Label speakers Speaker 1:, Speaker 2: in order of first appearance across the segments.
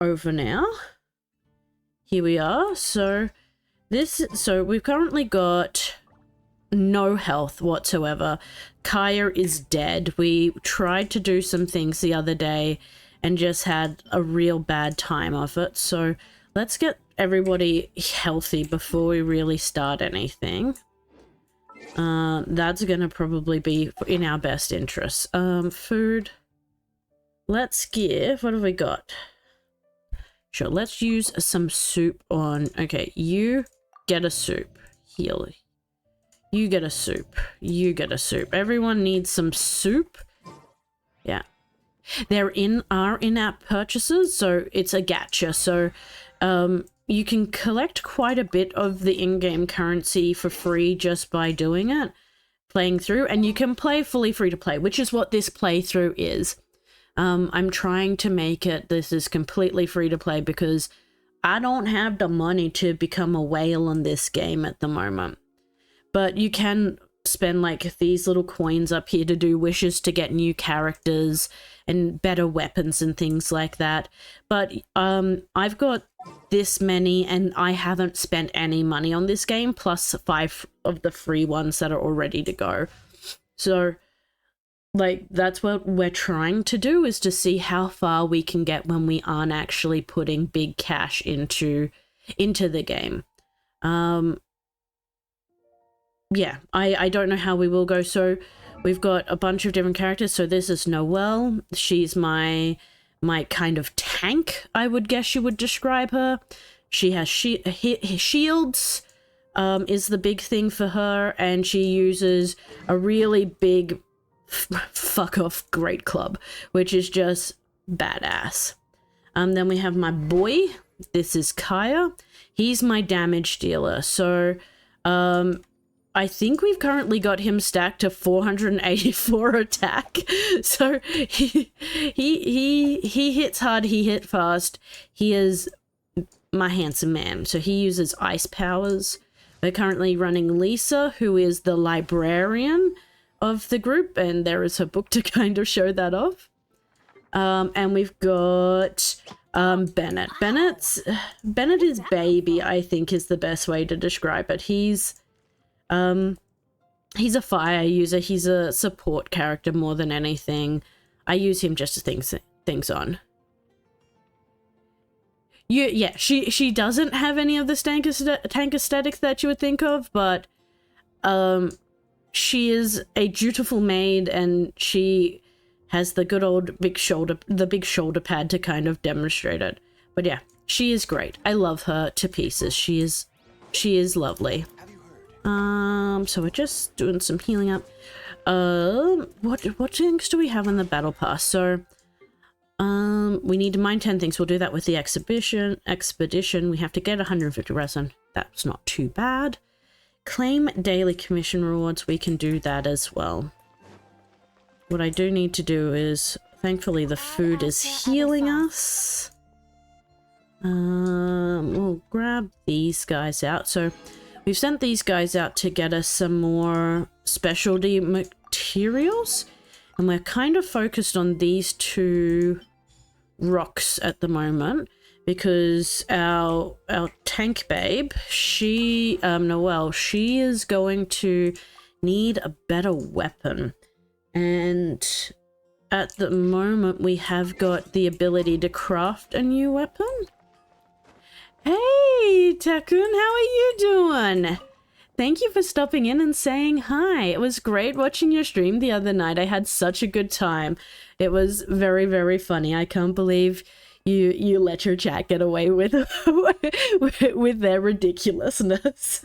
Speaker 1: over now. Here we are. So we've currently got no health whatsoever. Kaya is dead. We tried to do some things the other day and just had a real bad time of it. So let's get everybody healthy before we really start anything. That's gonna probably be in our best interest. Food. Let's give, what have we got? Sure, let's use some soup on, okay, you get a soup. Heal. You get a soup. You get a soup. Everyone needs some soup. Yeah. They're in our in-app purchases, so it's a gacha. So you can collect quite a bit of the in-game currency for free just by doing it, playing through, and you can play fully free to play, which is what this playthrough is. I'm trying to make it, this is completely free to play because I don't have the money to become a whale on this game at the moment. But you can spend like these little coins up here to do wishes to get new characters and better weapons and things like that. But I've got this many and I haven't spent any money on this game, plus 5 of the free ones that are all ready to go. So like that's what we're trying to do, is to see how far we can get when we aren't actually putting big cash into the game. Yeah, I don't know how we will go. So we've got a bunch of different characters. So this is Noelle. She's my kind of tank, I would guess you would describe her. She has shields, is the big thing for her, and she uses a really big fuck off great club, which is just badass. Then we have my boy. This is Kaya. He's my damage dealer. So I think we've currently got him stacked to 484 attack. So he hits hard, he hit fast. He is my handsome man. So he uses ice powers. We're currently running Lisa, who is the librarian of the group, and there is her book to kind of show that off. And we've got Bennett. Bennett is baby, I think is the best way to describe it. He's a fire user. He's a support character more than anything. I use him just to things on. Yeah, she doesn't have any of the tank aesthetics that you would think of, but she is a dutiful maid, and she has the good old big shoulder pad to kind of demonstrate it. But yeah, she is great. I love her to pieces. She is lovely. So we're just doing some healing up. What things do we have in the battle pass? So we need to mine 10 things. We'll do that with the expedition. We have to get 150 resin. That's not too bad. Claim daily commission rewards. We can do that as well. What I do need to do is, thankfully the food is healing us. We'll grab these guys out. So we've sent these guys out to get us some more specialty materials, and we're kind of focused on these 2 rocks at the moment because our tank babe, she Noelle, she is going to need a better weapon, and at the moment we have got the ability to craft a new weapon. Hey, Takun, how are you doing? Thank you for stopping in and saying hi. It was great watching your stream the other night. I had such a good time. It was very, very funny. I can't believe you let your chat get away with with their ridiculousness.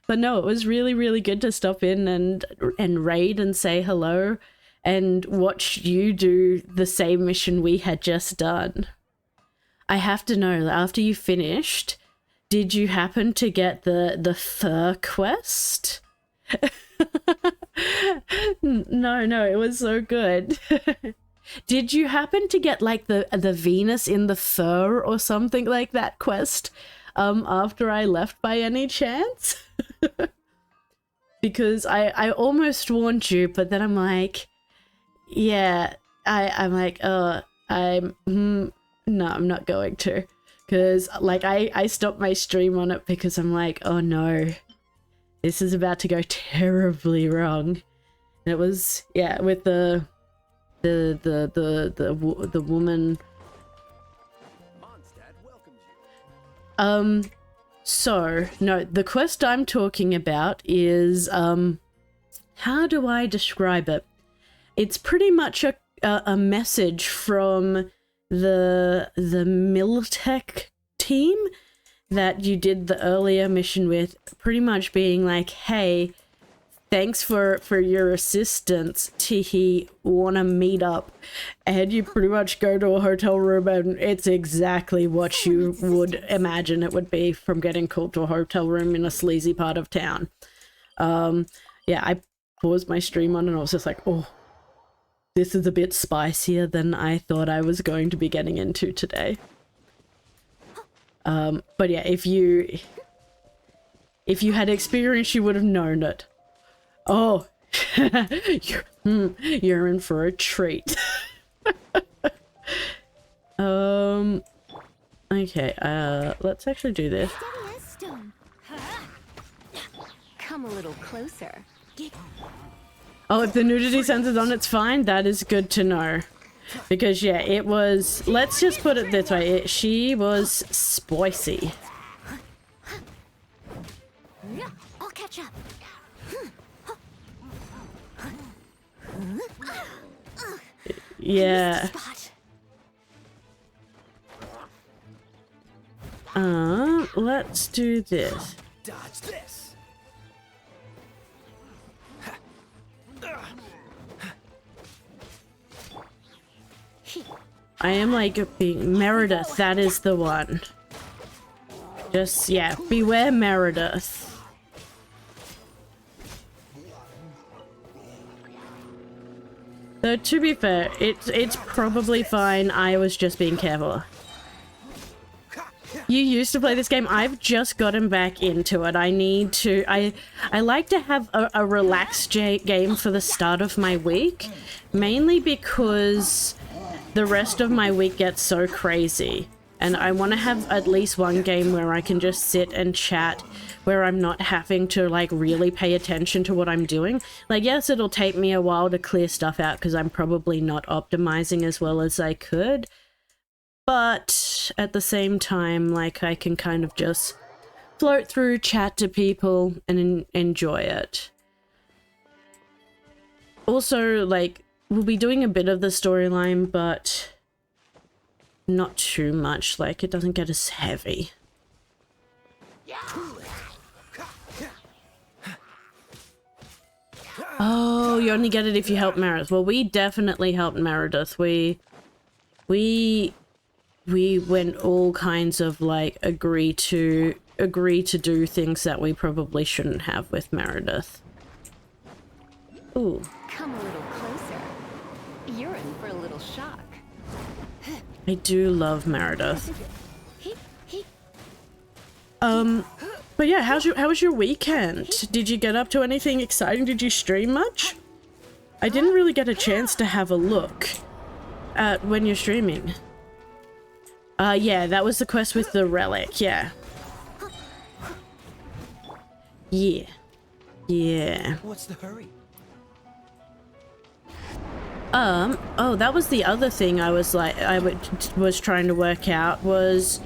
Speaker 1: But no, it was really, really good to stop in and raid and say hello and watch you do the same mission we had just done. I have to know, after you finished, did you happen to get the fur quest? No, it was so good. Did you happen to get like the Venus in the fur or something like that quest after I left by any chance? Because I almost warned you, but then I'm like, yeah, I'm like, No, I'm not going to. Because, like, I stopped my stream on it because I'm like, oh no, this is about to go terribly wrong. And it was, yeah, with the woman. So, no, the quest I'm talking about is, how do I describe it? It's pretty much a message from the Militech team that you did the earlier mission with, pretty much being like, hey, thanks for your assistance, Tihi, wanna meet up? And you pretty much go to a hotel room and it's exactly what you would imagine it would be from getting called to a hotel room in a sleazy part of town. Yeah, I paused my stream on and I was just like, oh, this is a bit spicier than I thought I was going to be getting into today. But yeah, if you had experience, you would have known it. Oh, you're in for a treat. Okay, let's actually do this.
Speaker 2: Come a little closer.
Speaker 1: Oh, if the nudity sensor's on, it's fine. That is good to know. Because, yeah, it was... Let's just put it this way. She was spicy.
Speaker 2: I'll catch up.
Speaker 1: Yeah. Let's do this.
Speaker 3: Dodge this.
Speaker 1: I am like being Meredith, that is the one. Just, yeah, beware Meredith. Though, to be fair, it's probably fine. I was just being careful. You used to play this game. I've just gotten back into it. I need to... I like to have a relaxed game for the start of my week. Mainly because the rest of my week gets so crazy. And I want to have at least one game where I can just sit and chat, where I'm not having to, like, really pay attention to what I'm doing. Like, yes, it'll take me a while to clear stuff out because I'm probably not optimizing as well as I could. But at the same time, like, I can kind of just float through, chat to people, and enjoy it. Also, like, we'll be doing a bit of the storyline, but not too much. Like, it doesn't get as heavy. Oh, you only get it if you help Meredith. Well, we definitely helped Meredith. We went all kinds of, like, agree to do things that we probably shouldn't have with Meredith. Ooh.
Speaker 2: Come a little closer. You're in for a little shock.
Speaker 1: I do love Meredith. But yeah, how was your weekend? Did you get up to anything exciting? Did you stream much? I didn't really get a chance to have a look at when you're streaming. Yeah, that was the quest with the relic, yeah. Yeah. Yeah.
Speaker 3: What's the hurry?
Speaker 1: Oh, that was the other thing I was like, was trying to work out was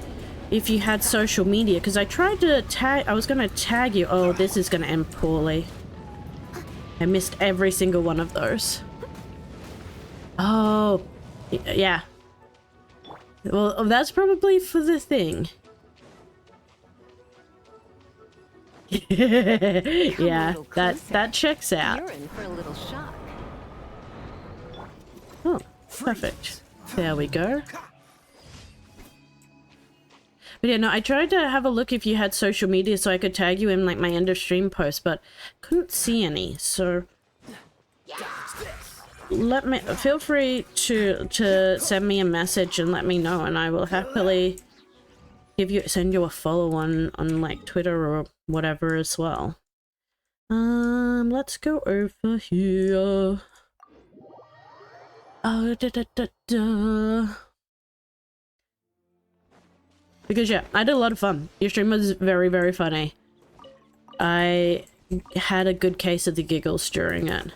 Speaker 1: if you had social media, because I tried to tag, I was going to tag you. Oh, this is going to end poorly. I missed every single one of those. Oh, yeah. Well, that's probably for the thing. Yeah, that checks out.
Speaker 2: You're in for a little shock.
Speaker 1: Oh, perfect. There we go. But yeah, no, I tried to have a look if you had social media so I could tag you in, like, my end of stream post, but couldn't see any, so let me, feel free to send me a message and let me know, and I will happily send you a follow on like Twitter or whatever as well. Let's go over here. Oh, Because yeah, I did a lot of fun. Your stream was very, very funny. I had a good case of the giggles during it.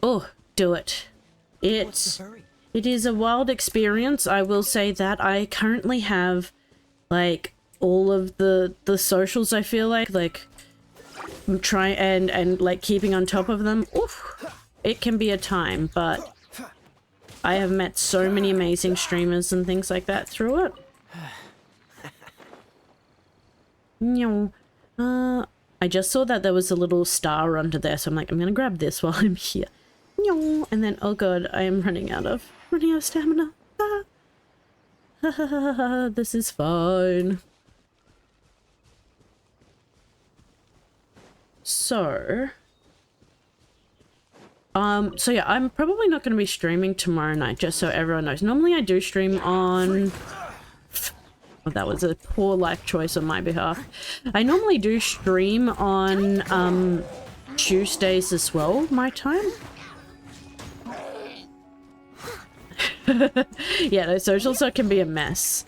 Speaker 1: Oh, do it.
Speaker 3: What's the hurry?
Speaker 1: It is a wild experience. I will say that I currently have like all of the socials. I feel like I'm trying and like keeping on top of them. Oof, it can be a time, but I have met so many amazing streamers and things like that through it. No, I just saw that there was a little star under there, so I'm like, I'm gonna grab this while I'm here. No, and then oh god, I am running out of stamina. Ah. This is fine. So yeah, I'm probably not going to be streaming tomorrow night, just so everyone knows. Normally I do stream on... Well, that was a poor life choice on my behalf. I normally do stream on Tuesdays as well, my time. Yeah, the socials can be a mess.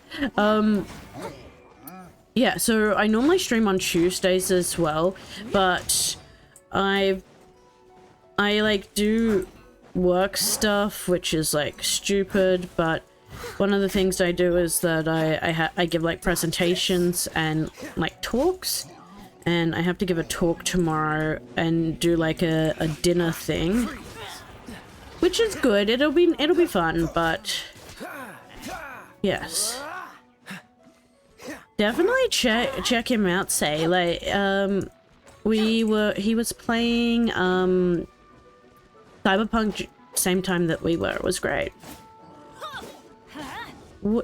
Speaker 1: Yeah, so I normally stream on Tuesdays as well, but I like do work stuff, which is like stupid, but one of the things I do is that I give like presentations and like talks, and I have to give a talk tomorrow and do like a dinner thing, which is good. It'll be fun, but yes. Definitely check him out, say. Like, he was playing, Cyberpunk same time that we were. It was great.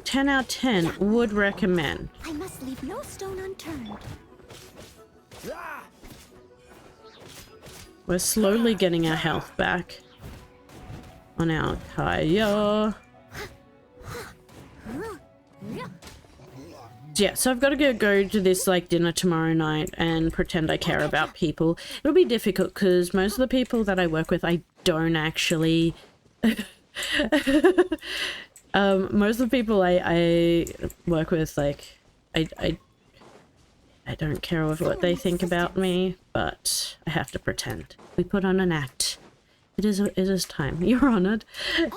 Speaker 1: 10 out of 10. Would recommend.
Speaker 2: I must leave no stone unturned.
Speaker 1: We're slowly getting our health back on our Kaya. Yeah, so I've got to go to this like dinner tomorrow night and pretend I care about people. It'll be difficult because most of the people that I work with, I don't actually... most of the people I work with, like, I don't care with what they think about me, but I have to pretend. We put on an act. It is time. You're honored.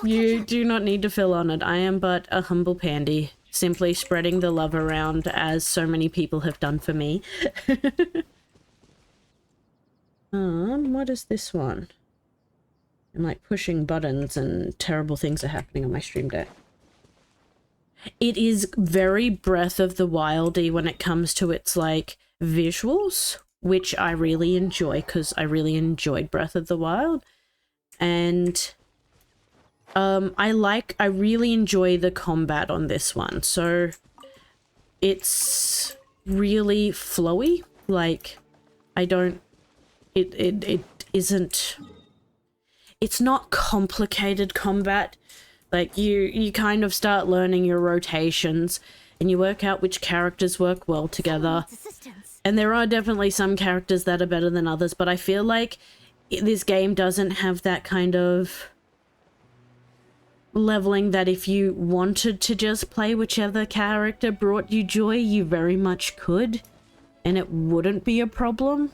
Speaker 1: You do not need to feel honored. I am but a humble pandy, simply spreading the love around as so many people have done for me. What is this one? I'm like pushing buttons and terrible things are happening on my stream deck. It is very Breath of the Wildy when it comes to its like visuals, which I really enjoy because I really enjoyed Breath of the Wild. And I really enjoy the combat on this one. So it's really flowy. Like it isn't, it's not complicated combat. Like you kind of start learning your rotations and you work out which characters work well together. And there are definitely some characters that are better than others, but I feel like this game doesn't have that kind of leveling that if you wanted to just play whichever character brought you joy, you very much could, and it wouldn't be a problem.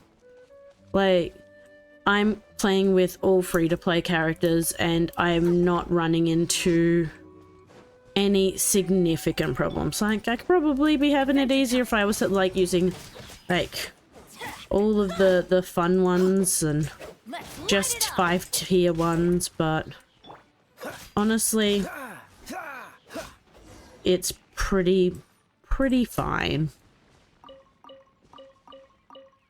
Speaker 1: Like, I'm playing with all free-to-play characters and I'm not running into any significant problems. Like, I could probably be having it easier if I was like using like all of the fun ones and just 5-tier ones, but honestly it's pretty fine.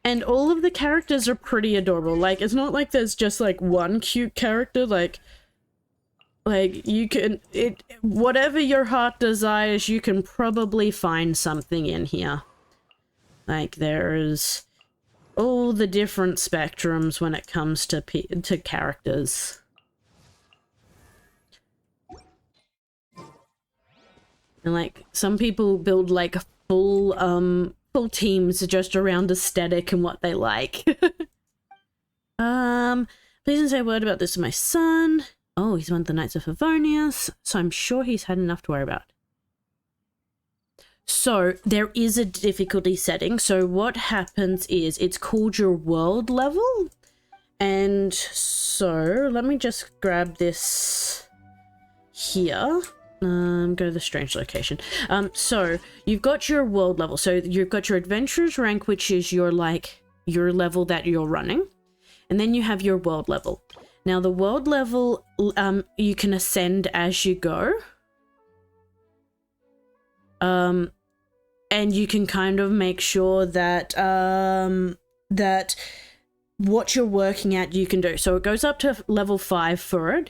Speaker 1: And all of the characters are pretty adorable. Like, it's not like there's just like one cute character. Like you can, whatever your heart desires, you can probably find something in here. Like, there's all the different spectrums when it comes to characters. And like, some people build like full teams just around aesthetic and what they like. Please don't say a word about this to my son. Oh, he's one of the Knights of Favonius, so I'm sure he's had enough to worry about. So there is a difficulty setting. So what happens is it's called your world level. And so let me just grab this here. Go to the strange location. So you've got your world level. So you've got your adventurer's rank, which is your level that you're running. And then you have your world level. Now the world level, you can ascend as you go. And you can kind of make sure that that what you're working at you can do. So it goes up to level 5 for it,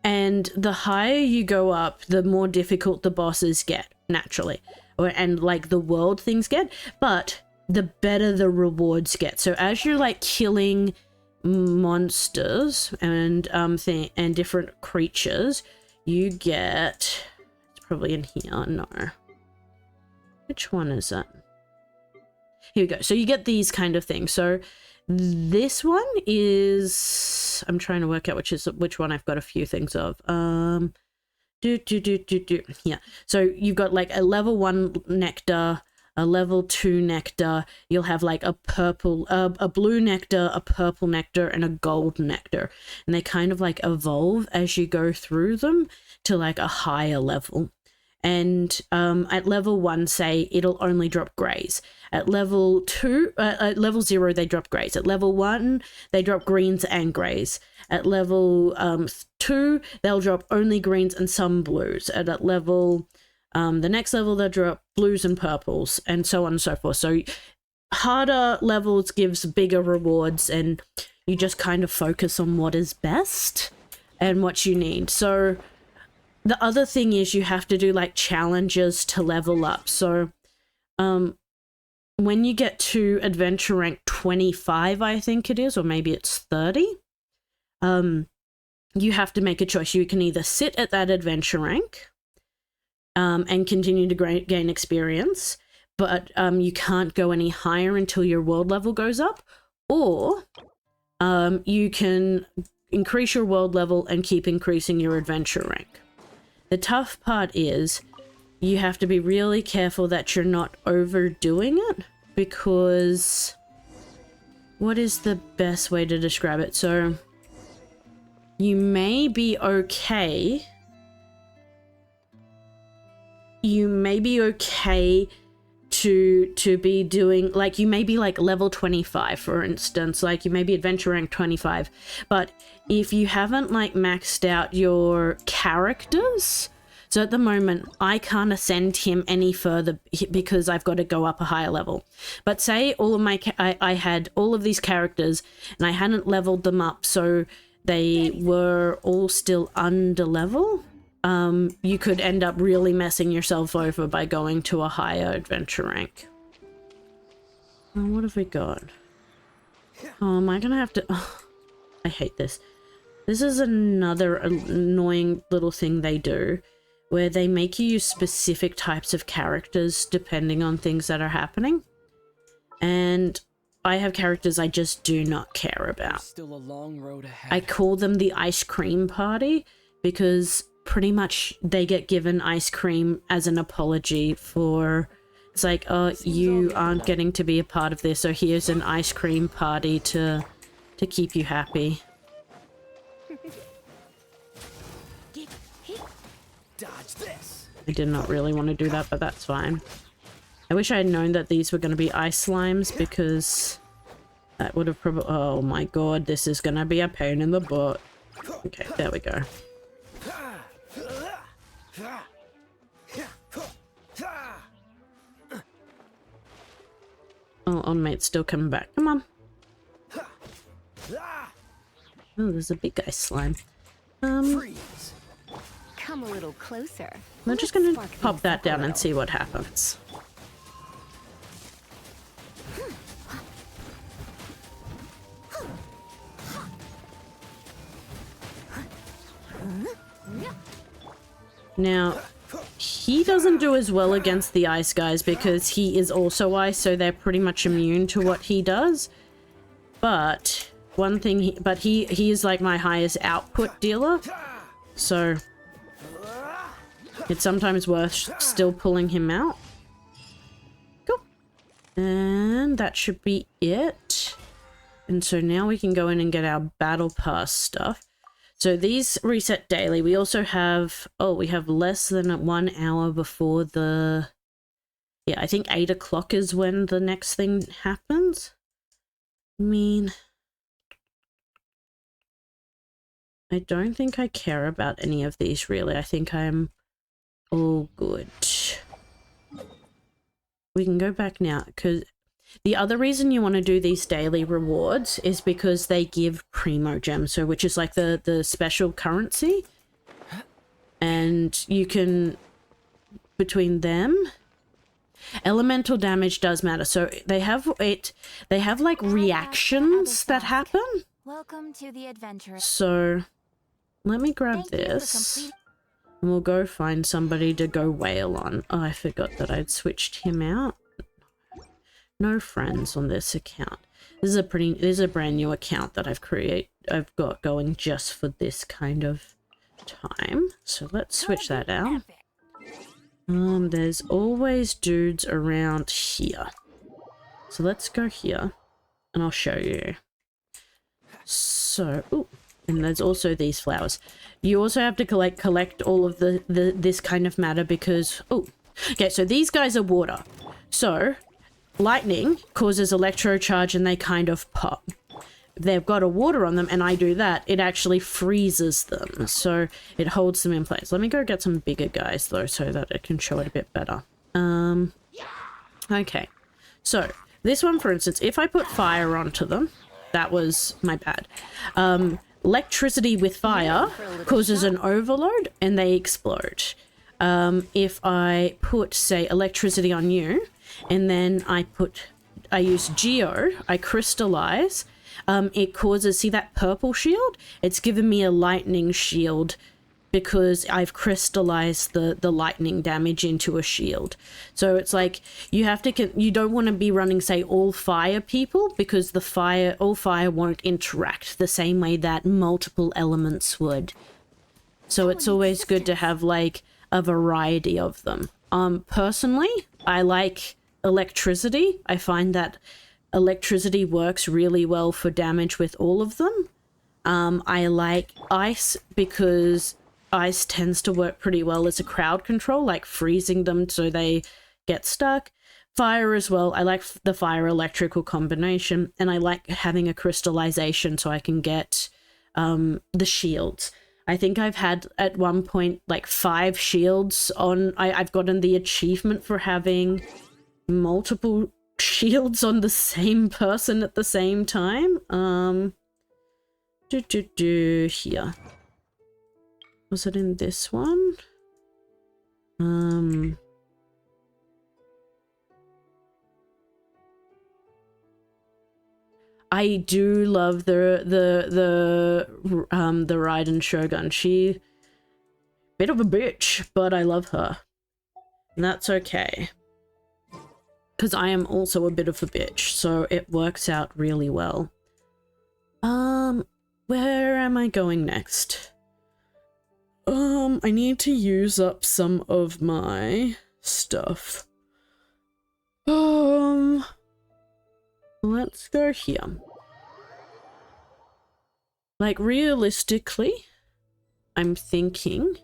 Speaker 1: and the higher you go up, the more difficult the bosses get naturally, and like the world things get, but the better the rewards get. So as you're like killing monsters and and different creatures, you get, it's probably in here, no. Which one is that? Here we go. So you get these kind of things. So this one is, I'm trying to work out which one I've got a few things of. Yeah. So you've got like a level 1 nectar, a level 2 nectar. You'll have like a purple, a blue nectar, a purple nectar, and a gold nectar. And they kind of like evolve as you go through them to like a higher level. And at level 1, say, it'll only drop greys. At level 2, at level 0, they drop greys. At level 1, they drop greens and greys. At level 2, they'll drop only greens and some blues. And at level, the next level, they'll drop blues and purples, and so on and so forth. So harder levels gives bigger rewards, and you just kind of focus on what is best and what you need. So the other thing is you have to do like challenges to level up. So when you get to adventure rank 25, I think it is, or maybe it's 30, you have to make a choice. You can either sit at that adventure rank and continue to gain experience, but you can't go any higher until your world level goes up, or you can increase your world level and keep increasing your adventure rank. The tough part is you have to be really careful that you're not overdoing it, because what is the best way to describe it? So you may be okay. You may be okay to be doing, like, you may be like level 25, for instance, like you may be adventure rank 25, but if you haven't like maxed out your characters, so at the moment I can't ascend him any further because I've got to go up a higher level. But say all of my I had all of these characters and I hadn't leveled them up, so they were all still under level. You could end up really messing yourself over by going to a higher adventure rank. Oh, what have we got? Oh, am I gonna have to... Oh, I hate this. This is another annoying little thing they do, where they make you use specific types of characters depending on things that are happening. And I have characters I just do not care about.
Speaker 3: Still a long road ahead.
Speaker 1: I call them the ice cream party because pretty much they get given ice cream as an apology for, it's like, oh, you aren't getting to be a part of this, so here's an ice cream party to keep you happy.
Speaker 3: Dodge this.
Speaker 1: I did not really want to do that, but that's fine. I wish I had known that these were going to be ice slimes, because that would have probably... Oh my god, this is going to be a pain in the butt. Okay, there we go. Oh, on mate's still coming back. Come on. Oh, there's a big ice slime.
Speaker 3: Freeze.
Speaker 2: Come a little closer.
Speaker 1: I'm just gonna pop that down and see what happens. Now, he doesn't do as well against the ice guys because he is also ice, so they're pretty much immune to what he does. But one thing, he is like my highest output dealer, So it's sometimes worth still pulling him out. Cool. And that should be it. And so now we can go in and get our battle pass stuff. So these reset daily. We also have, oh, we have less than 1 hour before the, yeah, I think 8 o'clock is when the next thing happens. I mean, I don't think I care about any of these really. I think I'm all good. We can go back now because the other reason you want to do these daily rewards is because they give Primo Gems, so which is like the special currency. And you can, between them, elemental damage does matter. So they have like reactions that happen.
Speaker 2: Welcome to the adventure.
Speaker 1: So let me grab this. And we'll go find somebody to go whale on. Oh, I forgot that I'd switched him out. No friends on this account. This is a brand new account that I've got going just for this kind of time. So let's switch that out. There's always dudes around here. So let's go here and I'll show you. So, ooh, and there's also these flowers. You also have to collect all of this kind of matter because, oh, okay, so these guys are water. So lightning causes electro charge and they kind of pop. If they've got a water on them and I do that, it actually freezes them. So it holds them in place. Let me go get some bigger guys though so that it can show it a bit better. Okay. So this one, for instance, if I put fire onto them, that was my bad. Electricity with fire causes an overload and they explode. If I put, say, electricity on you, and then I use Geo, I crystallize, it causes, see that purple shield? It's given me a lightning shield because I've crystallized the lightning damage into a shield. So it's like, you don't want to be running, say, all fire people because all fire won't interact the same way that multiple elements would. So it's always good to have like a variety of them. Personally, I like electricity. I find that electricity works really well for damage with all of them. I like ice because ice tends to work pretty well as a crowd control, like freezing them so they get stuck. Fire as well. I like the fire electrical combination, and I like having a crystallization so I can get the shields. I think I've had at one point like 5 shields on. I've gotten the achievement for having multiple shields on the same person at the same time. Here. Was it in this one? I do love the Raiden Shogun. She bit of a bitch, but I love her. And that's okay. Because I am also a bit of a bitch, so it works out really well. Where am I going next? I need to use up some of my stuff. Let's go here. Like, realistically, I'm thinking...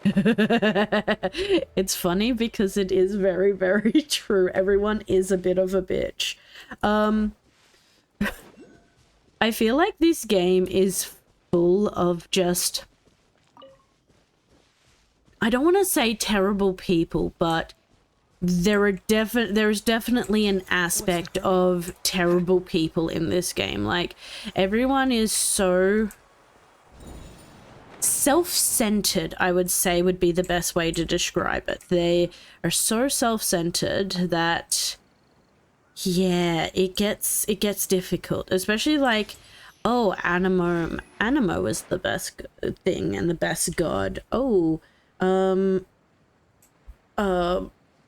Speaker 1: It's funny because it is very, very true. Everyone is a bit of a bitch. I feel like this game is full of just... I don't want to say terrible people, but there is definitely an aspect of terrible people in this game. Like, everyone is so self-centered, I would say would be the best way to describe it. They are so self-centered that, yeah, it gets difficult. Especially like, oh, Animo is the best thing and the best god. Oh, oh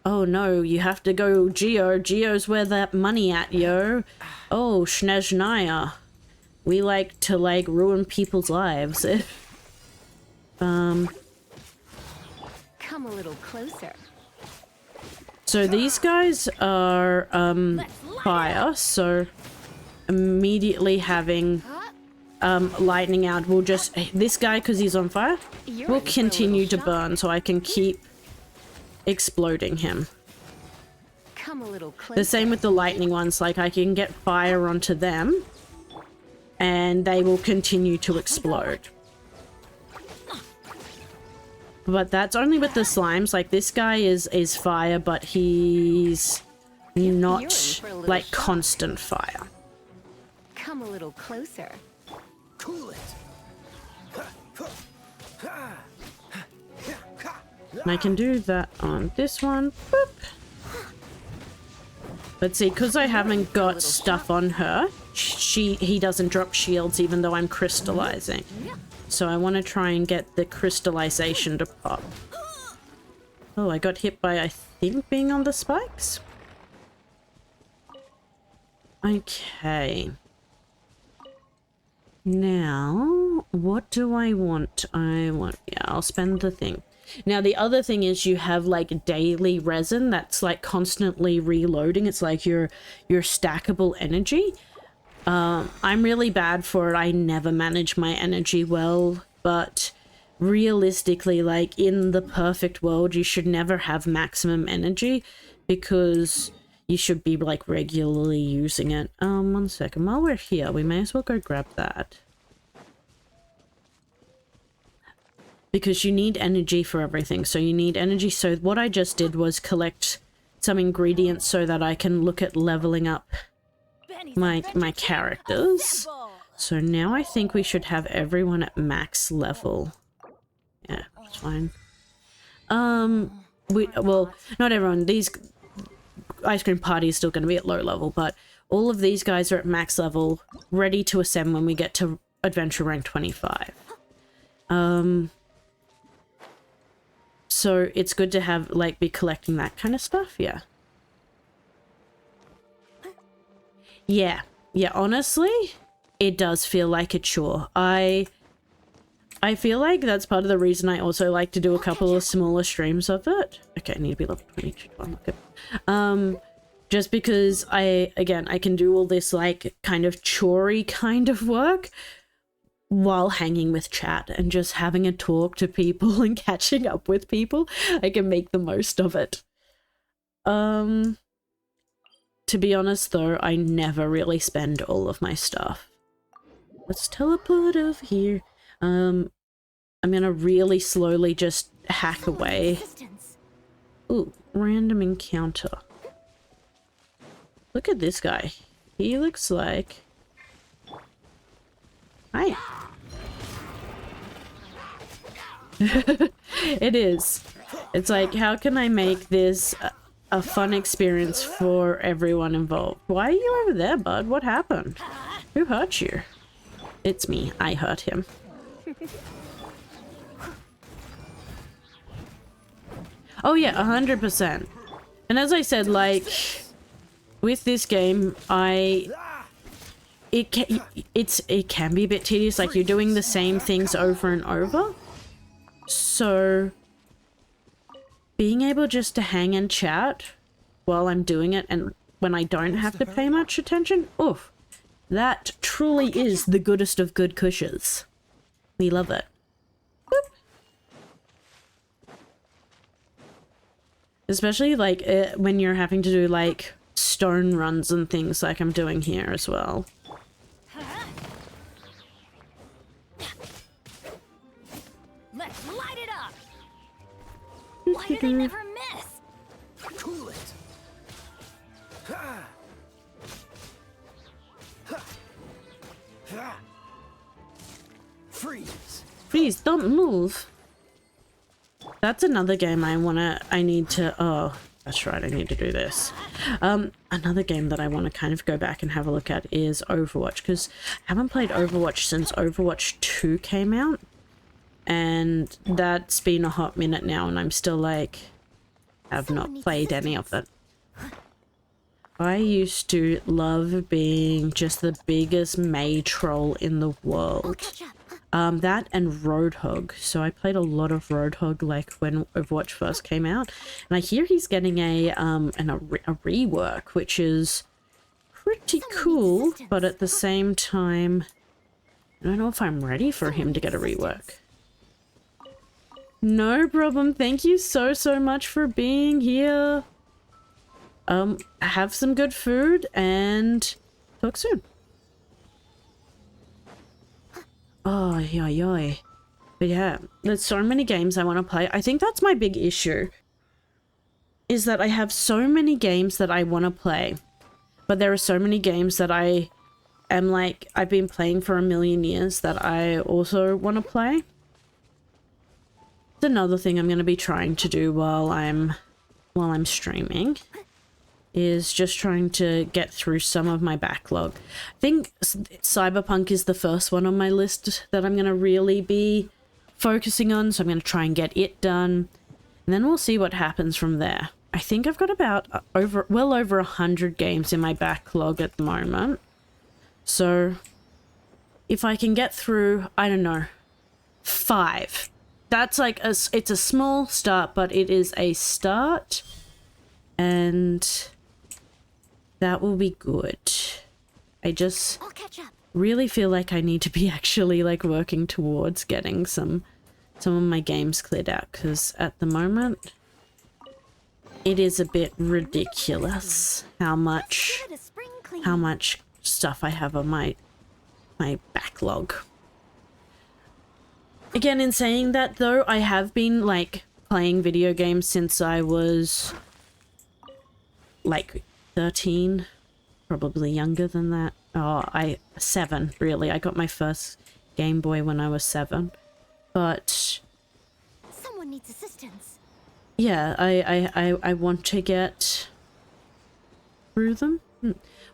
Speaker 1: no, you have to go Geo. Geo's where that money at, yo. Oh, Snezhnaya. We like to, like, ruin people's lives.
Speaker 2: Come a little closer.
Speaker 1: So these guys are fire, so immediately having lightning out will just, this guy, because he's on fire, will continue to burn, so I can keep exploding him.
Speaker 2: Come a little closer.
Speaker 1: The same with the lightning ones, like I can get fire onto them and they will continue to explode. But that's only with the slimes. Like this guy is fire, but he's not like constant fire.
Speaker 2: Come a little closer.
Speaker 3: Cool it.
Speaker 1: And I can do that on this one. Boop. But see, because I haven't got stuff on her, he doesn't drop shields even though I'm crystallizing. So I want to try and get the crystallization to pop. Oh, I got hit by, I think, being on the spikes. Okay. Now, what do I want? Yeah, I'll spend the thing. Now, the other thing is you have like daily resin that's like constantly reloading. It's like your stackable energy. I'm really bad for it. I never manage my energy well, but realistically, like in the perfect world, you should never have maximum energy because you should be like regularly using it. 1 second. While we're here, we may as well go grab that. Because you need energy for everything. So you need energy. So what I just did was collect some ingredients so that I can look at leveling up my characters. So now I think we should have everyone at max level. Yeah, that's fine. Well, not everyone. These Ice Cream Party is still going to be at low level, but all of these guys are at max level, ready to ascend when we get to Adventure Rank 25. So it's good to have, like, be collecting that kind of stuff, yeah. Yeah, honestly, it does feel like a chore. I feel like that's part of the reason I also like to do a couple of smaller streams of it. Okay, I need to be level 22. Okay. Just because I can do all this, like, kind of chore-y kind of work while hanging with chat and just having a talk to people and catching up with people. I can make the most of it. To be honest though, I never really spend all of my stuff. Let's teleport over here. I'm gonna really slowly just hack away. Ooh, random encounter. Look at this guy. He looks like... Hi. It is. It's like, how can I make this a fun experience for everyone involved? Why are you over there, bud? What happened? Who hurt you? It's me. I hurt him. Oh yeah, 100%. And as I said, like, with this game, it can be a bit tedious, like you're doing the same things over and over. So being able just to hang and chat while I'm doing it and when I don't have to pay much attention, oof, that truly is the goodest of good cushions. We love it. Boop. Especially like when you're having to do like stone runs and things like I'm doing here as well.
Speaker 2: Let's light it up. Why do they never miss?
Speaker 3: Cool it. Ha. Ha. Ha. Freeze.
Speaker 1: Please don't move. That's another game I need to, oh, that's right, I need to do this. Another game that I want to kind of go back and have a look at is Overwatch, because I haven't played Overwatch since Overwatch 2 came out. And that's been a hot minute now, and I'm still like, have not played any of it. I used to love being just the biggest Mei troll in the world. That and Roadhog. So I played a lot of Roadhog like when Overwatch first came out, and I hear he's getting a rework, which is pretty cool, but at the same time, I don't know if I'm ready for him to get a rework. No problem. Thank you so much for being here. Have some good food and talk soon. Oh, yeah. But yeah, there's so many games I want to play. I think that's my big issue, is that I have so many games that I want to play, but there are so many games that I am like, I've been playing for a million years that I also want to play. It's another thing I'm going to be trying to do while I'm streaming, is just trying to get through some of my backlog. I think Cyberpunk is the first one on my list that I'm going to really be focusing on, so I'm going to try and get it done, and then we'll see what happens from there. I think I've got about well over 100 games in my backlog at the moment, so if I can get through, I don't know, 5, that's like it's a small start, but it is a start, and that will be good. I just
Speaker 2: I'll catch up.
Speaker 1: really feel like I need to be actually like working towards getting some of my games cleared out, because at the moment it is a bit ridiculous how much
Speaker 2: Give it a spring clean.
Speaker 1: stuff I have on my backlog. Again, in saying that though, I have been like playing video games since I was like 13, probably younger than that. Oh, 7 really. I got my first Game Boy when I was 7, but
Speaker 2: Someone needs assistance.
Speaker 1: yeah, I want to get through them.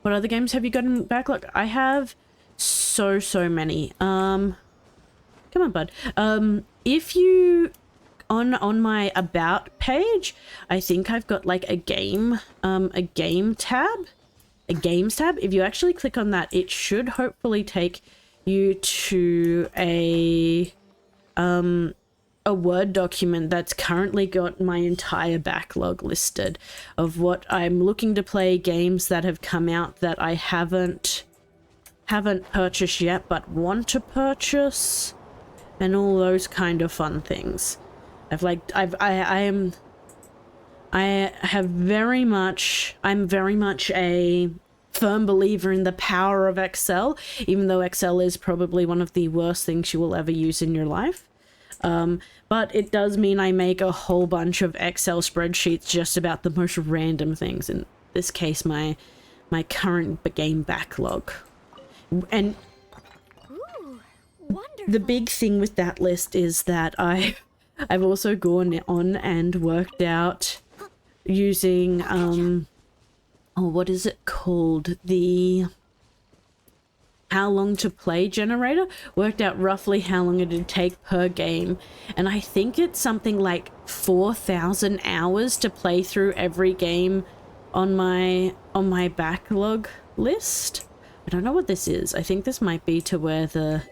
Speaker 1: What other games have you got in backlog? I have so many. Come on, bud. If you on my about page, I think I've got like a games tab. If you actually click on that, it should hopefully take you to a Word document that's currently got my entire backlog listed of what I'm looking to play, games that have come out that I haven't purchased yet but want to purchase, and all those kind of fun things. I'm very much a firm believer in the power of Excel, even though Excel is probably one of the worst things you will ever use in your life. But it does mean I make a whole bunch of Excel spreadsheets just about the most random things. In this case, my current game backlog. And
Speaker 2: Ooh, wonderful.
Speaker 1: the big thing with that list is that I've also gone on and worked out using what is it called, the how long to play generator, worked out roughly how long it would take per game, and I think it's something like 4,000 hours to play through every game on my backlog list. I don't know what this is. I think this might be to where the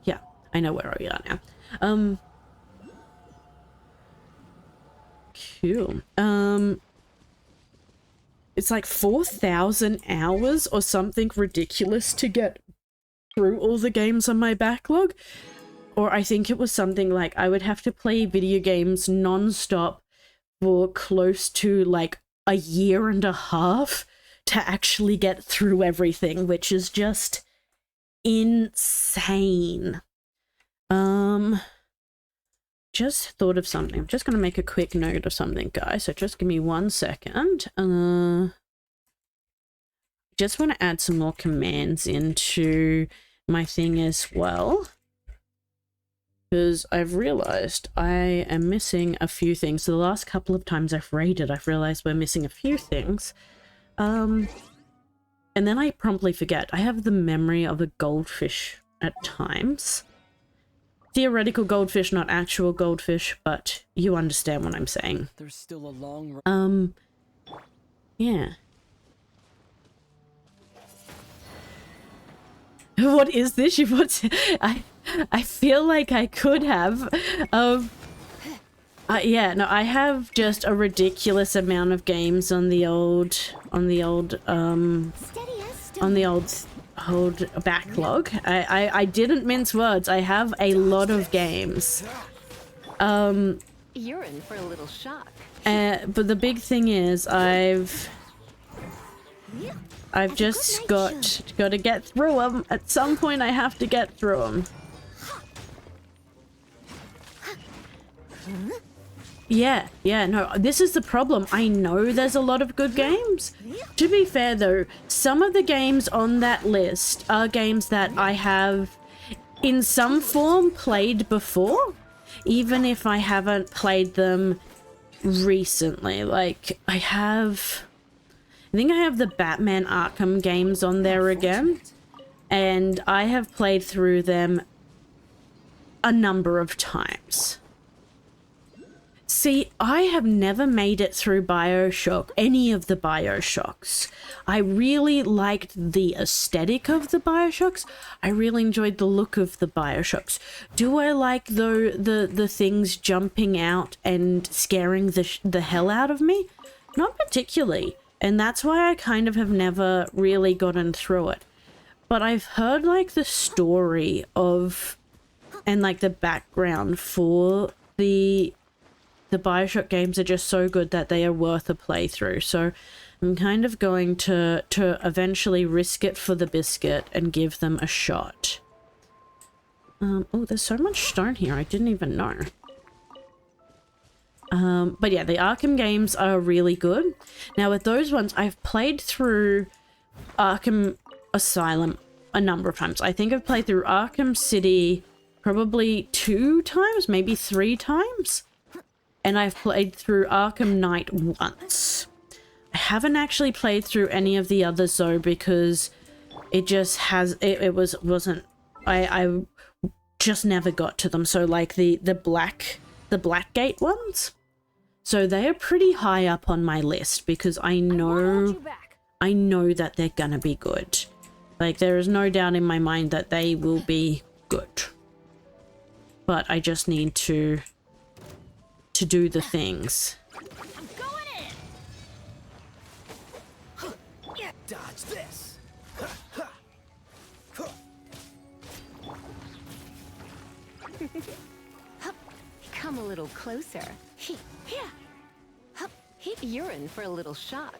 Speaker 1: yeah, I know where we are now. Cool. It's like 4,000 hours or something ridiculous to get through all the games on my backlog. Or I think it was something like I would have to play video games non-stop for close to like a year and a half to actually get through everything, which is just insane. Just thought of something. I'm just going to make a quick note of something, guys. So just give me 1 second. Just want to add some more commands into my thing as well, because I've realized I am missing a few things. So the last couple of times I've raided, I've realized we're missing a few things. And then I promptly forget. I have the memory of a goldfish at times. Theoretical goldfish, not actual goldfish, but you understand what I'm saying.
Speaker 3: There's still a long
Speaker 1: Yeah. What is this? You want to, I feel like I could have. Yeah, no, I have just a ridiculous amount of games on the old backlog. I didn't mince words. I have a lot of games.
Speaker 2: You're in for a little shock.
Speaker 1: But the big thing is I've just got to get through them. At some point I have to get through them. Yeah, no, this is the problem. I know there's a lot of good games. To be fair though, some of the games on that list are games that I have in some form played before, even if I haven't played them recently. Like, I think I have the Batman Arkham games on there again, and I have played through them a number of times. See, I have never made it through BioShock, any of the BioShocks. I really liked the aesthetic of the BioShocks. I really enjoyed the look of the BioShocks. Do I like the things jumping out and scaring the hell out of me? Not particularly. And that's why I kind of have never really gotten through it. But I've heard like the story of and like the background for the BioShock games are just so good that they are worth a playthrough. So I'm kind of going to eventually risk it for the biscuit and give them a shot. Oh, there's so much stone here. I didn't even know. But yeah, the Arkham games are really good. Now with those ones, I've played through Arkham Asylum a number of times. I think I've played through Arkham City probably 2 times, maybe 3 times. And I've played through Arkham Knight once. I haven't actually played through any of the others though, because it just has, I just never got to them. So like the Blackgate ones. So they are pretty high up on my list because I know that they're gonna be good. Like there is no doubt in my mind that they will be good. But I just need to do the things.
Speaker 2: I'm going in.
Speaker 3: Dodge this.
Speaker 2: Come a little closer. You're in for a little shock.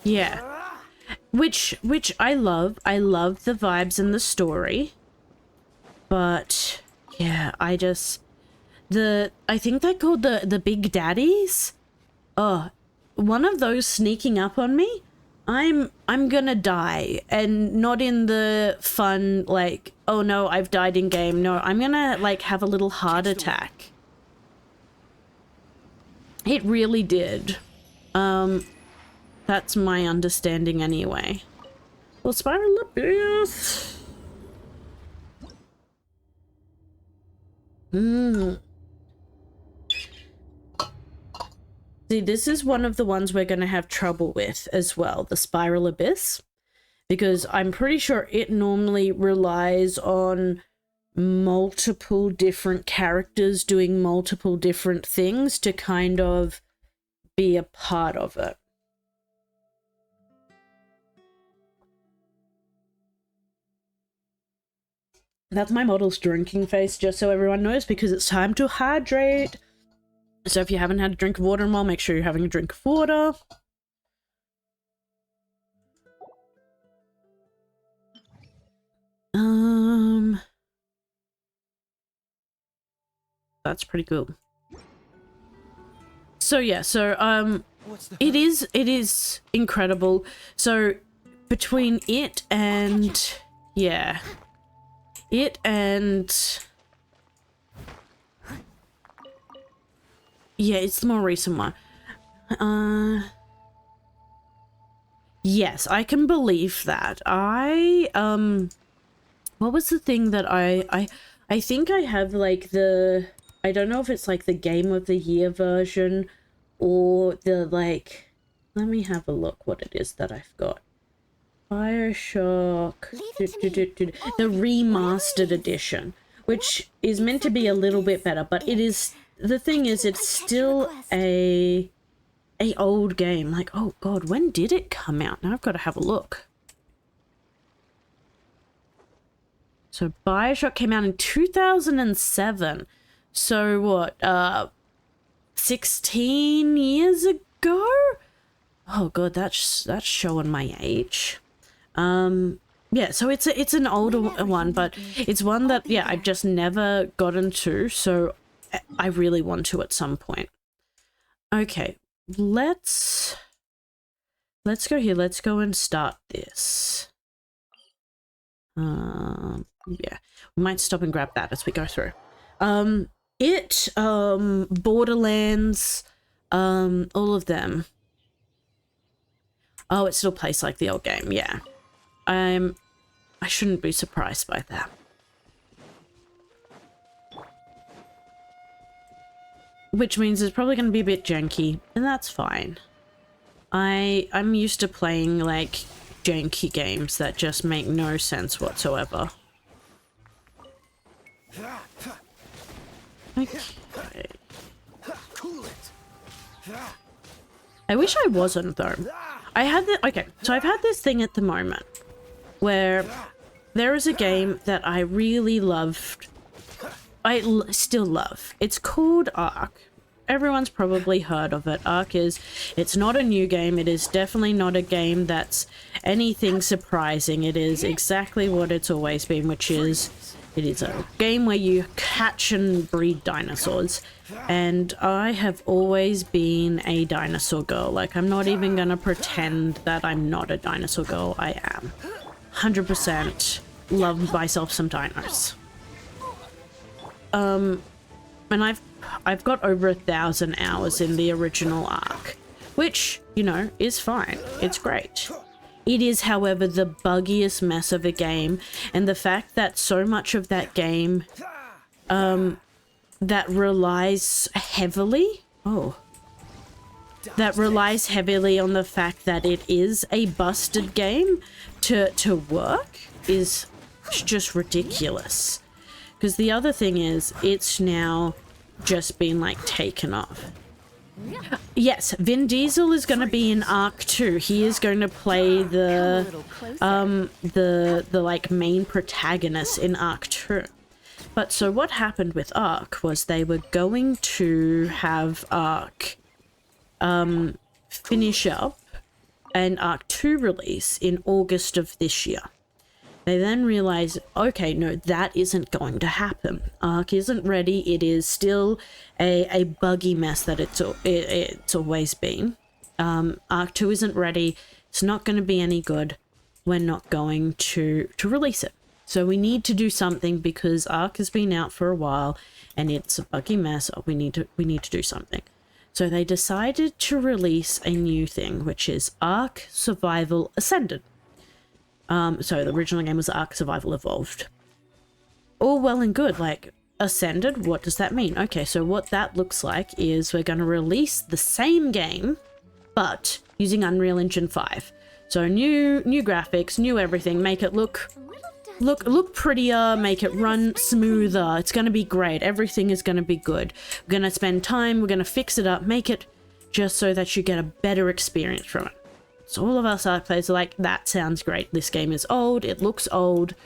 Speaker 1: Yeah. Which I love. I love the vibes and the story. But yeah, I think they're called the Big Daddies. Oh, one of those sneaking up on me, I'm gonna die, and not in the fun like, oh no, I've died in game. No, I'm gonna like have a little heart attack. It really did. That's my understanding anyway. Well, Spiral Abyss. See, this is one of the ones we're going to have trouble with as well, the Spiral Abyss, because I'm pretty sure it normally relies on multiple different characters doing multiple different things to kind of be a part of it. That's my model's drinking face, just so everyone knows, because it's time to hydrate. So if you haven't had a drink of water in a while, make sure you're having a drink of water. That's pretty cool. So yeah, so it is incredible. So between it and yeah. It and yeah, it's the more recent one. Yes, I can believe that. What was the thing that I think I have like I don't know if it's like the Game of the Year version or the like Let me have a look what it is that I've got. Bioshock, the remastered edition, which is meant to be a little bit better, but it is, the thing is, it's still a old game. Like, oh god, when did it come out? Now I've got to have a look. So Bioshock came out in 2007. So what, 16 years ago? Oh god, that's showing my age. Yeah, so it's an older one, but it's one that, yeah, I've just never gotten to, so I really want to at some point. Okay, let's go here. Let's go and start this. Yeah, we might stop and grab that as we go through. Borderlands, all of them. Oh, it still plays like the old game, yeah. I shouldn't be surprised by that. Which means it's probably going to be a bit janky, and that's fine. I'm used to playing, like, janky games that just make no sense whatsoever. Okay. I wish I wasn't, though. I had the, okay, so I've had this thing at the moment where there is a game that I really loved. Still love. It's called Ark. Everyone's probably heard of it. Ark it's not a new game. It is definitely not a game that's anything surprising. It is exactly what it's always been, which is, it is a game where you catch and breed dinosaurs. And I have always been a dinosaur girl. Like, I'm not even gonna pretend that I'm not a dinosaur girl. I am. 100% love myself some dinos. And I've got over 1,000 hours in the original Ark, which, you know, is fine. It's great. It is, however, the buggiest mess of a game, and the fact that so much of that game, that relies heavily on the fact that it is a busted game to work is just ridiculous. Because the other thing is, it's now just been, like, taken off. Yes, Vin Diesel is going to be in Ark 2. He is going to play the like, main protagonist in Ark 2. But so what happened with Ark was they were going to have Ark finish up an Ark 2 release in August of this year. They then realized, okay, no, that isn't going to happen. Ark isn't ready. It is still a buggy mess that it's always been. Ark 2 isn't ready. It's not going to be any good. We're not going to release it. So we need to do something because Ark has been out for a while and it's a buggy mess. We need to do something. So they decided to release a new thing, which is Ark Survival Ascended. So the original game was Ark Survival Evolved. All well and good, like, Ascended, what does that mean? Okay, so what that looks like is we're going to release the same game, but using Unreal Engine 5. So new graphics, new everything, make it look prettier, make it run smoother. It's going to be great. Everything is going to be good. We're going to spend time, we're going to fix it up, make it just so that you get a better experience from it. So all of us Ark players are like, that sounds great. This game is old. It looks old.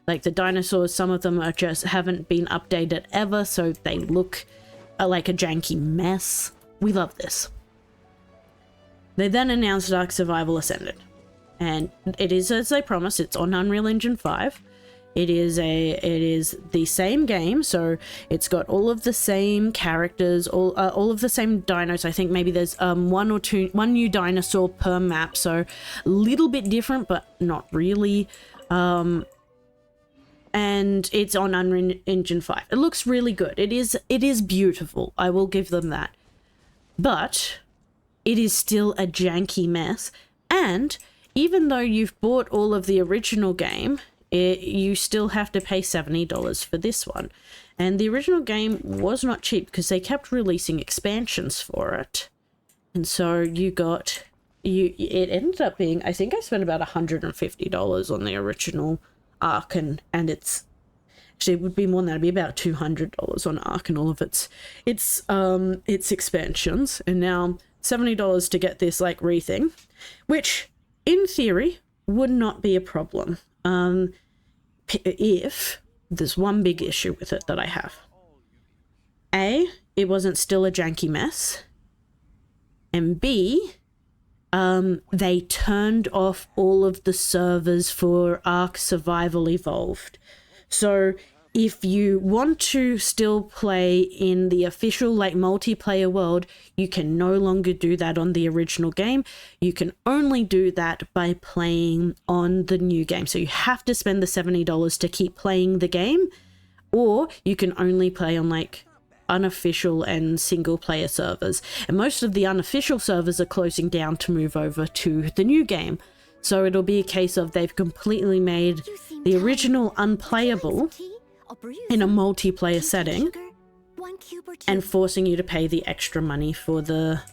Speaker 1: Like the dinosaurs, some of them are just haven't been updated ever, so they look like a janky mess. We love this. They then announced Ark Survival Ascended. And it is, as they promised, it's on Unreal Engine 5. It is the same game, so it's got all of the same characters, all of the same dinos. I think maybe there's one new dinosaur per map, so a little bit different, but not really. And it's on Unreal Engine 5. It looks really good. It is beautiful. I will give them that. But it is still a janky mess, and even though you've bought all of the original game, you still have to pay $70 for this one. And the original game was not cheap because they kept releasing expansions for it. And so you got it ended up being, I think I spent about $150 on the original Arc, and it's actually, it would be more than that. It'd be about $200 on Arc and all of its expansions, and now $70 to get this like re-thing, which in theory would not be a problem. If there's one big issue with it that I have. A, it wasn't still a janky mess, and B, they turned off all of the servers for Ark Survival Evolved. So if you want to still play in the official like multiplayer world, you can no longer do that on the original game. You can only do that by playing on the new game. So you have to spend the $70 to keep playing the game, or you can only play on like unofficial and single player servers, and most of the unofficial servers are closing down to move over to the new game. So it'll be a case of they've completely made the original unplayable in a multiplayer setting and forcing you to pay the extra money for the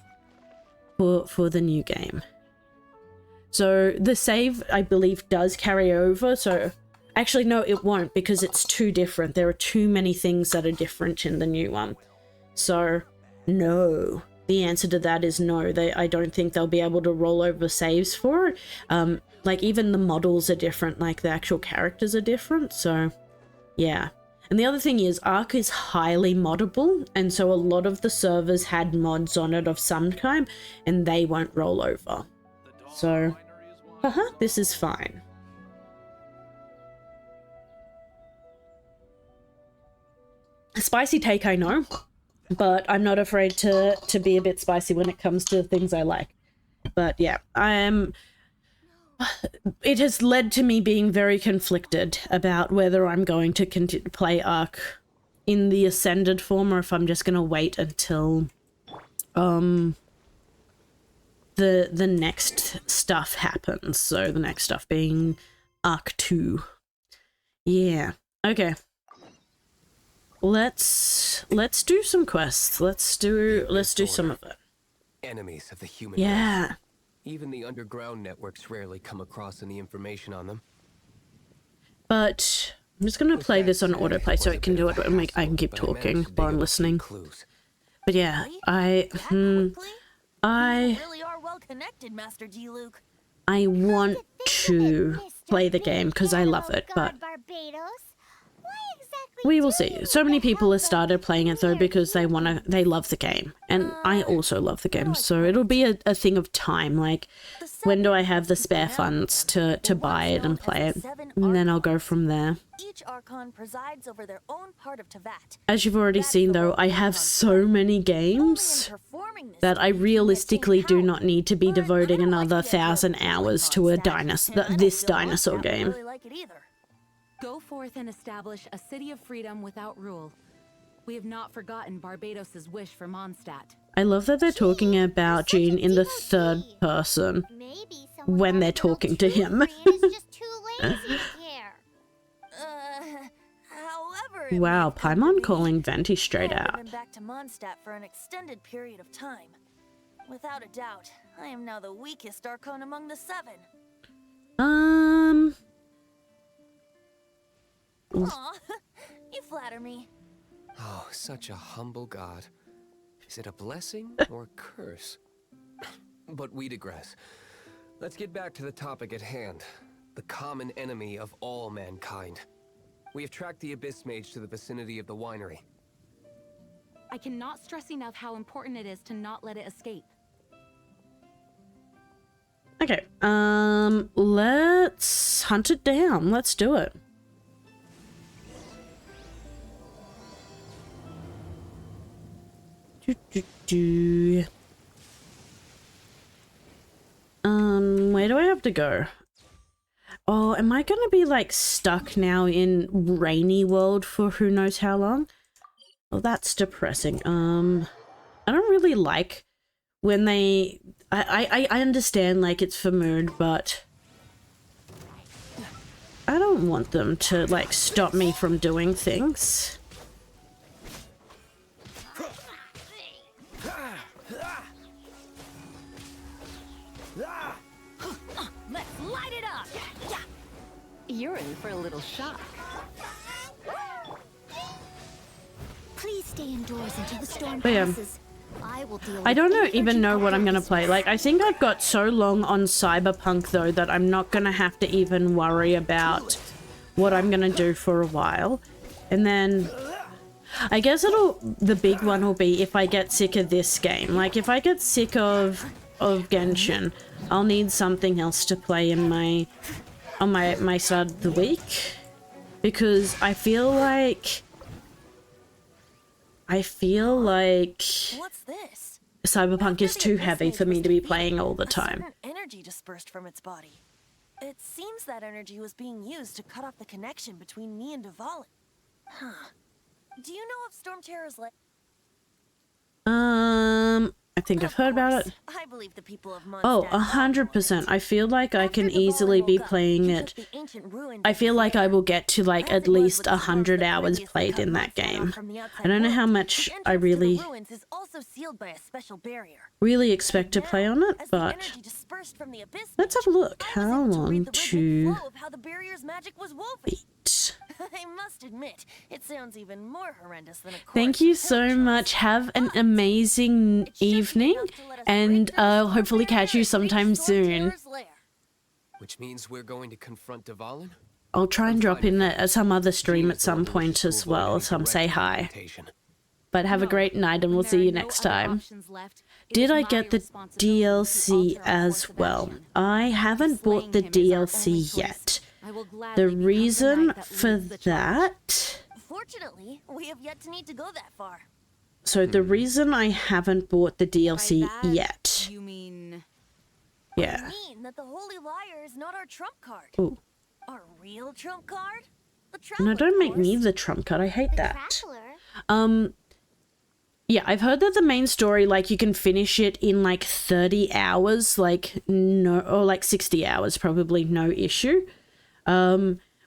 Speaker 1: new game. So the save, I believe, does carry over. So actually, no, it won't, because it's too different. There are too many things that are different in the new one. So, no. The answer to that is no. I don't think they'll be able to roll over saves for it. Like, even the models are different. Like, the actual characters are different. So, yeah. And the other thing is, Ark is highly moddable. And so a lot of the servers had mods on it of some kind, and they won't roll over. So, this is fine. Spicy take, I know, but I'm not afraid to be a bit spicy when it comes to things I like. But yeah, it has led to me being very conflicted about whether I'm going to continue to play Ark in the Ascended form, or if I'm just going to wait until the next stuff happens. So the next stuff being Ark 2. Yeah. Okay. Let's do some quests. Let's do some of it.
Speaker 3: Enemies of the human
Speaker 1: Yeah.
Speaker 3: race. Even the underground networks rarely come across any information on them.
Speaker 1: But I'm just gonna play this on autoplay so it can do it, and I can keep talking while I'm listening. But yeah, I
Speaker 2: really are well connected, Master G. Luke.
Speaker 1: I want to play the game because I love it, but we will see. So many people have started playing it though because they love the game, and I also love the game. So it'll be a thing of time. Like, when do I have the spare funds to buy it and play it, and then I'll go from there.
Speaker 2: Each Archon presides over their own part of Teyvat.
Speaker 1: As you've already seen though, I have so many games that I realistically do not need to be devoting another 1,000 hours to this dinosaur game.
Speaker 4: Go forth and establish a city of freedom without rule. We have not forgotten Barbados's wish for Mondstadt.
Speaker 1: I love that they're talking about Jean in the third person when they're talking to him. Wow, Paimon calling Venti straight out.
Speaker 2: Been back to Mondstadt for an extended period of time. Without a doubt, I am now the weakest Archon among the 7. Aw, you flatter me.
Speaker 3: Oh, such a humble god. Is it a blessing or a curse? But we digress. Let's get back to the topic at hand. The common enemy of all mankind. We have tracked the Abyss Mage to the vicinity of the winery.
Speaker 4: I cannot stress enough how important it is to not let it escape.
Speaker 1: Okay, let's hunt it down. Let's do it. Where do I have to go? Oh, am I gonna be like stuck now in rainy world for who knows how long? Well, that's depressing. I don't really like when they I understand like it's for mood, but I don't want them to like stop me from doing things.
Speaker 4: You're in for a little shock.
Speaker 5: Please stay indoors until the storm
Speaker 1: But yeah.
Speaker 5: passes. I will deal
Speaker 1: I
Speaker 5: with
Speaker 1: don't
Speaker 5: any
Speaker 1: even
Speaker 5: urgent
Speaker 1: know what I'm gonna
Speaker 5: business.
Speaker 1: play. Like, I think I've got so long on Cyberpunk though that I'm not gonna have to even worry about what I'm gonna do for a while. And then I guess the big one will be if I get sick of this game. Like, if I get sick of Genshin, I'll need something else to play in on my start of the week, because I feel like
Speaker 2: What's this?
Speaker 1: Cyberpunk is
Speaker 2: After the
Speaker 1: too
Speaker 2: Abyss
Speaker 1: heavy
Speaker 2: Mage
Speaker 1: for me
Speaker 2: was
Speaker 1: to be
Speaker 2: defeated,
Speaker 1: playing all the
Speaker 2: a
Speaker 1: time.
Speaker 2: certain energy dispersed from its body. It seems that energy was being used to cut off the connection between me and Dvalin. Huh. Do you know if Storm Terror's like?
Speaker 1: I think I've heard about it.
Speaker 2: I believe the people of
Speaker 1: Oh,
Speaker 2: Mondstadt
Speaker 1: 100%. I feel like I can
Speaker 2: After Dvalin
Speaker 1: easily be
Speaker 2: woke up,
Speaker 1: playing
Speaker 2: he
Speaker 1: it.
Speaker 2: took the ancient ruins
Speaker 1: I
Speaker 2: of
Speaker 1: feel
Speaker 2: his
Speaker 1: like I
Speaker 2: lair.
Speaker 1: will get to like
Speaker 2: As
Speaker 1: at
Speaker 2: it was
Speaker 1: least
Speaker 2: with the storms
Speaker 1: 100
Speaker 2: that
Speaker 1: hours
Speaker 2: previously
Speaker 1: played
Speaker 2: cut
Speaker 1: in that
Speaker 2: Mondstadt off
Speaker 1: game.
Speaker 2: from the outside
Speaker 1: I don't know how
Speaker 2: world,
Speaker 1: much
Speaker 2: the
Speaker 1: I
Speaker 2: entrance to the
Speaker 1: really
Speaker 2: ruins is also sealed by a special barrier.
Speaker 1: really expect to
Speaker 2: Now,
Speaker 1: play on it,
Speaker 2: as the
Speaker 1: but
Speaker 2: energy dispersed from the Abyss
Speaker 1: let's have
Speaker 2: Mage,
Speaker 1: a look.
Speaker 2: I was
Speaker 1: How
Speaker 2: able to read
Speaker 1: long
Speaker 2: the rhythmic
Speaker 1: to
Speaker 2: flow of how the barrier's magic was woven.
Speaker 1: beat?
Speaker 2: I must admit, it sounds even more horrendous than a
Speaker 1: Thank
Speaker 2: chorus
Speaker 1: you
Speaker 2: of
Speaker 1: so
Speaker 2: hill
Speaker 1: much.
Speaker 2: trolls.
Speaker 1: Have an
Speaker 2: But
Speaker 1: amazing
Speaker 2: it should be
Speaker 1: evening,
Speaker 2: enough to let us
Speaker 1: and
Speaker 2: break through the storm
Speaker 1: hopefully catch you
Speaker 2: barrier and reach
Speaker 1: sometime
Speaker 2: Storm
Speaker 1: soon.
Speaker 2: Terror's lair.
Speaker 3: Which means we're going to confront Dvalin?
Speaker 1: I'll try and
Speaker 3: I'm
Speaker 1: drop
Speaker 3: fine
Speaker 1: in
Speaker 3: with that.
Speaker 1: some other stream
Speaker 3: Jean
Speaker 1: at
Speaker 3: is the
Speaker 1: some
Speaker 3: one who
Speaker 1: point
Speaker 3: wishes to
Speaker 1: as
Speaker 3: avoid
Speaker 1: well.
Speaker 3: any
Speaker 1: Some say
Speaker 3: direct
Speaker 1: hi.
Speaker 3: confrontation.
Speaker 1: But have a
Speaker 4: No.
Speaker 1: great night, and
Speaker 4: When
Speaker 1: we'll
Speaker 4: there
Speaker 1: see
Speaker 4: are
Speaker 1: you
Speaker 4: no
Speaker 1: next
Speaker 4: other
Speaker 1: time.
Speaker 4: options left, it
Speaker 1: Did
Speaker 4: is
Speaker 1: I
Speaker 4: my
Speaker 1: get the
Speaker 4: responsibility to
Speaker 1: DLC
Speaker 4: alter our
Speaker 1: as
Speaker 4: course of
Speaker 1: well?
Speaker 4: action.
Speaker 1: I haven't bought
Speaker 4: Slaying
Speaker 1: the
Speaker 4: him is our only
Speaker 1: DLC
Speaker 4: choice.
Speaker 1: yet.
Speaker 4: I will
Speaker 1: The
Speaker 4: gladly become
Speaker 1: reason
Speaker 4: knight that
Speaker 1: for
Speaker 4: leads the charge.
Speaker 1: that...
Speaker 2: Fortunately, we have yet to need to go that far.
Speaker 1: So the reason I haven't bought the
Speaker 4: By
Speaker 1: DLC
Speaker 4: that,
Speaker 1: yet...
Speaker 4: You mean
Speaker 1: Yeah.
Speaker 2: I mean that the Holy Liar is not our trump card.
Speaker 1: Ooh.
Speaker 2: Our real trump card? The
Speaker 1: No,
Speaker 2: Traveler,
Speaker 1: don't
Speaker 2: of
Speaker 1: make me
Speaker 2: course.
Speaker 1: the trump card. I hate
Speaker 5: The
Speaker 1: that.
Speaker 5: traveler.
Speaker 1: Yeah, I've heard that the main story, like, you can finish it in, like, 30 hours, like, no, or, like, 60 hours, probably no issue.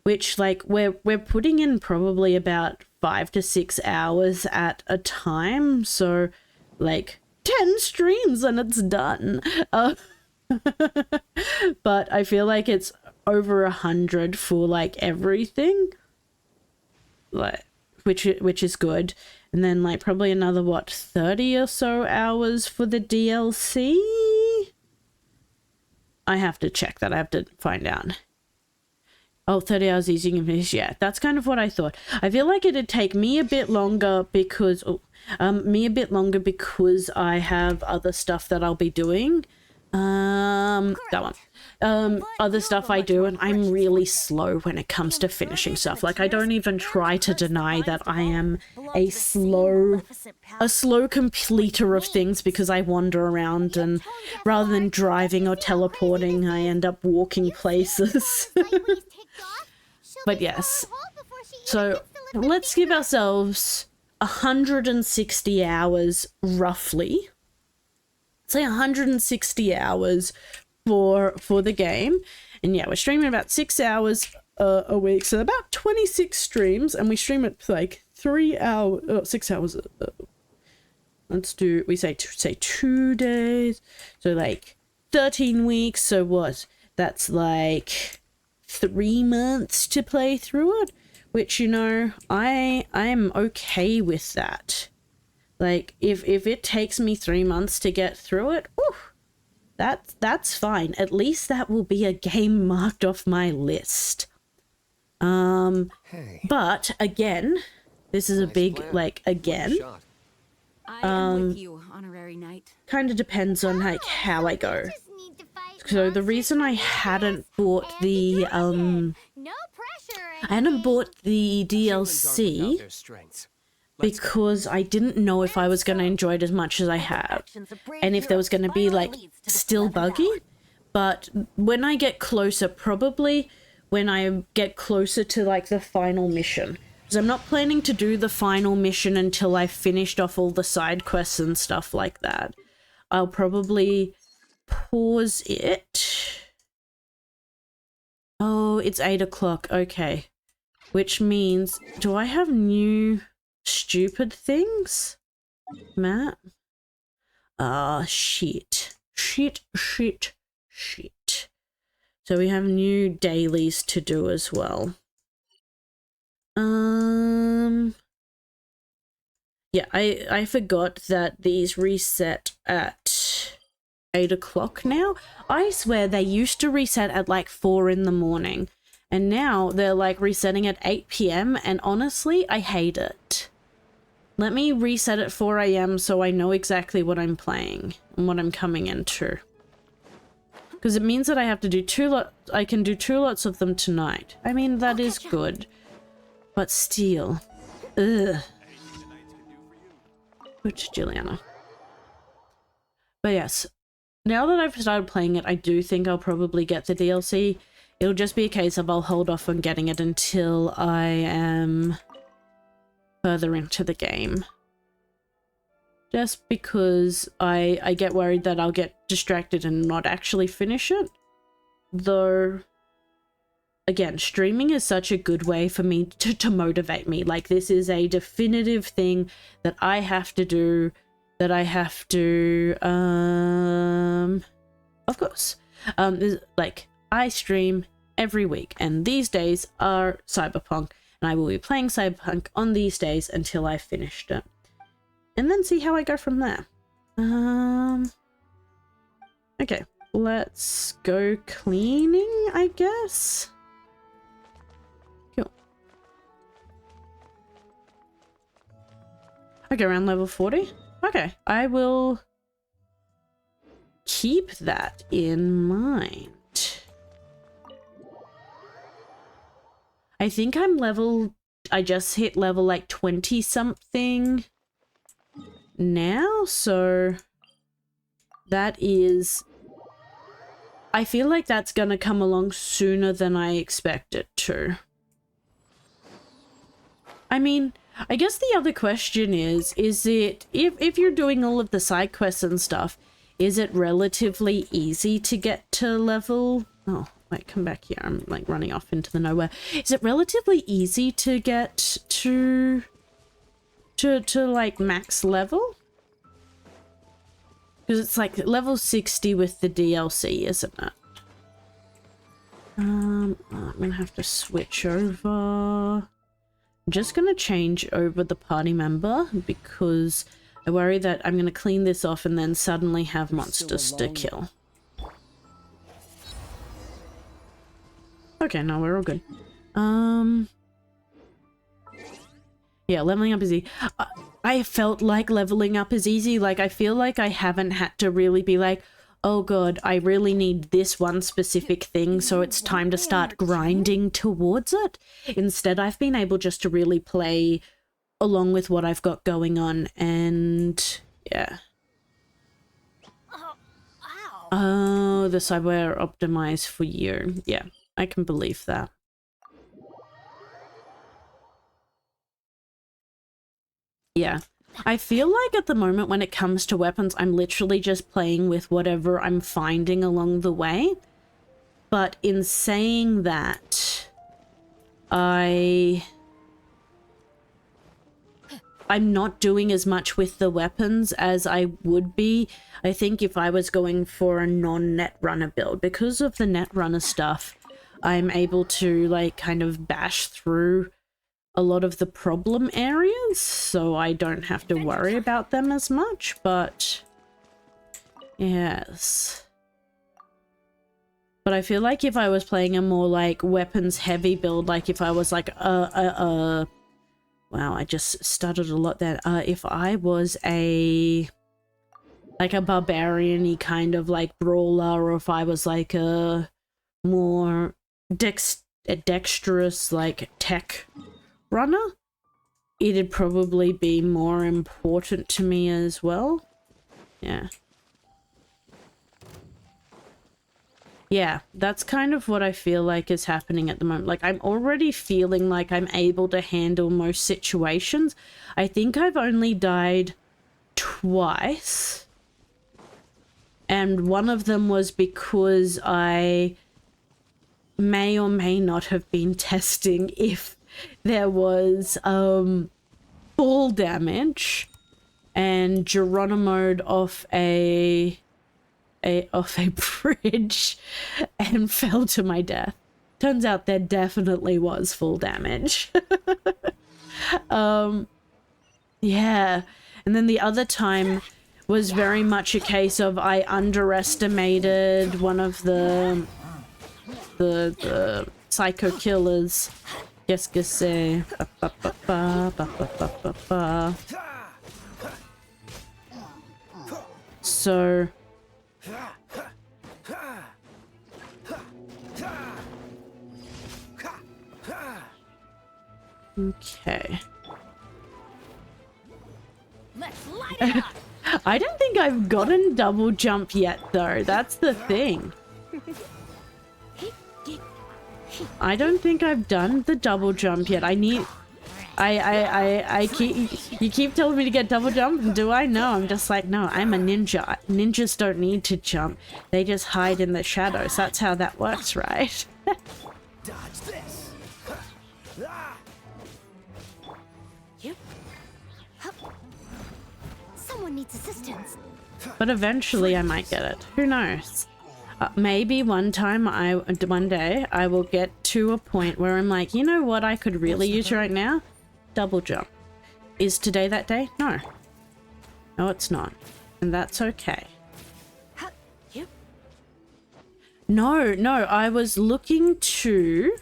Speaker 1: Which, like, we're putting in probably about 5 to 6 hours at a time, so, like, 10 streams and it's done. But I feel like it's over 100 for, like, everything. Like, which is good. And then, like, probably another, what, 30 or so hours for the DLC? I have to check that. I have to find out. Oh, 30 hours easy you can finish. Yeah, that's kind of what I thought. I feel like it'd take me a bit longer because... I have other stuff that I'll be doing. That one. Other stuff I do, and I'm really slow when it comes to finishing stuff. Like, I don't even try to deny that I am a slow completer of things because I wander around, and rather than driving or teleporting, I end up walking places. But yes, so let's give ourselves 160 hours roughly. Say 160 hours for the game, and yeah, we're streaming about 6 hours a week, so about 26 streams, and we stream it for like 6 hours. Let's do, we say 2 days, so like 13 weeks. So what? That's like 3 months to play through it, which, you know, I'm okay with that. Like, if it takes me 3 months to get through it, whew, that's fine. At least that will be a game marked off my list.
Speaker 3: Hey,
Speaker 1: But again, this is a
Speaker 3: nice
Speaker 1: big,
Speaker 3: plan.
Speaker 1: like, again,
Speaker 3: Shot.
Speaker 4: I am with you, honorary knight.
Speaker 1: kind of depends on, like, how I go. So the reason I hadn't bought the,
Speaker 5: No pressure.
Speaker 1: I hadn't bought the
Speaker 3: Humans aren't
Speaker 1: DLC
Speaker 3: without their strengths. Let's go.
Speaker 1: because I didn't know if I was going to enjoy it as much as I have, and if there was going to be, like, still buggy. But when I get closer, probably when I get closer to, like, the final mission, because I'm not planning to do the final mission until I've finished off all the side quests and stuff like that. I'll probably pause it. Oh, it's 8 o'clock. Okay. Which means, do I have new stupid things? Matt? Ah, shit. Shit. So we have new dailies to do as well. Yeah, I forgot that these reset at 8 o'clock now. I swear they used to reset at like 4 in the morning. And now they're like resetting at 8 p.m. and honestly, I hate it. Let me reset at 4 a.m. so I know exactly what I'm playing and what I'm coming into. Because it means that I have to do I can do 2 lots of them tonight. I mean, that is good. But still. Ugh. Which Juliana. But yes, now that I've started playing it, I do think I'll probably get the DLC. It'll just be a case of I'll hold off on getting it until I am further into the game. Just because I get worried that I'll get distracted and not actually finish it. Though, again, streaming is such a good way for me to motivate me. Like, this is a definitive thing that I have to do, that I have to, of course. Like, I stream every week, and these days are Cyberpunk, and I will be playing Cyberpunk on these days until I've finished it. And then see how I go from there. Okay, let's go cleaning, I guess. Cool. Okay, around level 40. Okay, I will keep that in mind. I think I just hit level like 20 something now, so that is, I feel like that's gonna come along sooner than I expect it to. I mean, I guess the other question is it, if you're doing all of the side quests and stuff, is it relatively easy to get to level, oh wait, come back here, I'm like running off into the nowhere. Is it relatively easy to get to like max level? Because it's like level 60 with the DLC, isn't it? I'm gonna have to switch over. I'm just gonna change over the party member because I worry that I'm gonna clean this off and then suddenly have monsters to kill. Okay, no, we're all good. Yeah, leveling up is easy. I felt like leveling up is easy. Like, I feel like I haven't had to really be like, oh god, I really need this one specific thing, so it's time to start grinding towards it. Instead, I've been able just to really play along with what I've got going on, and yeah. Oh, the cyberware optimized for you. Yeah, I can believe that. Yeah, I feel like at the moment when it comes to weapons, I'm literally just playing with whatever I'm finding along the way. But in saying that, I'm not doing as much with the weapons as I would be, I think, if I was going for a non-Netrunner build. Because of the Netrunner stuff, I'm able to, like, kind of bash through a lot of the problem areas, so I don't have to worry about them as much, but yes. But I feel like if I was playing a more like weapons heavy build, like if I was like wow, I just stuttered a lot there. If I was like a barbarian-y kind of like brawler, or if I was like a more dexterous like tech runner, it'd probably be more important to me as well. Yeah. Yeah, that's kind of what I feel like is happening at the moment. Like, I'm already feeling like I'm able to handle most situations. I think I've only died twice. And one of them was because I may or may not have been testing if there was fall damage, and Geronimo'd off a a bridge and fell to my death. Turns out there definitely was full damage. Yeah. And then the other time was very much a case of I underestimated one of the psycho killers. Qu'est-ce que c'est? So okay.
Speaker 4: Let's light it up.
Speaker 1: I don't think I've gotten double jump yet though. That's the thing. I don't think I've done the double jump yet. I keep, you keep telling me to get double jump, and do I know? I'm just like, no, I'm a ninja. Ninjas don't need to jump. They just hide in the shadows. That's how that works, right?
Speaker 3: Dodge this.
Speaker 5: Someone needs assistance.
Speaker 1: But eventually I might get it. Who knows? Maybe one day I will get to a point where I'm like, you know what I could really use right now? Double jump. Is today that day? No. No, it's not. And that's okay. No, I was looking to...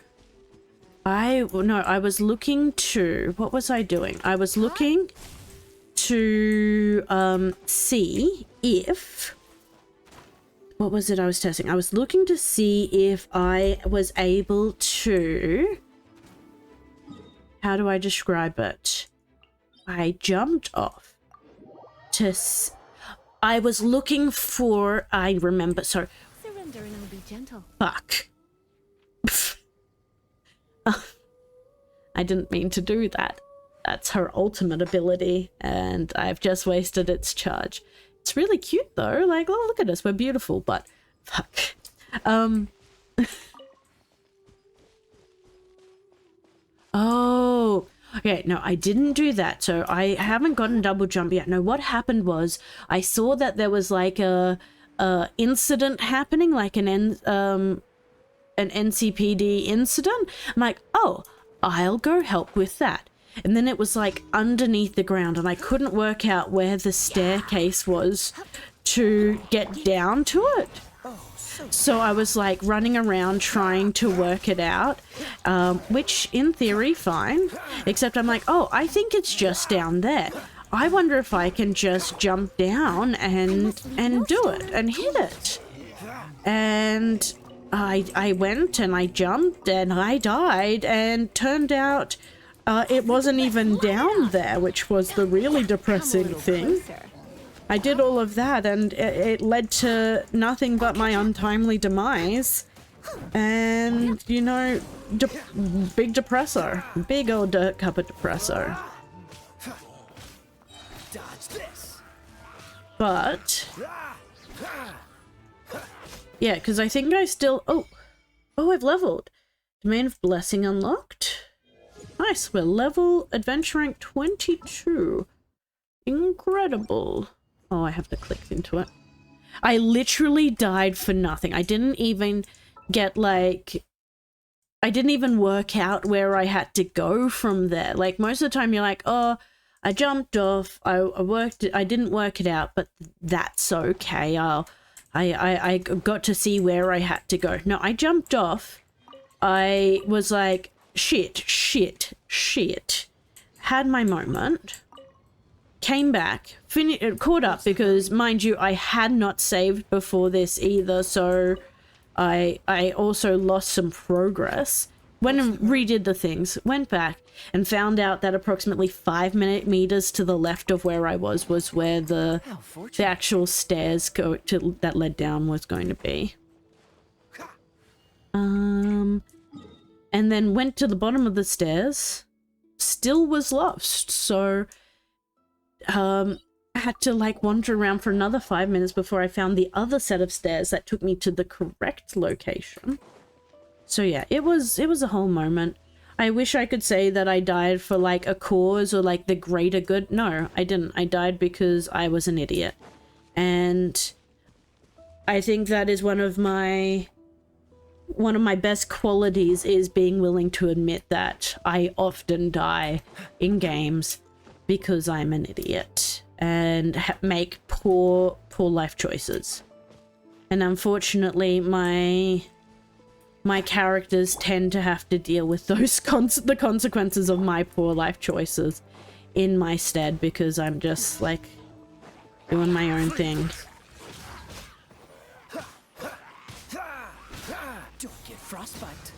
Speaker 1: I was looking to... What was I doing? I was looking to see if... What was it I was testing? I was looking to see if I was able to... How do I describe it? I jumped off to... I was looking for... I remember... Sorry.
Speaker 4: Surrender and I'll be gentle.
Speaker 1: Fuck. I didn't mean to do that. That's her ultimate ability, and I've just wasted its charge. It's really cute though, like, oh, look at us, we're beautiful, but fuck. Oh, okay, no, I didn't do that, so I haven't gotten double jump yet. No, what happened was, I saw that there was like a incident happening, like an NCPD incident. I'm like, oh, I'll go help with that. And then it was like underneath the ground, and I couldn't work out where the staircase was to get down to it. So I was like running around trying to work it out, which in theory fine, except I'm like, oh, I think it's just down there. I wonder if I can just jump down and do it and hit it. And I went and I jumped and I died, and turned out it wasn't even down there, which was the really depressing thing. I did all of that, and it led to nothing but my untimely demise. And, you know, big depressor. Big old dirt cupboard depressor. But... yeah, because I think I still... Oh, I've leveled. Domain of Blessing unlocked. Nice, we're level adventure rank 22. Incredible. Oh, I have to click into it. I literally died for nothing. I didn't even get like... I didn't even work out where I had to go from there. Like most of the time you're like, oh, I jumped off, I didn't work it out, but that's okay. I got to see where I had to go. No, I jumped off. I was like, shit. Had my moment. Came back. Caught up because, mind you, I had not saved before this either, so I also lost some progress. Went and redid the things, went back, and found out that approximately 5 meters to the left of where I was where the actual stairs that led down was going to be. And then went to the bottom of the stairs, still was lost, so I had to like wander around for another 5 minutes before I found the other set of stairs that took me to the correct location. So yeah, it was a whole moment. I wish I could say that I died for like a cause or like the greater good. No, I didn't. I died because I was an idiot. And I think that is one of my best qualities, is being willing to admit that I often die in games because I'm an idiot and make poor life choices. And unfortunately, my characters tend to have to deal with those the consequences of my poor life choices in my stead, because I'm just like doing my own thing.
Speaker 6: Don't get frostbite.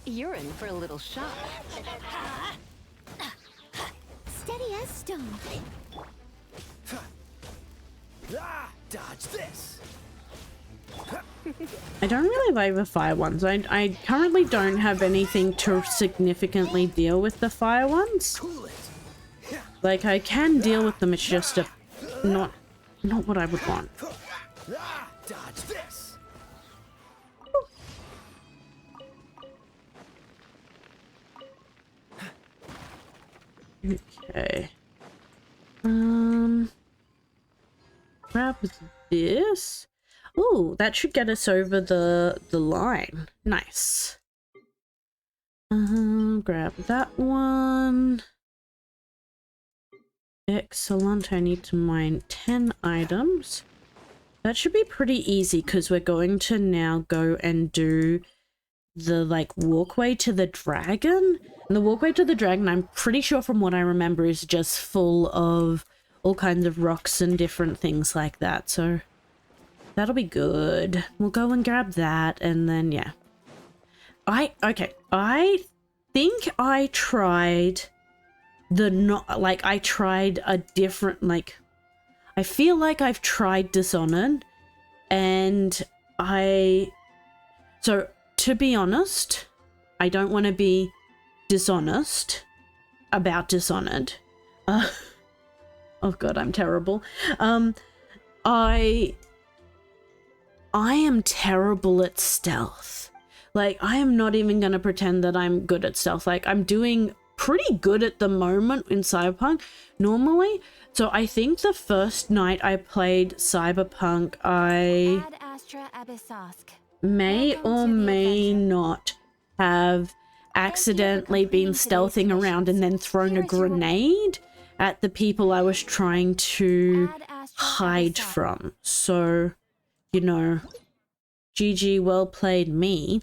Speaker 4: You're in for a little shock.
Speaker 5: Steady as stone.
Speaker 6: Dodge this.
Speaker 1: I don't really like the fire ones. I currently don't have anything to significantly deal with the fire ones.
Speaker 6: Cool it.
Speaker 1: Like, I can deal with them, it's just not what I would want.
Speaker 6: Dodge this.
Speaker 1: Okay. Grab this. Ooh, that should get us over the line. Nice. Grab that one. Excellent. I need to mine 10 items. That should be pretty easy, because we're going to now go and do the, like, walkway to the dragon. And the walkway to the dragon, I'm pretty sure from what I remember, is just full of all kinds of rocks and different things like that. So that'll be good. We'll go and grab that, and then, yeah. Okay. I think I tried I tried a different, like, I feel like I've tried Dishonored, and so to be honest, I don't want to be dishonest about Dishonored. Oh god, I'm terrible. I am terrible at stealth. Like, I am not even gonna pretend that I'm good at stealth. Like, I'm doing pretty good at the moment in Cyberpunk normally. So I think the first night I played Cyberpunk, I
Speaker 5: Ad Astra Abyssosk.
Speaker 1: may
Speaker 5: Welcome
Speaker 1: or
Speaker 5: to the
Speaker 1: may
Speaker 5: adventure.
Speaker 1: not have accidentally been
Speaker 5: completing today's
Speaker 1: stealthing around and then thrown a
Speaker 5: Here is your
Speaker 1: grenade at the people I was trying to
Speaker 5: Ad Astra
Speaker 1: hide
Speaker 5: Abyssosk.
Speaker 1: from. So, you know, GG, well played me.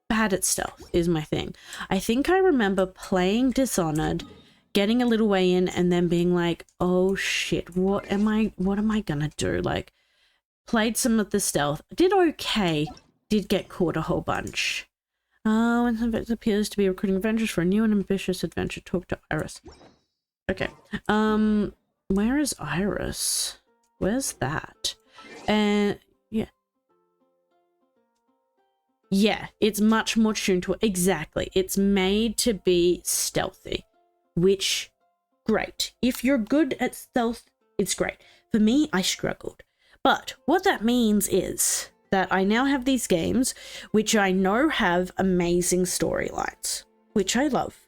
Speaker 1: Bad at stealth is my thing. I think I remember playing Dishonored, getting a little way in, and then being like, oh shit, what am I gonna do? Like, played some of the stealth, did okay, did get caught a whole bunch. It appears to be recruiting adventurers for a new and ambitious adventure. Talk to Iris. Okay. Where is Iris? Where's that? Yeah. Yeah, it's much more tuned to it. Exactly. It's made to be stealthy, which, great. If you're good at stealth, it's great. For me, I struggled. But what that means is that I now have these games, which I know have amazing storylines, which I love,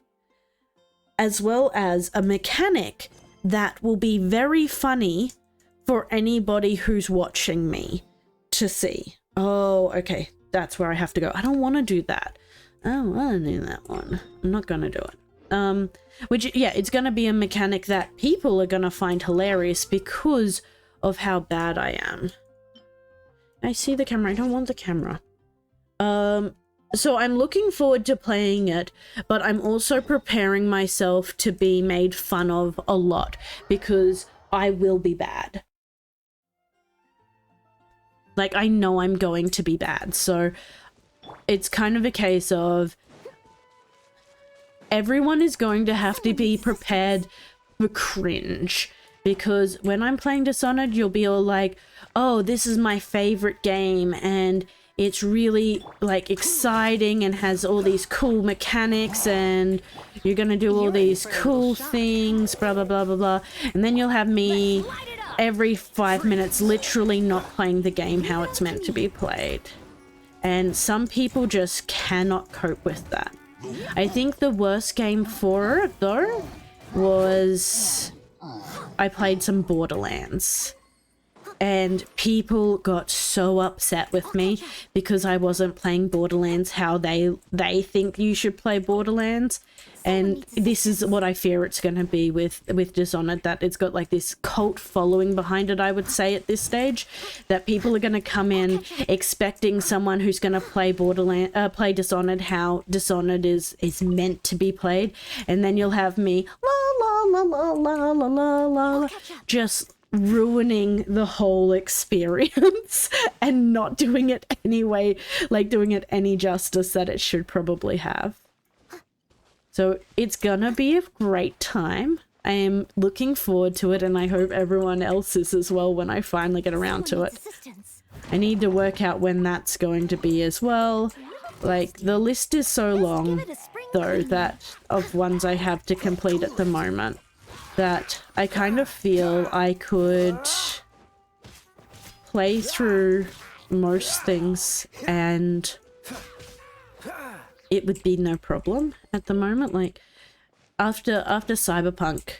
Speaker 1: as well as a mechanic that will be very funny for anybody who's watching me to see. Oh, okay. That's where I have to go. I don't want to do that. I don't want to do that one. I'm not going to do it. Which, yeah, it's going to be a mechanic that people are going to find hilarious because of how bad I am. I see the camera. I don't want the camera. So I'm looking forward to playing it, but I'm also preparing myself to be made fun of a lot because I will be bad. Like, I know I'm going to be bad, so it's kind of a case of everyone is going to have to be prepared for cringe, because when I'm playing Dishonored, you'll be all like, oh, this is my favorite game, and it's really, like, exciting and has all these cool mechanics, and you're gonna do all these cool things, blah, blah, blah, blah, blah, and then you'll have me every 5 minutes literally not playing the game how it's meant to be played. And some people just cannot cope with that. I think the worst game for it, though, was I played some Borderlands. And people got so upset with me because I wasn't playing Borderlands how they think you should play Borderlands. And this is what I fear it's going to be with Dishonored, that it's got like this cult following behind it, I would say, at this stage, that people are going to come in expecting someone who's going to play play Dishonored how Dishonored is meant to be played. And then you'll have me la la la la la la la la just ruining the whole experience and not doing it anyway, like doing it any justice that it should probably have. So it's gonna be a great time. I am looking forward to it, and I hope everyone else is as well when I finally get around to it. I need to work out when that's going to be as well. Like, the list is so long, though, that of ones I have to complete at the moment, that I kind of feel I could play through most things and it would be no problem at the moment. Like, after Cyberpunk,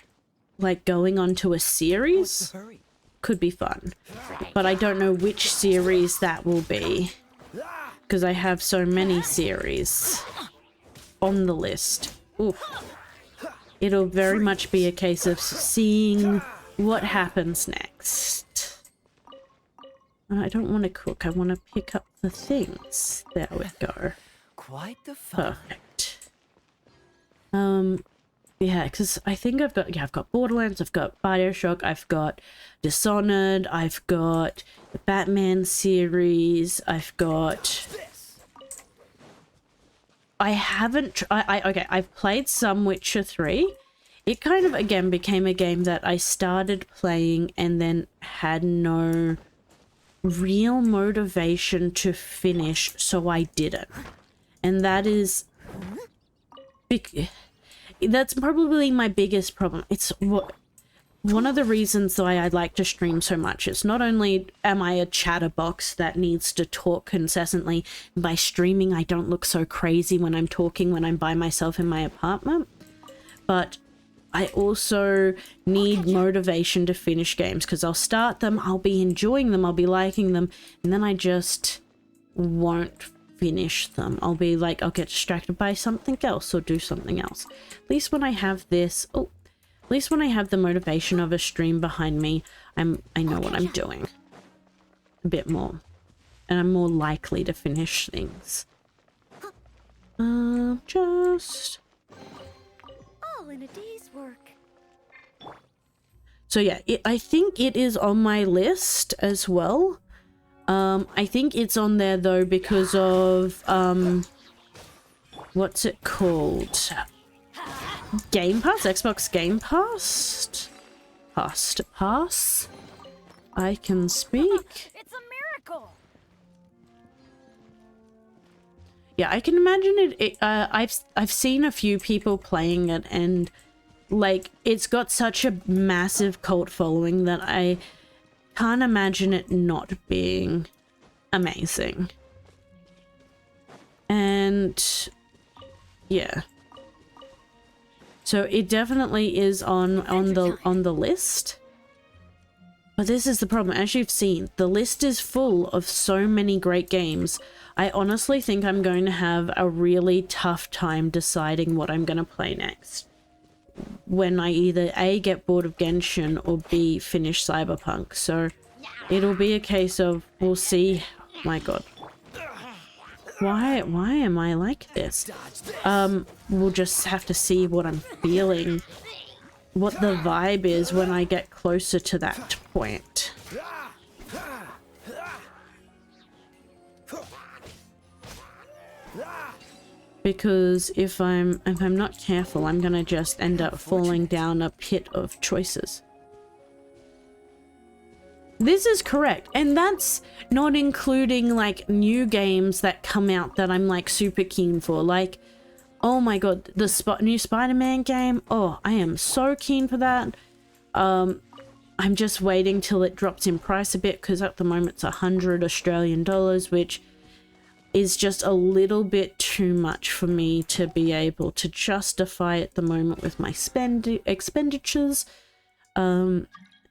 Speaker 1: like, going on to a series could be fun. But I don't know which series that will be, because I have so many series on the list. Oof. It'll very much be a case of seeing what happens next. I don't want to cook, I want to pick up the things. There we go.
Speaker 6: Quite the fun.
Speaker 1: Perfect. Yeah, because I think I've got Borderlands, I've got Bioshock, I've got Dishonored, I've got the Batman series, I've got... I've played some Witcher 3. It kind of, again, became a game that I started playing and then had no real motivation to finish, so I didn't. And that is... that's probably my biggest problem. It's one of the reasons why I like to stream so much. It's not only am I a chatterbox that needs to talk incessantly. By streaming, I don't look so crazy when I'm talking when I'm by myself in my apartment. But I also need motivation to finish games, because I'll start them, I'll be enjoying them, I'll be liking them, and then I just won't finish them. I'll be like, I'll get distracted by something else or do something else. At least when I have this... Oh. At least when I have the motivation of a stream behind me, I know what I'm doing a bit more, and I'm more likely to finish things. Just
Speaker 5: all in a day's work.
Speaker 1: So yeah, I think it is on my list as well. I think it's on there though because of what's it called? Game Pass? Xbox Game Pass? Pass? I can speak.
Speaker 2: It's a miracle.
Speaker 1: Yeah, I can imagine it. I've seen a few people playing it, and like it's got such a massive cult following that I can't imagine it not being amazing. And yeah. So it definitely is on the list. But this is the problem. As you've seen, the list is full of so many great games. I honestly think I'm going to have a really tough time deciding what I'm going to play next. When I either A, get bored of Genshin, or B, finish Cyberpunk. So it'll be a case of, we'll see. Oh my god. Why am I like this? We'll just have to see what I'm feeling, what the vibe is when I get closer to that point. Because if I'm not careful, I'm gonna just end up falling down a pit of choices. This is correct, and that's not including like new games that come out that I'm like super keen for. Like, oh my god, the new Spider-Man game. Oh, I am so keen for that. I'm just waiting till it drops in price a bit, because at the moment it's $100 Australian, which is just a little bit too much for me to be able to justify at the moment with my expenditures, and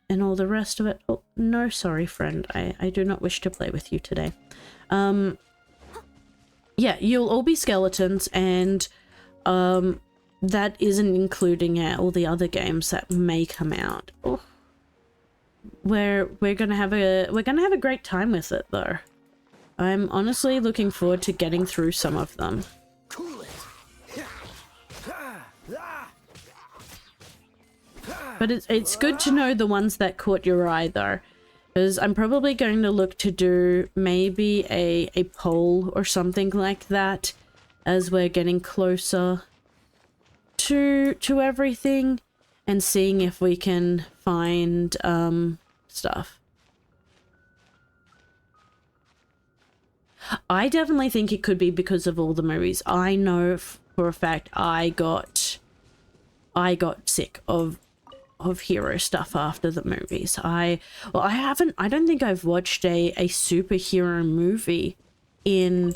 Speaker 1: all the rest of it. Oh, no, sorry, friend. I do not wish to play with you today. Yeah, you'll all be skeletons, and that isn't including all the other games that may come out. Oh. We're gonna have a great time with it, though. I'm honestly looking forward to getting through some of them.
Speaker 6: Cool it.
Speaker 1: But it's good to know the ones that caught your eye, though, because I'm probably going to look to do maybe a poll or something like that as we're getting closer to everything, and seeing if we can find stuff. I definitely think it could be because of all the movies. I know for a fact I got sick of hero stuff after the movies. I don't think I've watched a superhero movie in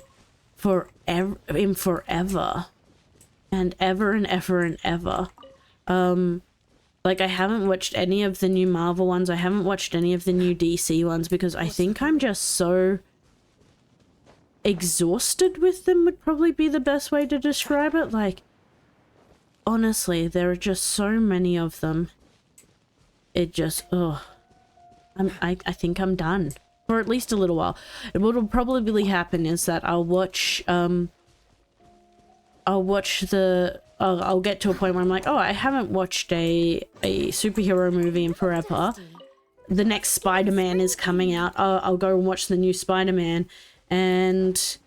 Speaker 1: forever and ever and ever and ever. Like, I haven't watched any of the new Marvel ones. I haven't watched any of the new DC ones because I think I'm just so exhausted with them, would probably be the best way to describe it. Like, honestly, there are just so many of them. It just, I think I'm done for at least a little while. And what will probably happen is that I'll get to a point where I'm like, oh, I haven't watched a superhero movie in forever. The next Spider-Man is coming out. I'll go and watch the new Spider-Man, and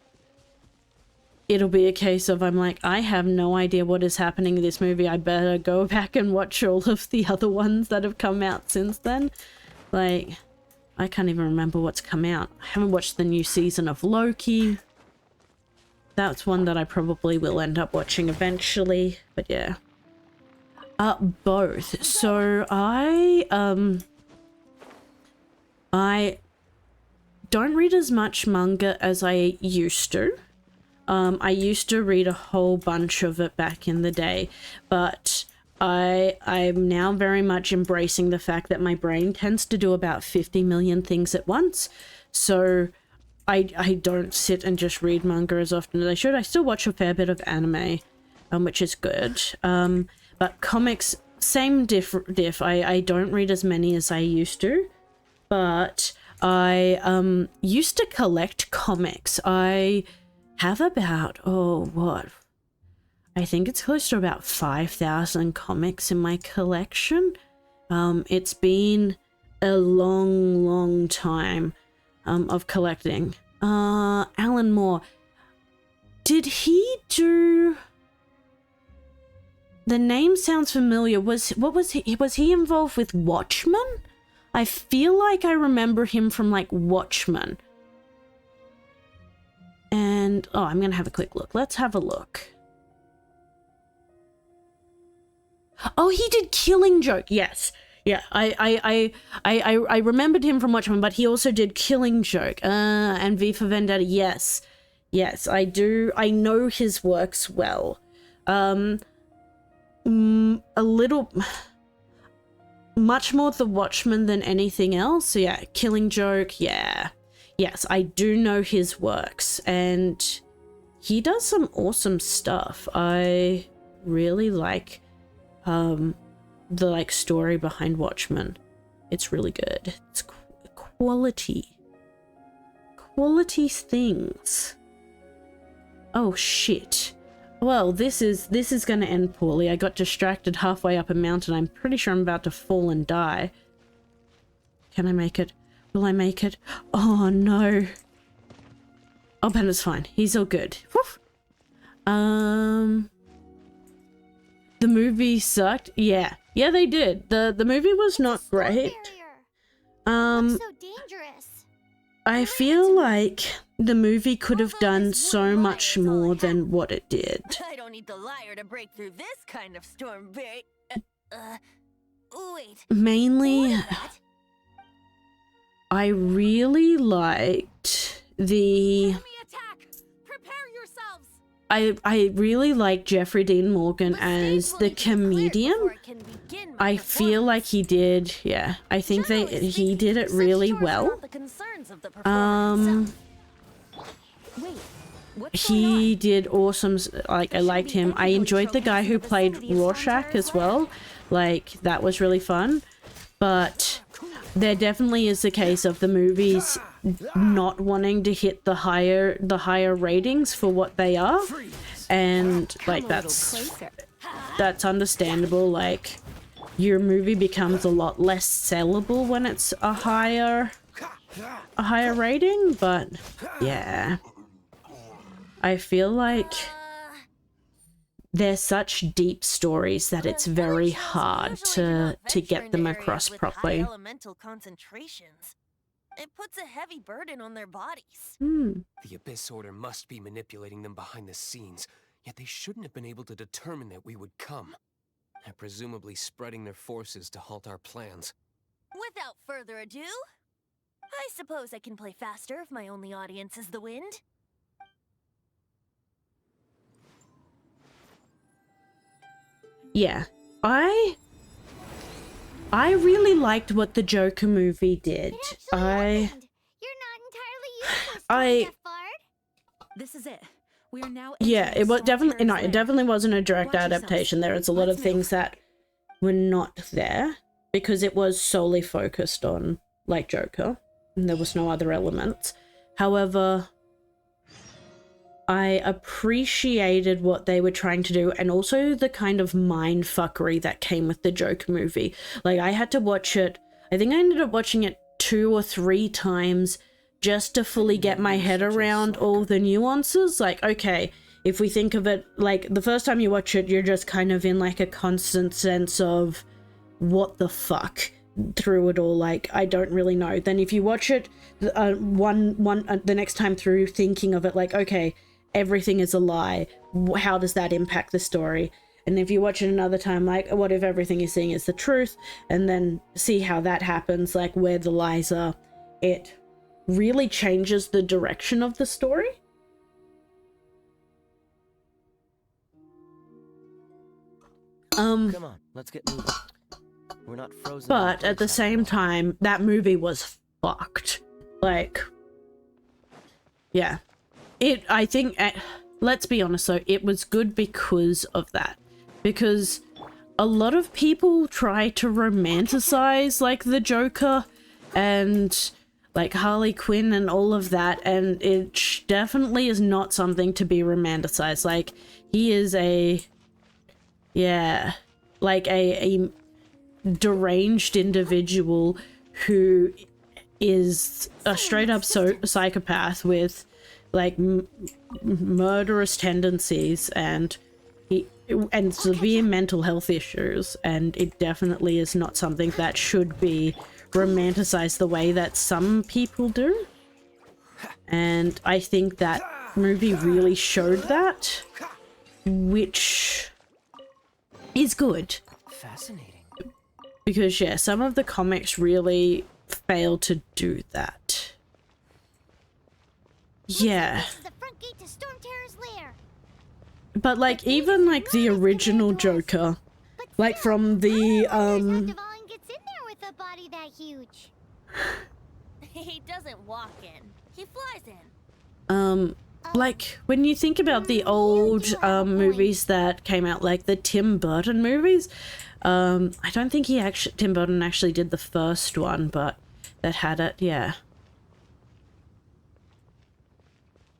Speaker 1: it'll be a case of, I'm like, I have no idea what is happening in this movie. I better go back and watch all of the other ones that have come out since then. Like, I can't even remember what's come out. I haven't watched the new season of Loki. That's one that I probably will end up watching eventually, but yeah. Both. So I don't read as much manga as I used to. I used to read a whole bunch of it back in the day, but I'm now very much embracing the fact that my brain tends to do about 50 million things at once. So I don't sit and just read manga as often as I should. I still watch a fair bit of anime, which is good. But comics, same diff. I don't read as many as I used to, but I used to collect comics. I have about, I think it's close to about 5,000 comics in my collection. It's been a long time of collecting. Alan Moore, did he do... The name sounds familiar. Was he involved with Watchmen? I feel like I remember him from, like, Watchmen. And, I'm gonna have a quick look. Let's have a look. Oh, he did Killing Joke. Yes. Yeah, I remembered him from Watchmen, but he also did Killing Joke. And V for Vendetta. Yes. Yes, I do. I know his works well. A little... Much more The Watchmen than anything else. So yeah, Killing Joke, yeah. Yes, I do know his works, and he does some awesome stuff. I really like the story behind Watchmen. It's really good. It's quality things. Oh shit. Well, this is gonna end poorly. I got distracted halfway up a mountain. I'm pretty sure I'm about to fall and die. Can I make it? Will I make it? Oh no. Oh, Panda's fine. He's all good. Woof. The movie sucked. Yeah, they did. The movie was not great.
Speaker 5: So dangerous.
Speaker 1: I feel like the movie could have done so much more than what it did.
Speaker 2: I don't need the liar to break through this kind of storm. Wait.
Speaker 1: Mainly,
Speaker 2: What?
Speaker 1: I really liked the...
Speaker 2: Enemy attack!
Speaker 1: I really like Jeffrey Dean Morgan
Speaker 2: The
Speaker 1: as
Speaker 2: stage
Speaker 1: the
Speaker 2: will need to be cleared
Speaker 1: comedian.
Speaker 2: before it can begin my
Speaker 1: I feel like he did, yeah. I think
Speaker 2: Generally
Speaker 1: he did it
Speaker 2: speaking,
Speaker 1: really
Speaker 2: such chores are
Speaker 1: well.
Speaker 2: not the concerns of the performer himself.
Speaker 4: Wait, what's going on?
Speaker 1: He did awesome. Like, I liked him. I enjoyed the guy who played Rorschach as well. Like, that was really fun. But there definitely is the case of the movies not wanting to hit the higher ratings for what they are, and like that's understandable. Like, your movie becomes a lot less sellable when it's a higher rating. But yeah, I feel like they're such deep stories that it's very hard to get them across properly.
Speaker 2: High elemental concentrations. It puts a heavy burden on their bodies.
Speaker 3: The Abyss Order must be manipulating them behind the scenes, yet they shouldn't have been able to determine that we would come. They're presumably spreading their forces to halt our plans.
Speaker 2: Without further ado, I suppose I can play faster if my only audience is the wind.
Speaker 1: Yeah, I really liked what the Joker movie did.
Speaker 5: You're not entirely useless, Jeff Bard.
Speaker 4: This is it. We are now.
Speaker 1: Yeah,
Speaker 4: entering
Speaker 1: it was
Speaker 4: Storm
Speaker 1: definitely
Speaker 4: Terror's
Speaker 1: it
Speaker 4: lair.
Speaker 1: definitely wasn't a direct
Speaker 4: Watch yourselves.
Speaker 1: adaptation. There is a lot
Speaker 4: Let's
Speaker 1: of things
Speaker 4: move.
Speaker 1: that were not there because it was solely focused on like Joker, and there was no other elements. However, I appreciated what they were trying to do, and also the kind of mind fuckery that came with the Joker movie. Like, I had to watch it, I think I ended up watching it 2 or 3 times just to fully get my head around all the nuances. Like, okay, if we think of it, like, the first time you watch it, you're just kind of in like a constant sense of what the fuck through it all. Like, I don't really know. Then if you watch it the next time through, thinking of it like, okay, everything is a lie, how does that impact the story? And if you watch it another time, like, what if everything you're seeing is the truth? And then see how that happens, like where the lies are. It really changes the direction of the story.
Speaker 7: Come on, let's get moving. We're not frozen.
Speaker 1: But at the same time, that movie was fucked. Like, yeah. I think, let's be honest though, it was good because of that. Because a lot of people try to romanticize, like, the Joker and, like, Harley Quinn and all of that, and it definitely is not something to be romanticized. Like, he is like a deranged individual who is a straight up psychopath with like murderous tendencies and severe mental health issues, and it definitely is not something that should be romanticized the way that some people do. And I think that movie really showed that, which is good.
Speaker 7: Fascinating.
Speaker 1: Because, yeah, some of the comics really fail to do that. Yeah.
Speaker 5: This is the front gate to Storm Terror's lair.
Speaker 1: But, like, even, like, the original Joker,
Speaker 5: But
Speaker 1: like,
Speaker 5: still,
Speaker 1: from the,
Speaker 5: how Devon gets in there with a body that huge.
Speaker 2: He doesn't walk in. He flies in.
Speaker 1: like, when you think about the old, movies that came out, like the Tim Burton movies, I don't think Tim Burton actually did the first one, but that had it, yeah.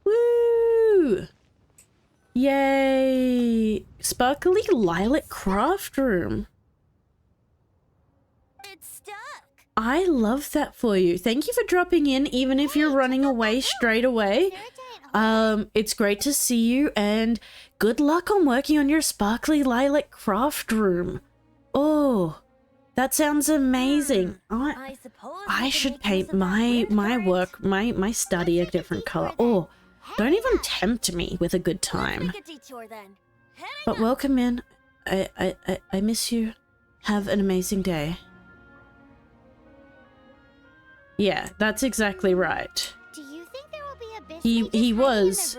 Speaker 1: Woo! Yay! Sparkly lilac craft room.
Speaker 2: It's stuck.
Speaker 1: I love that for you. Thank you for dropping in, even if you're running away straight away. It's great to see you, and good luck on working on your sparkly lilac craft room. Oh, that sounds amazing.
Speaker 2: I suppose we
Speaker 1: I
Speaker 2: can
Speaker 1: should
Speaker 2: make
Speaker 1: paint
Speaker 2: use of that
Speaker 1: my
Speaker 2: wind
Speaker 1: work, my study a different color. Oh, don't even tempt me with a good
Speaker 2: current.
Speaker 1: time.
Speaker 2: Let's make a detour then. Heading
Speaker 1: But
Speaker 2: up.
Speaker 1: welcome in. I miss you. Have an amazing day. Yeah, that's exactly right.
Speaker 5: Do you think there will be Abyss
Speaker 1: He was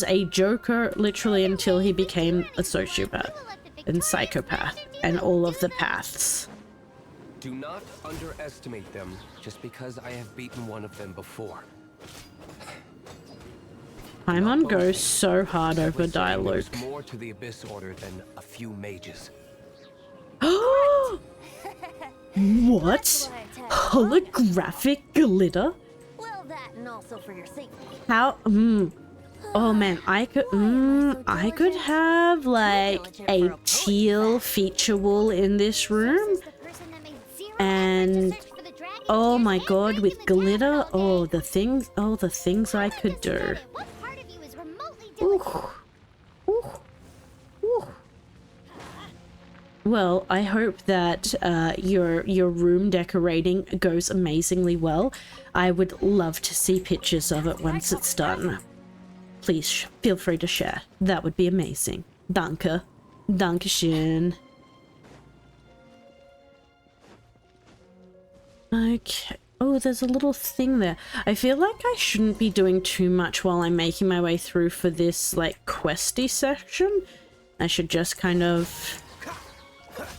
Speaker 1: a joker literally until he became a sociopath and psychopath and all of the paths.
Speaker 3: Do not underestimate them just because I have beaten one of them before.
Speaker 1: Paimon goes so hard over
Speaker 3: We're saying
Speaker 1: dialogue.
Speaker 3: there's more to the Abyss Order than a few mages.
Speaker 1: What? Holographic glitter?
Speaker 2: Well, that and also for your safety.
Speaker 1: How? Oh man, I could have like a teal feature wall in this room, and oh my god, with glitter, oh the things I could do. Ooh. Ooh. Ooh. Well, I hope that your room decorating goes amazingly well. I would love to see pictures of it once it's done. Please feel free to share. That would be amazing. Danke. Dankeschön. Okay. Oh, there's a little thing there. I feel like I shouldn't be doing too much while I'm making my way through for this, like, questy section. I should just kind of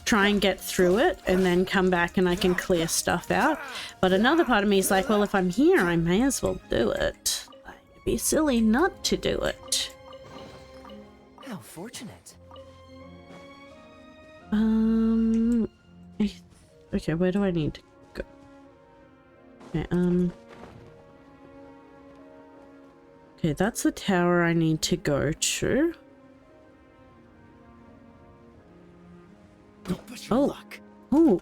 Speaker 1: try and get through it and then come back and I can clear stuff out. But another part of me is like, well, if I'm here, I may as well do it. It'd be silly not to do it.
Speaker 7: How fortunate.
Speaker 1: Okay, where do I need to go? Okay, okay, that's the tower I need to go to.
Speaker 6: Don't push your luck.
Speaker 1: Oh.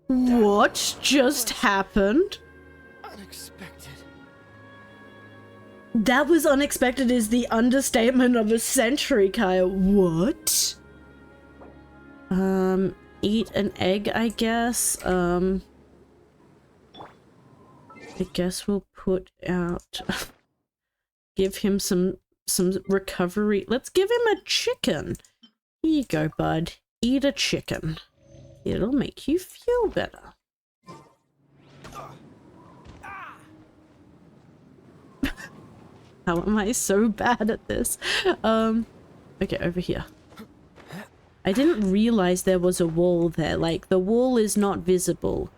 Speaker 1: What just happened?
Speaker 7: Unexpected.
Speaker 1: That was unexpected is the understatement of a century, Kaya. What? Eat an egg, I guess. I guess we'll put out... give him some recovery. Let's give him a chicken. Here you go, bud. Eat a chicken. It'll make you feel better. How am I so bad at this? Okay, over here. I didn't realize there was a wall there. Like, the wall is not visible.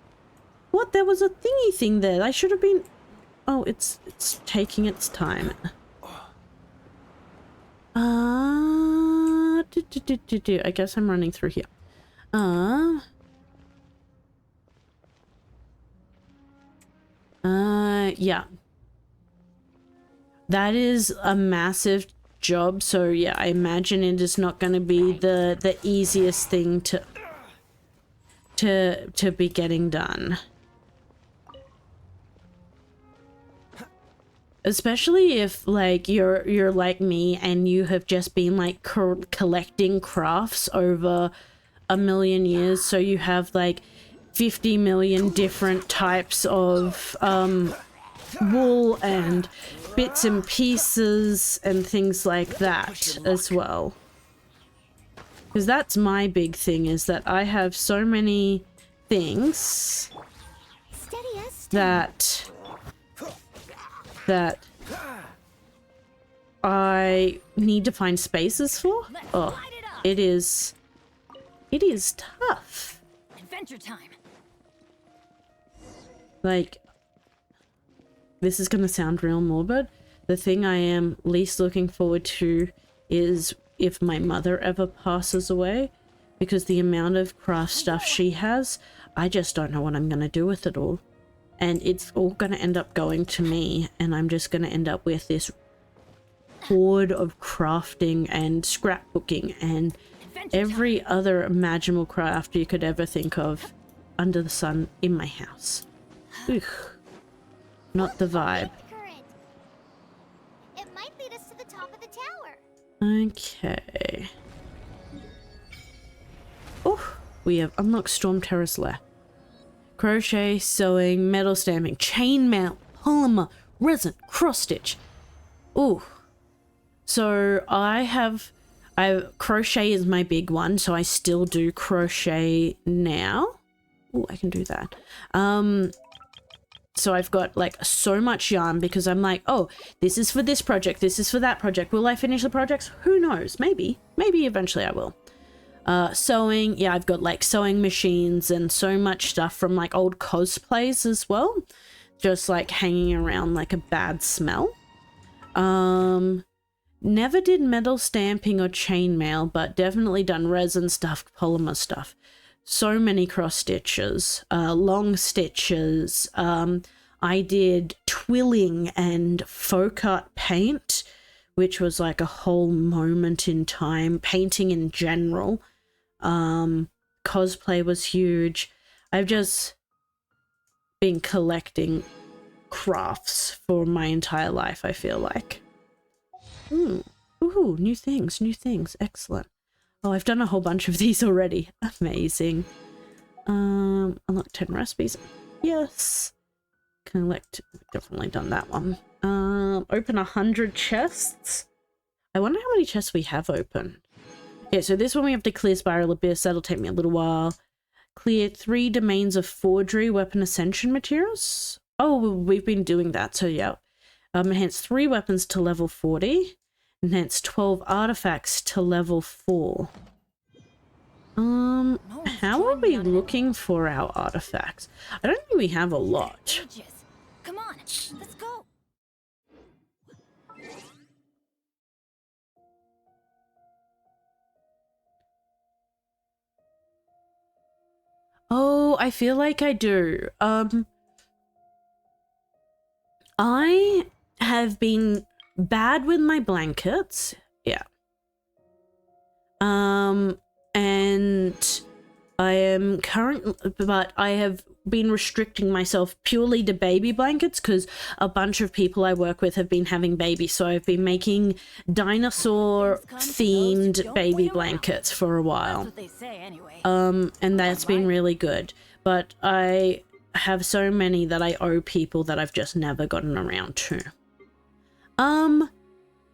Speaker 1: What? There was a thingy thing there. I should have been... Oh, it's taking its time. I guess I'm running through here. Yeah. That is a massive job, so yeah, I imagine it is not going to be the easiest thing to be getting done. Especially if, like, you're like me and you have just been, like, collecting crafts over a million years, so you have, like, 50 million different types of, wool and bits and pieces and things like that as well. Because that's my big thing, is that I have so many things that I need to find spaces for. Oh, it is tough.
Speaker 4: Adventure time.
Speaker 1: Like, this is gonna sound real morbid. The thing I am least looking forward to is if my mother ever passes away, because the amount of craft stuff she has, I just don't know what I'm gonna do with it all. And it's all gonna end up going to me, and I'm just gonna end up with this hoard of crafting and scrapbooking and every other imaginable craft you could ever think of under the sun in my house. Ugh. Not the vibe.
Speaker 5: It might lead us to the top of the tower.
Speaker 1: Okay. Oh, we have unlocked Storm Terrace Lair. Crochet, sewing, metal stamping, chainmail, polymer, resin, cross stitch. Ooh. So crochet is my big one, so I still do crochet now. Oh, I can do that. So I've got like so much yarn because I'm like, oh, this is for this project, this is for that project. Will I finish the projects? Who knows? Maybe eventually I will. Sewing, yeah, I've got like sewing machines and so much stuff from like old cosplays as well. Just like hanging around like a bad smell. Never did metal stamping or chainmail, but definitely done resin stuff, polymer stuff. So many cross stitches, long stitches. I did twilling and folk art paint, which was like a whole moment in time. Painting in general. Cosplay was huge. I've just been collecting crafts for my entire life, I feel like. Ooh, new things, excellent. Oh, I've done a whole bunch of these already. Amazing. Unlock 10 recipes. Yes. Collect, definitely done that one. Open 100 chests. I wonder how many chests we have open. Yeah, so this one we have to clear Spiral Abyss. That'll take me a little while. Clear 3 domains of forgery weapon ascension materials. Oh, we've been doing that, so yeah. Enhance 3 weapons to level 40. Enhance 12 artifacts to level 4. How are we looking for our artifacts? I don't think we have a lot.
Speaker 2: Come on, let's go.
Speaker 1: Oh, I feel like I do. I have been bad with my blankets. Yeah. And I am but I have been restricting myself purely to baby blankets because a bunch of people I work with have been having babies. So I've been making dinosaur themed baby blankets for a while.
Speaker 2: That's what they say anyway.
Speaker 1: And that's been really good. But I have so many that I owe people that I've just never gotten around to.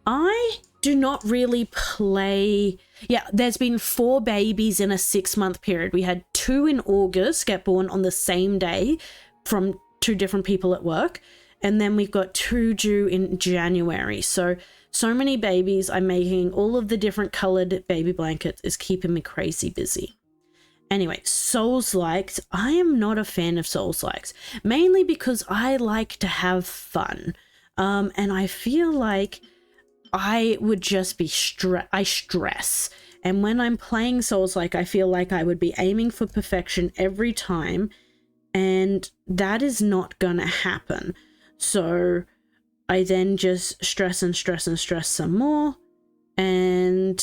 Speaker 1: I do not really play. Yeah, there's been 4 babies in a 6-month period. We had 2 in August get born on the same day from 2 different people at work. And then we've got 2 due in January. So many babies. I'm making all of the different colored baby blankets is keeping me crazy busy. Anyway, Souls-likes. I am not a fan of Souls-likes. Mainly because I like to have fun. And I feel like I would just be I stress. And when I'm playing Souls-like, I feel like I would be aiming for perfection every time. And that is not gonna happen. So I then just stress and stress and stress some more. And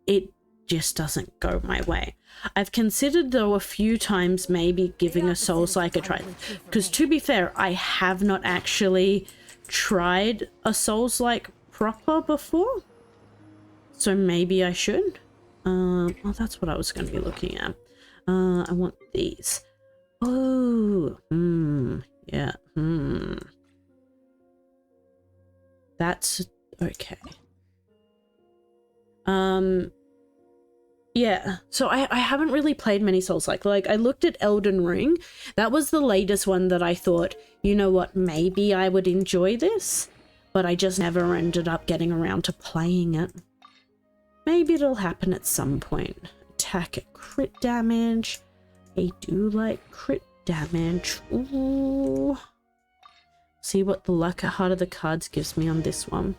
Speaker 1: it just doesn't go my way. I've considered though a few times maybe giving a Souls-like a try. Because to be fair, I have not actually tried a Souls-like proper before, so maybe I should. Well, that's what I was going to be looking at. I want these. Oh, yeah, that's okay. Yeah, so I haven't really played many Souls-like. Like, I looked at Elden Ring. That was the latest one that I thought, you know what, maybe I would enjoy this. But I just never ended up getting around to playing it. Maybe it'll happen at some point. Attack at crit damage. I do like crit damage. Ooh. See what the luck at Heart of the Cards gives me on this one.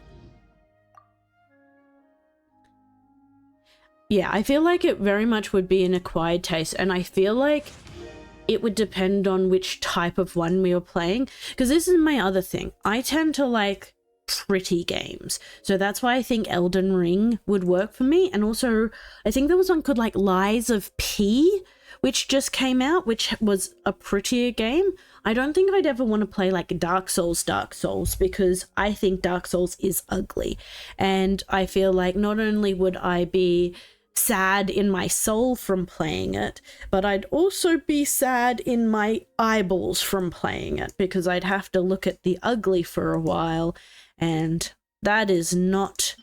Speaker 1: Yeah, I feel like it very much would be an acquired taste, and I feel like it would depend on which type of one we were playing. Because this is my other thing. I tend to like pretty games, so that's why I think Elden Ring would work for me. And also I think there was one called like Lies of P, which just came out, which was a prettier game. I don't think I'd ever want to play like Dark Souls because I think Dark Souls is ugly, and I feel like not only would I be sad in my soul from playing it, but I'd also be sad in my eyeballs from playing it because I'd have to look at the ugly for a while. And that is not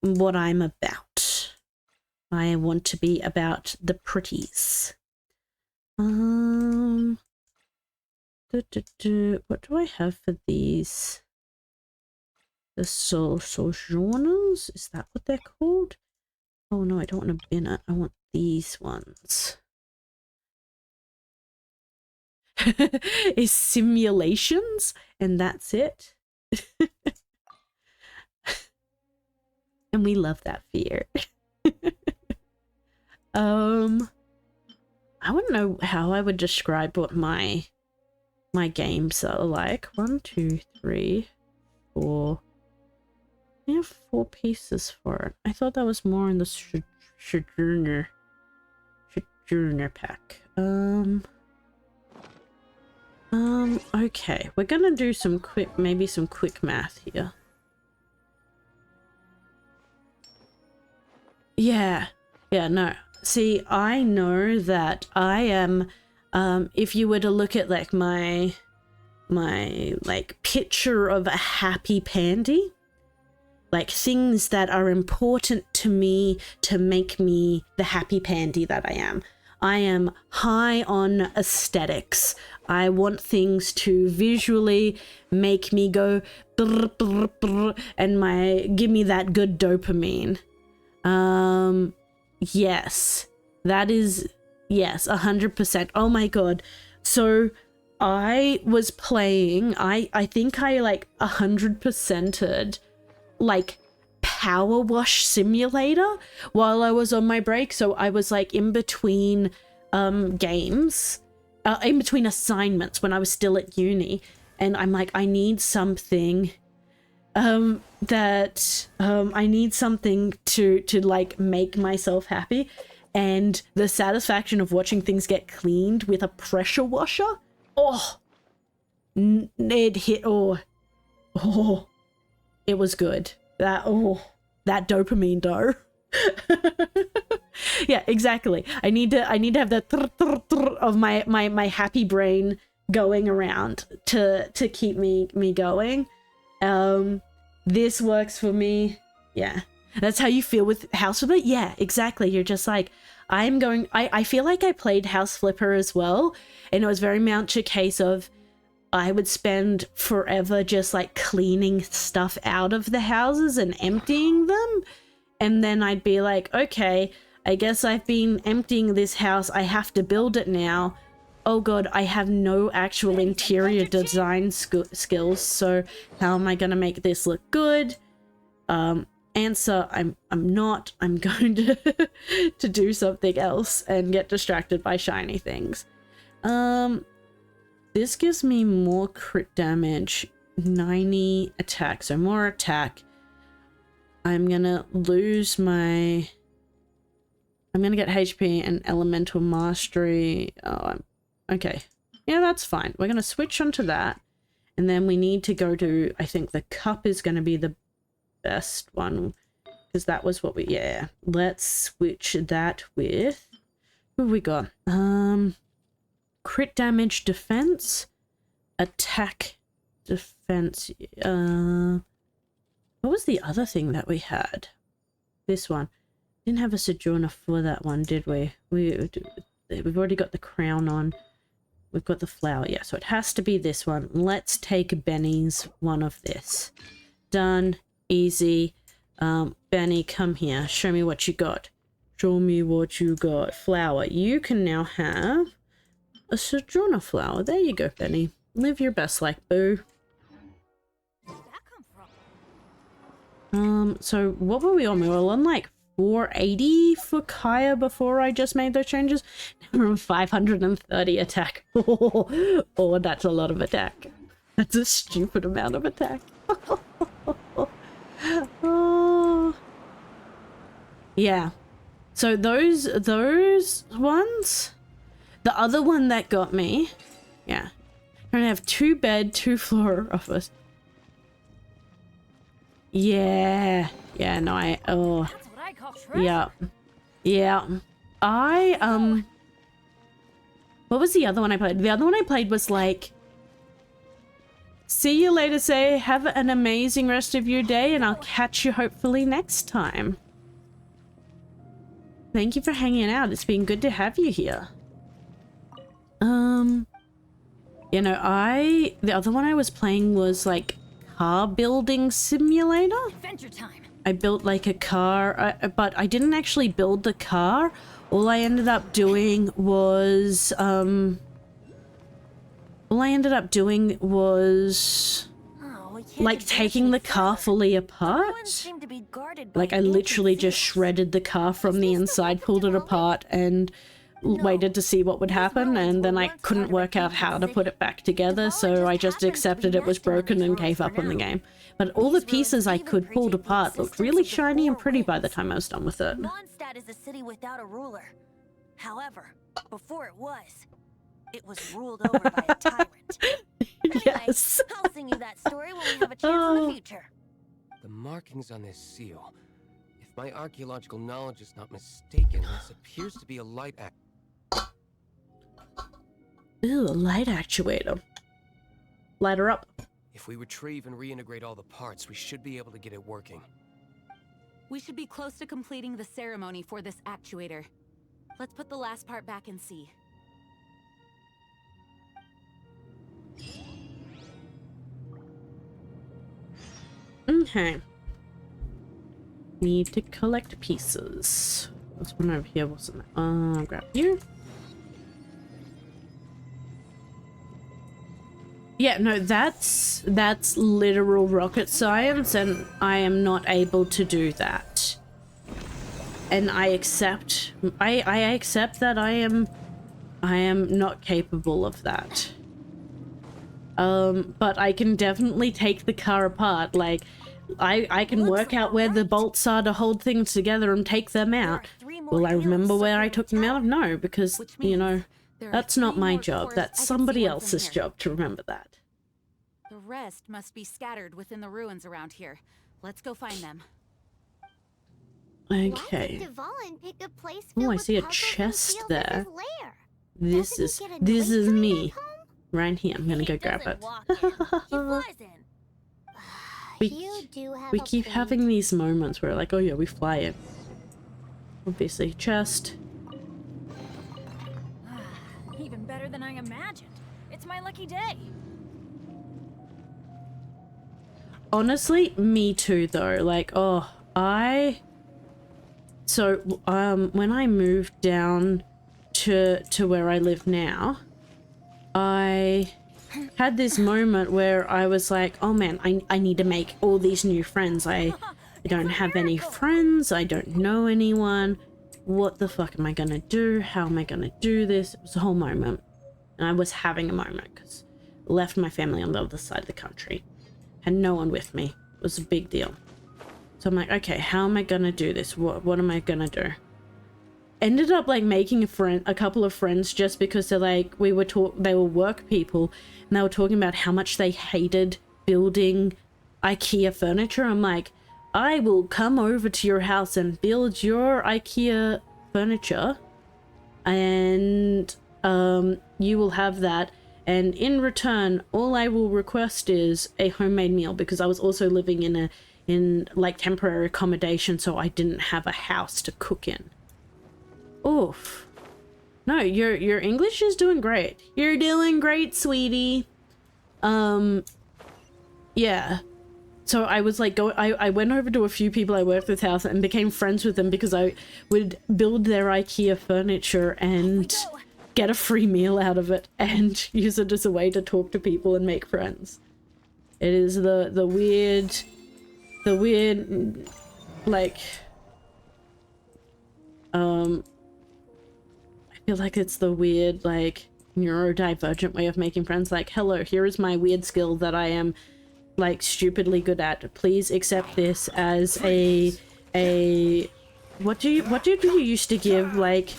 Speaker 1: what I'm about. I want to be about the pretties. What do I have for these? The sojourners? Is that what they're called? Oh no, I don't want a binner. I want these ones. Is simulations, and that's it. And we love that fear. I wouldn't know how I would describe what my games are like. 1, 2, 3, 4. I have 4 pieces for it. I thought that was more in the Sojourner pack. Okay, we're gonna do some quick math here. Yeah, no. See, I know that I am, if you were to look at like my like picture of a happy pandy, like things that are important to me to make me the happy pandy that I am high on aesthetics. I want things to visually make me go brr, brr, brr, and give me that good dopamine. Yes, that is, yes, 100%. Oh my god. So I was playing, I think I like 100%ed like Power Wash Simulator while I was on my break. So I was like in between games, in between assignments when I was still at uni, and I'm like, I need something I need something to like make myself happy, and the satisfaction of watching things get cleaned with a pressure washer, oh, it hit, oh, it was good. That dopamine dough. Yeah, exactly. I need to have that of my happy brain going around to keep me going. This works for me. Yeah, that's how you feel with House Flipper. Yeah, exactly. You're just like, I feel like I played House Flipper as well, and it was very much a case of I would spend forever just like cleaning stuff out of the houses and emptying them, and then I'd be like, okay, I guess I've been emptying this house, I have to build it now. Oh god, I have no actual interior design skills, so how am I gonna make this look good? Answer, I'm not. I'm going to do something else and get distracted by shiny things. This gives me more crit damage, 90 attack, so more attack. I'm gonna lose my... I'm gonna get HP and Elemental Mastery. Oh, okay. Yeah, that's fine. We're gonna switch onto that. And then we need to go to... I think the cup is gonna be the best one. Because that was what we... Yeah. Let's switch that with... Who have we got? Crit damage, defense, attack, defense. What was the other thing that we had? This one. Didn't have a Sojourner for that one, did we? We've already got the crown on. We've got the flower. Yeah, so it has to be this one. Let's take Benny's one of this. Done. Easy. Benny, come here. Show me what you got. Show me what you got. Flower. You can now have a Sojourner flower. There you go, Benny. Live your best life, boo. So what were we on? We were on like 480 for Kaya before I just made those changes. Now we're on 530 attack. Oh, that's a lot of attack. That's a stupid amount of attack. Oh. Yeah. So those ones... The other one that got me, yeah. I'm gonna have 2 bed, 2 floor office. Yeah. Yeah, no, oh.
Speaker 2: That's what I call treasure.
Speaker 1: Yeah. Yeah. What was the other one I played? The other one I played was like, see you later, say, have an amazing rest of your day, and I'll catch you hopefully next time. Thank you for hanging out. It's been good to have you here. You know, the other one I was playing was like car building simulator.
Speaker 4: Adventure time.
Speaker 1: I built like a car, but I didn't actually build the car. All I ended up doing was,
Speaker 2: Oh, we can't
Speaker 1: like
Speaker 2: advance
Speaker 1: taking
Speaker 2: any
Speaker 1: the car
Speaker 2: further.
Speaker 1: fully
Speaker 2: The ruins
Speaker 1: apart.
Speaker 2: seem to be guarded by
Speaker 1: Like I
Speaker 2: ancient
Speaker 1: literally just
Speaker 2: seals.
Speaker 1: shredded the car from the inside, pulled it apart, and waited to see what would
Speaker 2: These
Speaker 1: happen,
Speaker 2: ruins
Speaker 1: and then
Speaker 2: were
Speaker 1: I
Speaker 2: once
Speaker 1: couldn't
Speaker 2: part of
Speaker 1: work
Speaker 2: an
Speaker 1: out how to
Speaker 2: ancient
Speaker 1: put
Speaker 2: city.
Speaker 1: it back together,
Speaker 2: Devala
Speaker 1: so I just
Speaker 2: happens to be
Speaker 1: accepted it was
Speaker 2: nesting in
Speaker 1: broken
Speaker 2: these
Speaker 1: and
Speaker 2: ruins
Speaker 1: gave
Speaker 2: for
Speaker 1: up on the
Speaker 2: now.
Speaker 1: game. But all the
Speaker 2: These
Speaker 1: pieces
Speaker 2: ruins
Speaker 1: I
Speaker 2: even
Speaker 1: could pulled
Speaker 2: predate the
Speaker 1: apart looked
Speaker 2: existence
Speaker 1: really
Speaker 2: of the
Speaker 1: shiny and
Speaker 2: four
Speaker 1: pretty by the
Speaker 2: winds.
Speaker 1: time I was done with it.
Speaker 2: Mondstadt is a city without a ruler. However, before it was ruled over by a tyrant. Anyway,
Speaker 1: Yes.
Speaker 2: I'll sing you that story when we have a chance in
Speaker 1: Oh.
Speaker 2: the future.
Speaker 3: The markings on this seal. If my archaeological knowledge is not mistaken, this appears to be a light act.
Speaker 1: Ooh, a light actuator. Light her up.
Speaker 3: If we retrieve and reintegrate all the parts, we should be able to get it working.
Speaker 4: We should be close to completing the ceremony for this actuator. Let's put the last part back and see.
Speaker 1: Okay. Need to collect pieces. This one over here wasn't it? Grab you. Yeah, no, that's literal rocket science, and I am not able to do that. And I accept that I am not capable of that. But I can definitely take the car apart. Like, I can work out where the bolts are to hold things together and take them out. Will I remember where I took them out? No, because, you know, that's not my job. That's somebody else's job to remember that.
Speaker 4: The rest must be scattered within the ruins around here. Let's go find them.
Speaker 1: Okay.
Speaker 5: Why did Dvalin pick a place
Speaker 1: Oh,
Speaker 5: filled
Speaker 1: I
Speaker 5: with
Speaker 1: see a
Speaker 5: puzzles and
Speaker 1: chest
Speaker 5: seals as
Speaker 1: there.
Speaker 5: his lair?
Speaker 1: This
Speaker 5: Doesn't
Speaker 1: is
Speaker 5: he get
Speaker 1: this
Speaker 5: annoyed
Speaker 1: is
Speaker 5: doing
Speaker 1: me.
Speaker 5: at home?
Speaker 1: Right here. I'm gonna
Speaker 2: He
Speaker 1: go grab
Speaker 2: doesn't
Speaker 1: it.
Speaker 2: walk in, he flies in.
Speaker 1: We-
Speaker 5: You do have
Speaker 1: We
Speaker 5: a
Speaker 1: keep
Speaker 5: point.
Speaker 1: having these moments where like, oh yeah, we fly in. Obviously, chest.
Speaker 2: Even better than I imagined. It's my lucky day.
Speaker 1: Honestly, me too though. Like, oh, so when I moved down to where I live now, I had this moment where I was like, oh man, I need to make all these new friends. I don't have any friends. I don't know anyone. What the fuck am I gonna do? How am I gonna do this? It was a whole moment. And I was having a moment because I left my family on the other side of the country. Had no one with me. It was a big deal. So I'm like, okay, how am I gonna do this? What am I gonna do? Ended up like making a couple of friends just because they're like, they were work people and they were talking about how much they hated building IKEA furniture. I'm like, I will come over to your house and build your IKEA furniture and you will have that. And in return, all I will request is a homemade meal because I was also living in like temporary accommodation, so I didn't have a house to cook in. Oof. No, your English is doing great. You're doing great, sweetie. Yeah. So I was like, I went over to a few people I worked with house and became friends with them because I would build their IKEA furniture and get a free meal out of it and use it as a way to talk to people and make friends. It is the weird, like, I feel like it's the weird, like, neurodivergent way of making friends. Like, hello, here is my weird skill that I am, like, stupidly good at. Please accept this as a what did you used to give, like,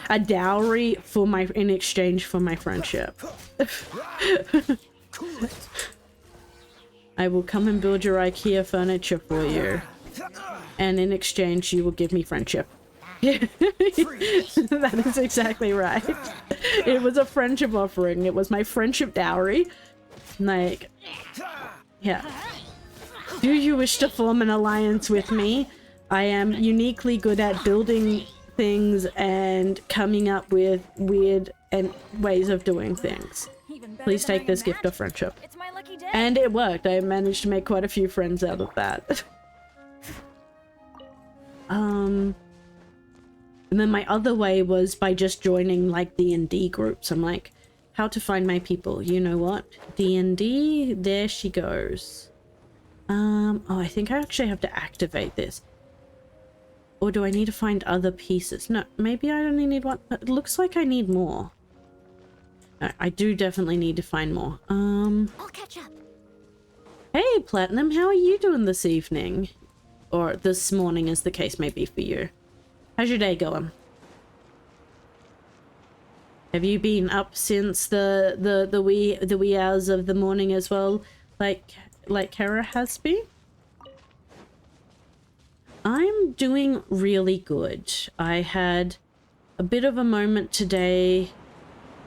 Speaker 1: a dowry for in exchange for my friendship? I will come and build your IKEA furniture for you, and in exchange you will give me friendship. That is exactly right. It was a friendship offering. It was my friendship dowry. Like, yeah. Do you wish to form an alliance with me? I am uniquely good at building things and coming up with weird ways of doing things. Please
Speaker 2: than I
Speaker 1: take this gift of
Speaker 2: imagined.
Speaker 1: friendship.
Speaker 2: It's my lucky day.
Speaker 1: And it worked. I managed to make quite a few friends out of that. And then my other way was by just joining like D&D groups. I'm like, how to find my people. You know what? D&D, there she goes. Oh, I think I actually have to activate this. Or do I need to find other pieces? No, maybe I only need one. But it looks like I need more. No, I do definitely need to find more.
Speaker 5: I'll catch up.
Speaker 1: Hey, Platinum, how are you doing this evening? Or this morning, as the case may be for you. How's your day going? Have you been up since the wee hours of the morning as well, like Kara has been? I'm doing really good. I had a bit of a moment today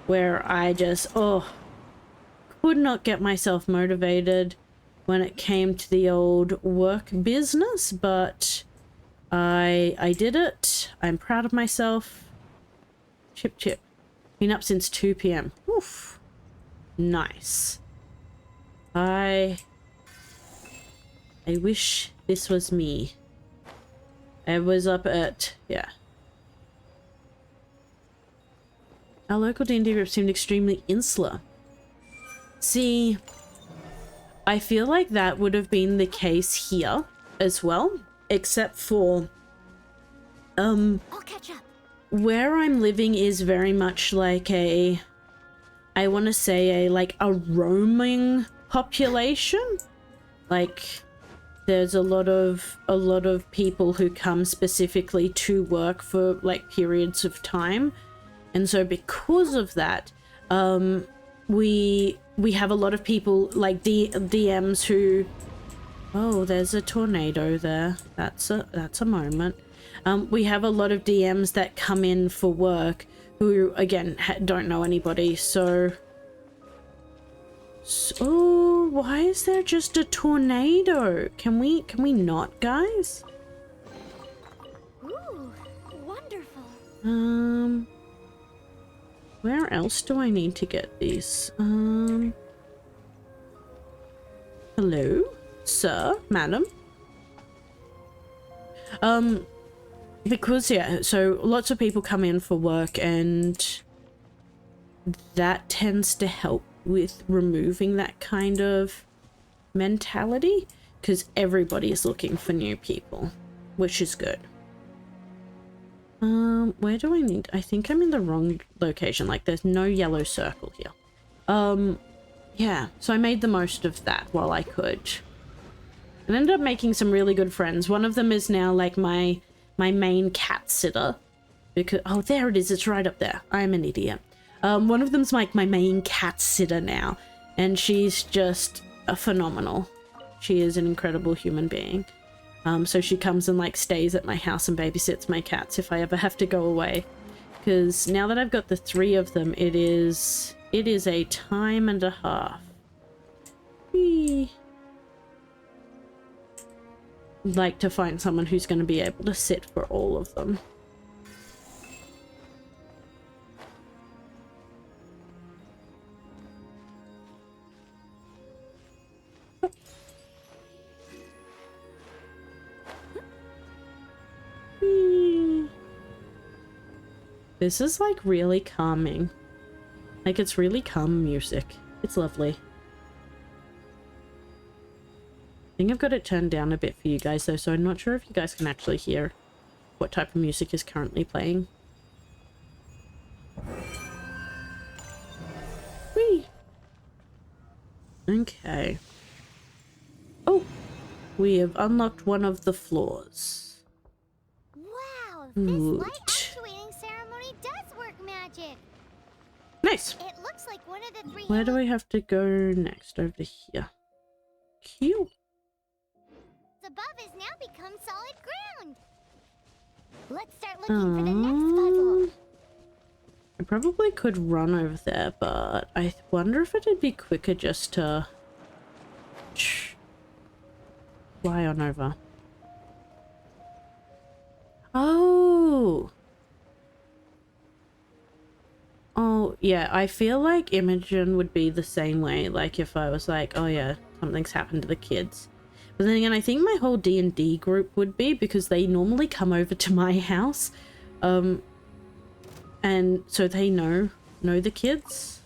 Speaker 1: where I just could not get myself motivated when it came to the old work business, but I did it. I'm proud of myself. Chip chip. Been up since 2 p.m. Oof. Nice. I wish this was me. I was up at, yeah. Our local D&D group seemed extremely insular. See, I feel like that would have been the case here as well, except for
Speaker 5: I'll catch up.
Speaker 1: where I'm living is very much like a, I want to say a roaming population. Like there's a lot of people who come specifically to work for like periods of time, and so because of that, we have a lot of people like DMs who, oh, there's a tornado there. That's a moment. We have a lot of DMs that come in for work who, again, don't know anybody, so... Oh, why is there just a tornado? Can we not, guys?
Speaker 5: Ooh, wonderful.
Speaker 1: Where else do I need to get these? Hello? Sir? Madam? Because, yeah, so lots of people come in for work and that tends to help with removing that kind of mentality because everybody is looking for new people, which is good. Where do I need? I think I'm in the wrong location. Like, there's no yellow circle here. Yeah, so I made the most of that while I could. And ended up making some really good friends. One of them is now, like, my main cat sitter. Because, oh, there it is. It's right up there. I'm an idiot. One of them's, like, my main cat sitter now. And she's just a phenomenal. She is an incredible human being. So she comes and like stays at my house and babysits my cats if I ever have to go away. Because now that I've got the 3 of them, it is a time and a half. Whee. I'd like to find someone who's going to be able to sit for all of them. This is like really calming. Like it's really calm music. It's lovely. I think I've got it turned down a bit for you guys though, so I'm not sure if you guys can actually hear what type of music is currently playing. Whee! Okay. Oh! We have unlocked one of the floors.
Speaker 5: Wow, this light actuating ceremony does work magic.
Speaker 1: Nice!
Speaker 5: It looks like one of the 3
Speaker 1: Where do we have to go next? Over here. Cute.
Speaker 5: above has now become solid ground. Let's start looking for the next puzzle.
Speaker 1: I probably could run over there, but I wonder if it'd be quicker just to fly on over. Oh! Oh, yeah, I feel like Imogen would be the same way. Like if I was like, oh yeah, something's happened to the kids. But then again, I think my whole D&D group would be, because they normally come over to my house. And so they know the kids,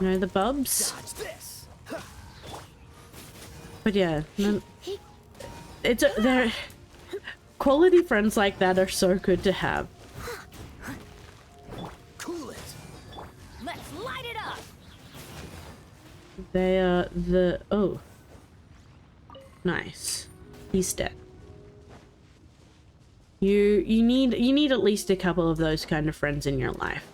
Speaker 1: know the bubs.
Speaker 6: Dodge this.
Speaker 1: But yeah, they're quality friends like that are so good to have.
Speaker 6: Cool it.
Speaker 2: Let's light it up.
Speaker 1: They are oh, nice. He's dead. You need at least a couple of those kind of friends in your life.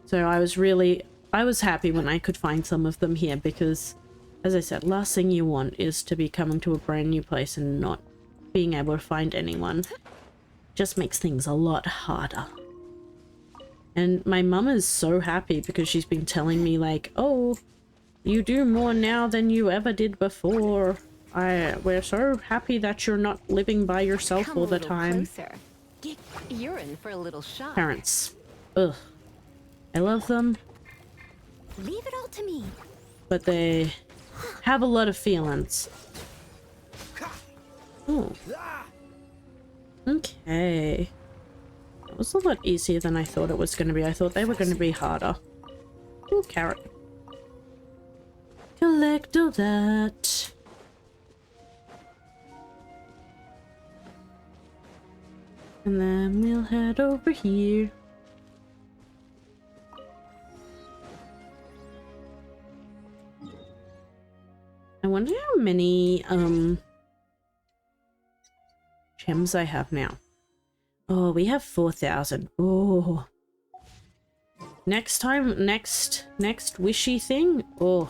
Speaker 1: So I was happy when I could find some of them here, because as I said, last thing you want is to be coming to a brand new place and not being able to find anyone. Just makes things a lot harder. And my mum is so happy because she's been telling me like, oh, you do more now than you ever did before. We're so happy that you're not living by yourself
Speaker 4: Come
Speaker 1: all
Speaker 4: a
Speaker 1: the
Speaker 4: little
Speaker 1: time.
Speaker 4: closer. You're in for a little shock.
Speaker 1: Parents. Ugh. I love them,
Speaker 5: Leave it all to me.
Speaker 1: but they have a lot of feelings. Oh. Okay. That was a lot easier than I thought it was going to be. I thought they were going to be harder. Ooh, carrot. Collect all that. And then we'll head over here. I wonder how many gems I have now. Oh, we have 4,000. Oh. Next time, next wishy thing. Oh.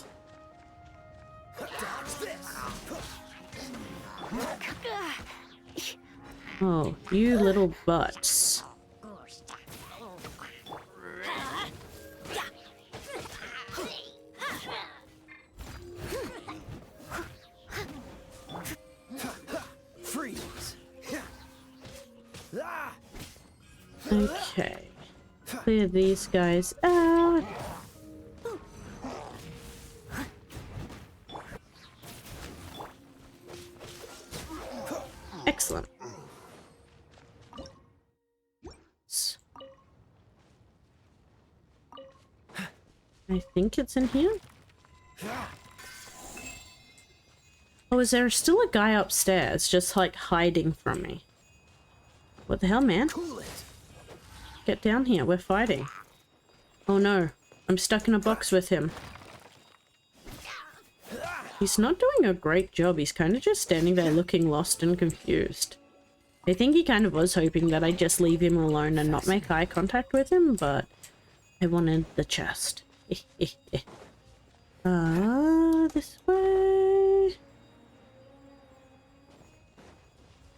Speaker 1: Oh, you little butts.
Speaker 6: Freeze.
Speaker 1: Okay. Clear these guys out. Excellent. I think it's in here. Oh, is there still a guy upstairs just like hiding from me? What the hell, man?
Speaker 6: Cool it.
Speaker 1: Get down here, we're fighting. Oh no, I'm stuck in a box with him. He's not doing a great job, he's kind of just standing there looking lost and confused. I think he kind of was hoping that I'd just leave him alone and not make eye contact with him, but I wanted the chest. This way.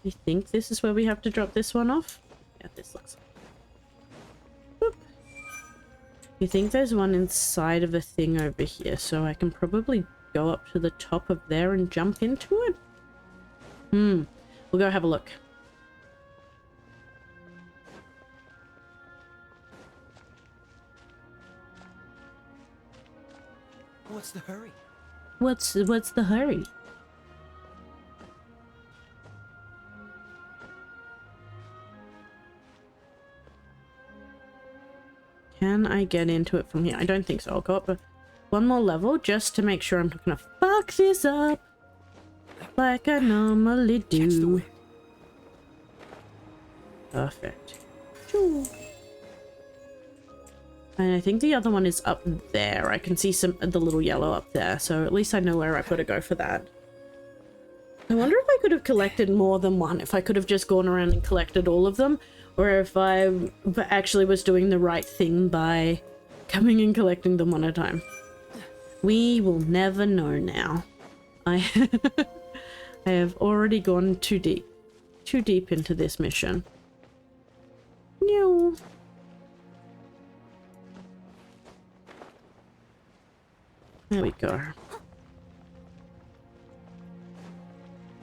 Speaker 1: I think this is where we have to drop this one off. Yeah, this looks like. Boop. You think there's one inside of a thing over here, so I can probably go up to the top of there and jump into it? We'll go have a look.
Speaker 6: What's the hurry?
Speaker 1: What's the hurry? Can I get into it from here? I don't think so. I'll go up one more level just to make sure I'm not gonna fuck this up like I normally do. Perfect. Choo. And I think the other one is up there. I can see the little yellow up there, so at least I know where I've got to go for that. I wonder if I could have collected more than one, if I could have just gone around and collected all of them, or if I actually was doing the right thing by coming and collecting them one at a time. We will never know now. I I have already gone too deep into this mission. No. There we go.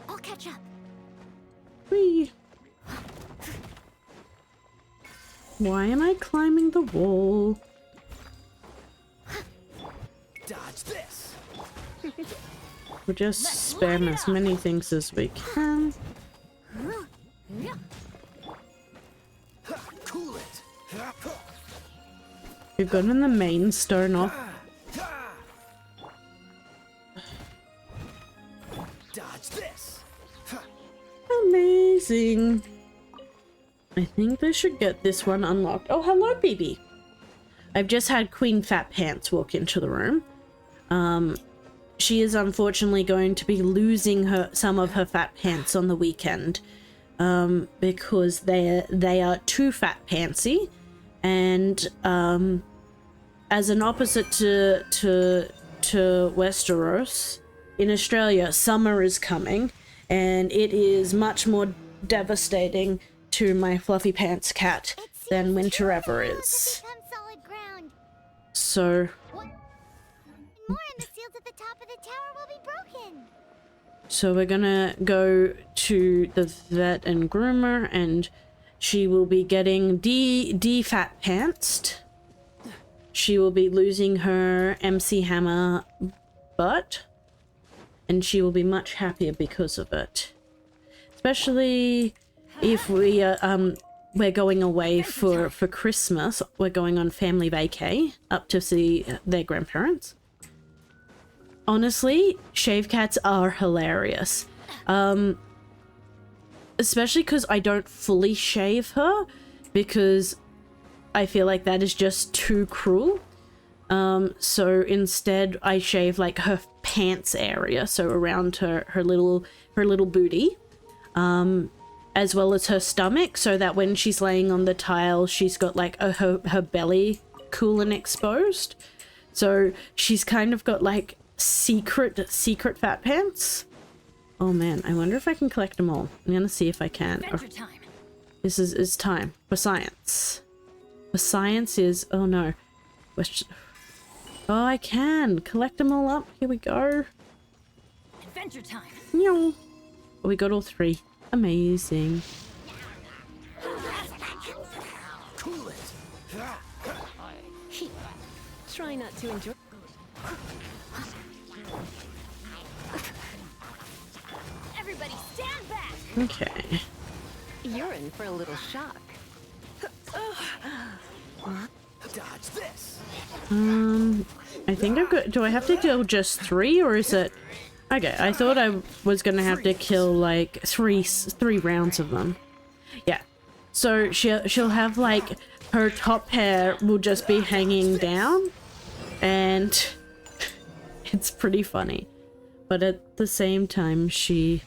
Speaker 5: I'll catch up.
Speaker 1: Whee! Why am I climbing the wall? We'll just spam as many things as we can.
Speaker 6: Cool it.
Speaker 1: We've gotten the main stone off.
Speaker 6: Dodge this.
Speaker 1: Amazing. I think they should get this one unlocked. Oh, hello, BB. I've just had Queen Fat Pants walk into the room. She is unfortunately going to be losing some of her fat pants on the weekend, because they are too fat pantsy, and as an opposite to Westeros, in Australia, summer is coming, and it is much more devastating to my fluffy pants cat than winter ever is. So
Speaker 5: More and the seals at the top of the tower will be broken.
Speaker 1: So we're gonna go to the vet and groomer, and she will be getting de-fat pantsed. She will be losing her MC Hammer butt, and she will be much happier because of it. Especially if we're going away for Christmas. We're going on family vacay up to see their grandparents. Honestly, shave cats are hilarious. Especially because I don't fully shave her, because I feel like that is just too cruel. So instead I shave like her pants area, so around her little booty, as well as her stomach, so that when she's laying on the tile, she's got like her belly cool and exposed. So she's kind of got like secret fat pants. Oh man, I wonder if I can collect them all. I'm gonna see if I can. This is time for science. For science is, oh no. Oh, I can collect them all up. Here we go.
Speaker 4: Adventure time.
Speaker 1: No. Oh, we got all 3. Amazing.
Speaker 6: Cool it.
Speaker 4: Try not to enjoy.
Speaker 5: Everybody stand back.
Speaker 1: Okay.
Speaker 4: You're in for a little shock.
Speaker 6: Dodge this.
Speaker 1: I think I've got, do I have to kill just 3, or is it? Okay, I thought I was gonna have to kill like three rounds of them. Yeah. So she'll have like her top hair will just be hanging down, and it's pretty funny. But at the same time, she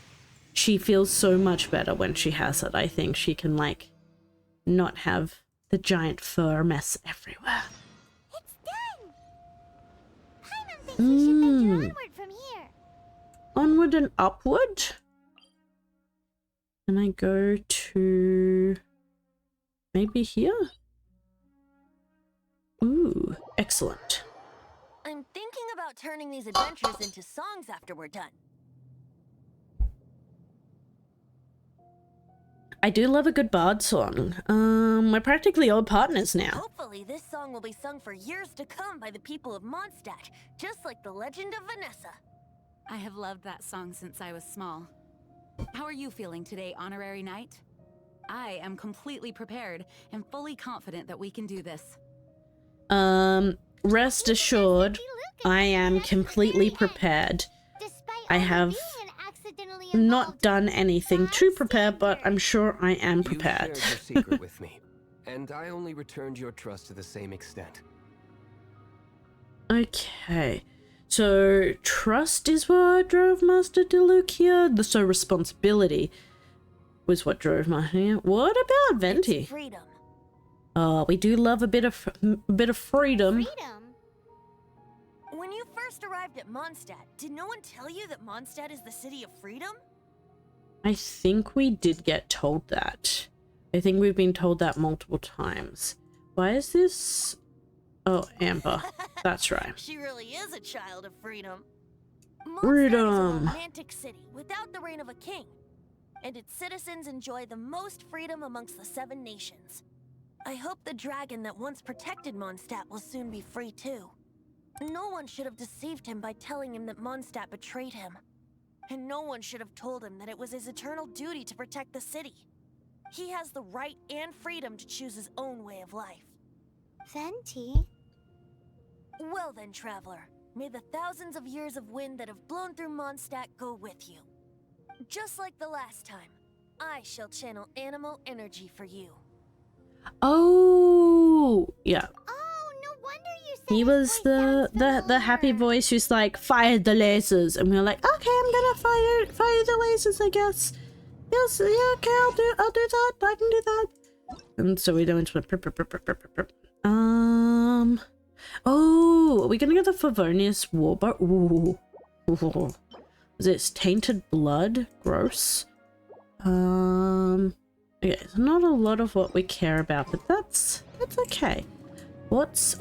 Speaker 1: feels so much better when she has it. I think she can like not have the giant fur mess everywhere.
Speaker 5: It's done. Paimon thinks we should venture onward from here.
Speaker 1: Onward and upward? Can I go to maybe here? Ooh, excellent.
Speaker 2: I'm thinking about turning these adventures into songs after we're done.
Speaker 1: I do love a good bard song. We're practically old partners now.
Speaker 2: Hopefully this song will be sung for years to come by the people of Mondstadt, just like the legend of Vanessa.
Speaker 4: I have loved that song since I was small. How are you feeling today, Honorary Knight? I am completely prepared and fully confident that we can do this.
Speaker 1: Rest assured, I am completely prepared. I have not done anything to prepare, but I'm sure I am prepared.
Speaker 3: You shared your secret with me, and I only returned your trust to the same extent.
Speaker 1: Okay, so trust is what drove Master Diluc here. So responsibility was what drove my here. What about Venti?
Speaker 2: It's freedom.
Speaker 1: Oh, we do love a bit of freedom.
Speaker 2: When you first arrived at Mondstadt, did no one tell you that Mondstadt is the city of freedom?
Speaker 1: I think we did get told that. I think we've been told that multiple times. Why is this? Oh, Amber. That's right.
Speaker 2: She really is a child of freedom.
Speaker 1: Freedom.
Speaker 2: Mondstadt is a romantic city without the reign of a king, and its citizens enjoy the most freedom amongst the 7 nations. I hope the dragon that once protected Mondstadt will soon be free too. No one should have deceived him by telling him that Mondstadt betrayed him. And no one should have told him that it was his eternal duty to protect the city. He has the right and freedom to choose his own way of life.
Speaker 5: Venti?
Speaker 2: Well then, traveler, may the thousands of years of wind that have blown through Mondstadt go with you. Just like the last time, I shall channel Animo energy for you.
Speaker 1: Oh, yeah.
Speaker 5: Oh, no wonder you said
Speaker 1: He
Speaker 5: his
Speaker 1: was
Speaker 5: voice sounds
Speaker 1: the happy
Speaker 5: familiar.
Speaker 1: voice who's like, fire the lasers, and we were like, okay, I'm gonna fire the lasers, I guess. Yes, yeah, okay, I'll do that. I can do that. And so we went to oh, are we gonna get the Favonius Warbow? Ooh. Ooh. Is this tainted blood? Gross. Okay, it's not a lot of what we care about, but that's okay. What's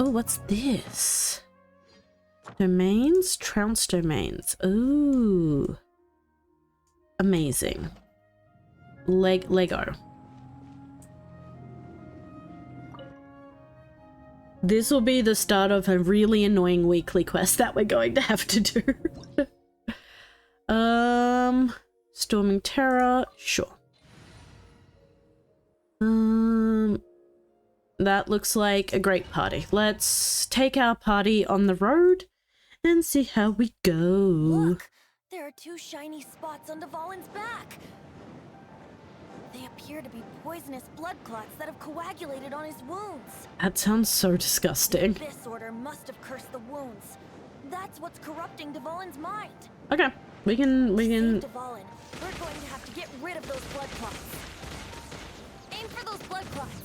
Speaker 1: this? Domains? Trounce domains. Ooh. Amazing. Lego. This will be the start of a really annoying weekly quest that we're going to have to do. Storming Terror, sure. That looks like a great party. Let's take our party on the road and see how we go.
Speaker 2: Look! There are 2 shiny spots on Dvalin's back! They appear to be poisonous blood clots that have coagulated on his wounds.
Speaker 1: That sounds so disgusting.
Speaker 2: This order must have cursed the wounds. That's what's corrupting Dvalin's mind.
Speaker 1: Okay, we can.
Speaker 2: To save Dvalin, we're going to have to get rid of those blood clots. Aim for those blood clots.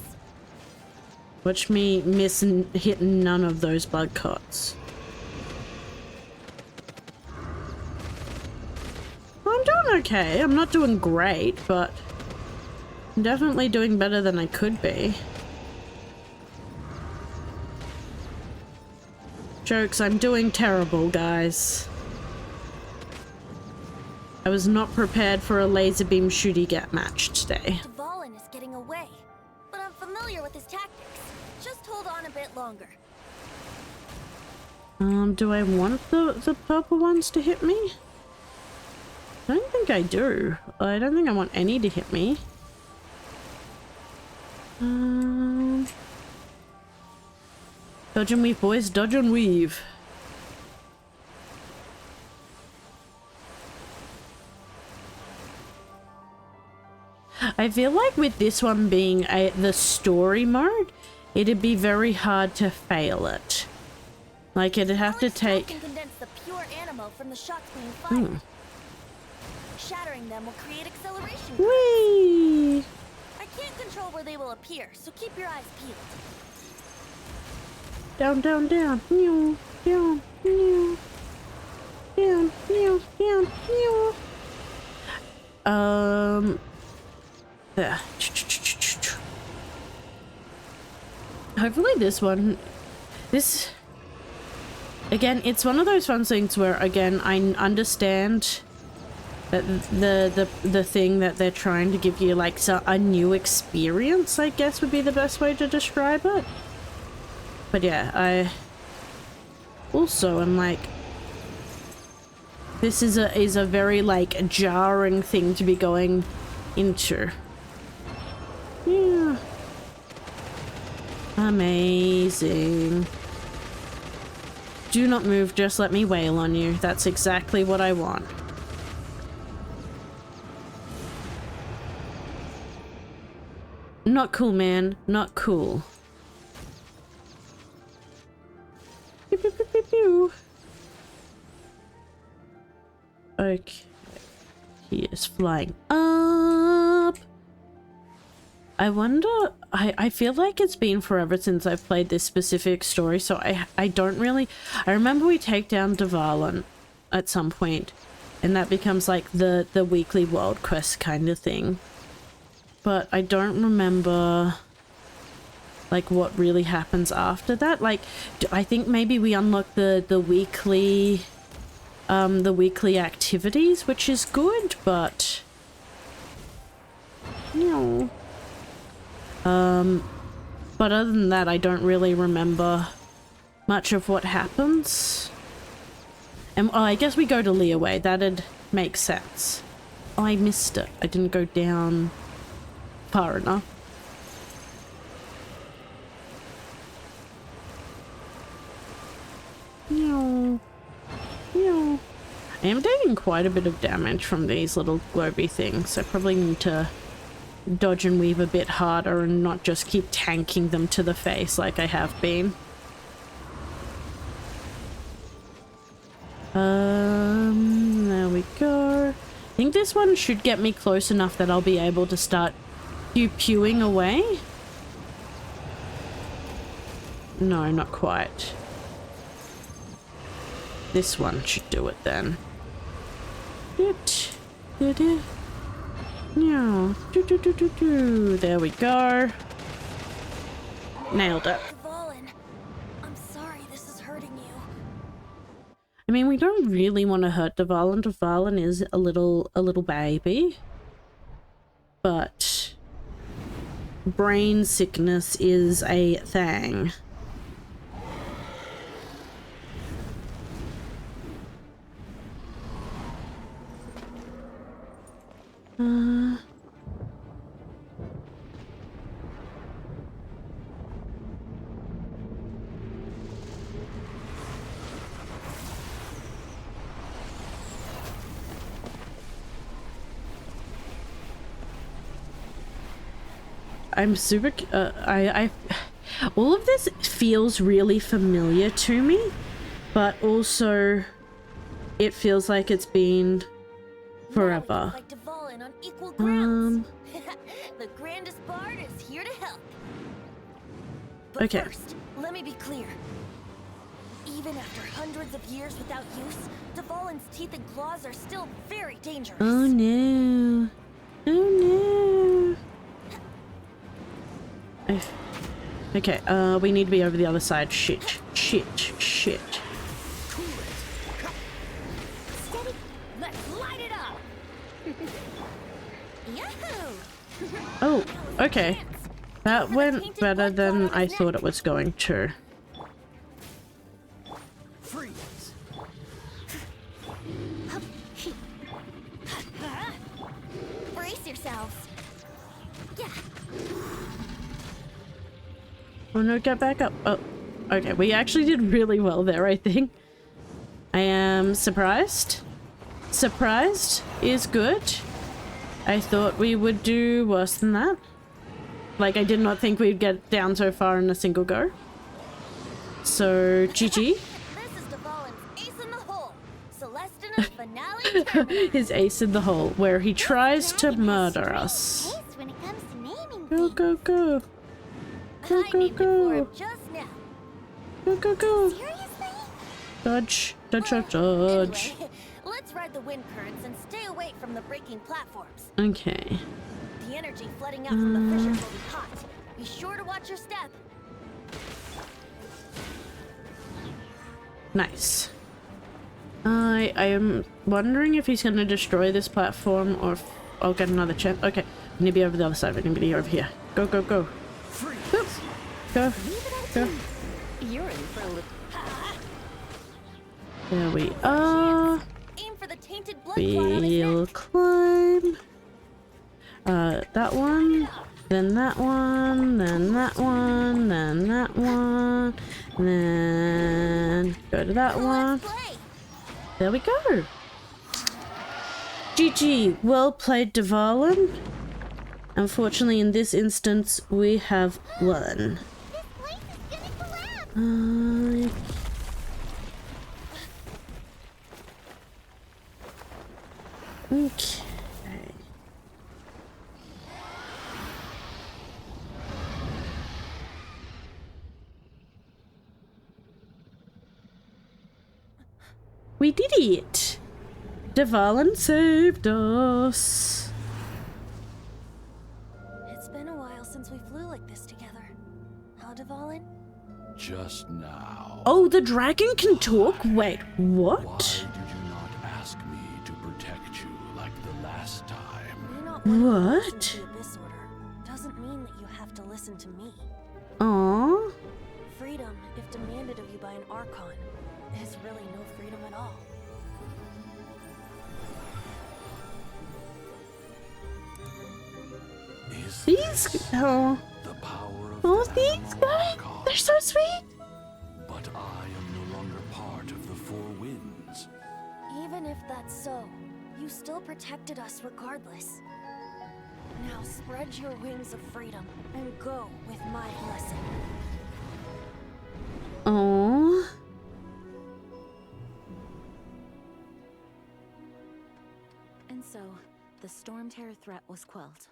Speaker 1: Watch me hit none of those blood clots. I'm doing okay. I'm not doing great, but I'm definitely doing better than I could be. Jokes, I'm doing terrible, guys. I was not prepared for a laser beam shooty get match today.
Speaker 2: Dvalin is getting away, but I'm familiar with his tactics. Just hold on a bit longer.
Speaker 1: Do I want the purple ones to hit me? I don't think I do. I don't think I want any to hit me. Dodge and weave, boys. Dodge and weave. I feel like with this one being the story mode, it'd be very hard to fail it. Like, it'd have to take...
Speaker 2: Can condense the pure animo from the shots being fired. Shattering them will create acceleration.
Speaker 1: Whee!
Speaker 2: I can't control where they will appear, so keep your eyes peeled.
Speaker 1: Down, down, down. Meow, down, meow. Down, meow, down, meow. There. Hopefully this one... This... Again, it's one of those fun things where, again, I understand that the thing that they're trying to give you, like, a new experience, I guess would be the best way to describe it. But yeah, I also am like, this is a very, like, jarring thing to be going into. Yeah. Amazing. Do not move, just let me wail on you. That's exactly what I want. Not cool, man. Not cool. Pew, pew, pew, pew, pew. Okay. He is flying up. I wonder... I feel like it's been forever since I've played this specific story, so I don't really... I remember we take down Dvalin at some point, and that becomes like the weekly world quest kind of thing. But I don't remember like what really happens after that. Like, I think maybe we unlock the weekly activities, which is good, but no. But other than that, I don't really remember much of what happens. And oh, I guess we go to Leeway. That'd make sense. Oh, I missed it. I didn't go down far enough. No. No. I am taking quite a bit of damage from these little globy things. I probably need to dodge and weave a bit harder and not just keep tanking them to the face like I have been. There we go. I think this one should get me close enough that I'll be able to start pew-pewing away. No, not quite. This one should do it then. No. There we go. Nailed it.
Speaker 2: Dvalin, I'm sorry this is hurting you.
Speaker 1: I mean, we don't really want to hurt Dvalin. Dvalin is a little baby. But brain sickness is a thing. I'm super, all of this feels really familiar to me, but also it feels like it's been forever.
Speaker 2: Like Dvalin on equal grounds. The grandest bard is here to help. But
Speaker 1: Okay.
Speaker 2: first, let me be clear. Even after hundreds of years without use, Dvalin's teeth and claws are still very dangerous.
Speaker 1: Oh no. Oh no. Okay, we need to be over the other side. Shit.
Speaker 2: Steady. Let's light it up. Yahoo!
Speaker 1: Oh, okay. That went better than I thought it was going to.
Speaker 6: Freeze.
Speaker 2: Brace yourselves. Yeah.
Speaker 1: Oh no, get back up. Oh, okay. We actually did really well there, I think. I am surprised. Surprised is good. I thought we would do worse than that. Like, I did not think we'd get down so far in a single go. So, GG.
Speaker 2: This is Dvalin's ace in the hole. Celestina's finale terminator.
Speaker 1: His ace in the hole, where he tries to murder us.
Speaker 5: Taste when it comes to naming
Speaker 1: Go,
Speaker 5: things.
Speaker 1: go, go. Go,
Speaker 2: I
Speaker 1: go,
Speaker 2: named it for him
Speaker 1: go.
Speaker 2: just now.
Speaker 1: Go, go, go.
Speaker 5: Seriously?
Speaker 1: Dodge, dodge, dodge, dodge.
Speaker 2: Anyway, let's ride the wind currents and stay away from the breaking platforms.
Speaker 1: Okay.
Speaker 2: The energy flooding out from the fissures will be hot. Be sure to watch your step.
Speaker 1: Nice. I am wondering if he's going to destroy this platform or if I'll get another chance. Okay, we need to be over the other side. We need to be over here. Go, go, go. Boop. Go. Go.
Speaker 4: You're in for a little.
Speaker 1: There we are.
Speaker 2: Aim for the tainted blood clot on his
Speaker 1: We'll
Speaker 2: neck.
Speaker 1: climb. That one. Then that one. Then that one. Then that one. Then go to that one.
Speaker 2: Let's play.
Speaker 1: There we go. GG. Well played, Dvalin. Unfortunately, in this instance, we have won.
Speaker 5: This place is gonna collapse.
Speaker 1: Okay. We did it! Dvalin saved us.
Speaker 2: It's been a while since we flew like this together. How, Dvalin?
Speaker 8: Just now.
Speaker 1: Oh, the dragon can talk? Wait,
Speaker 8: Why
Speaker 1: what?
Speaker 8: did you not ask me to protect you like the last time?
Speaker 2: You're not one of the
Speaker 1: What?
Speaker 2: chosen to the Abyss Order. Doesn't mean that you have to listen to me.
Speaker 1: Aww.
Speaker 2: freedom, if demanded of you by an Archon, is really no freedom at all.
Speaker 8: Is
Speaker 1: These
Speaker 8: this
Speaker 1: oh,
Speaker 8: the power of
Speaker 1: oh
Speaker 8: the
Speaker 1: these
Speaker 8: animal
Speaker 1: guys,
Speaker 8: Archon?
Speaker 1: they're so sweet.
Speaker 8: But I am no longer part of the Four Winds.
Speaker 2: Even if that's so, you still protected us regardless. Now spread your wings of freedom and go with my blessing.
Speaker 1: Oh,
Speaker 4: And so, the Storm Terror threat was quelled.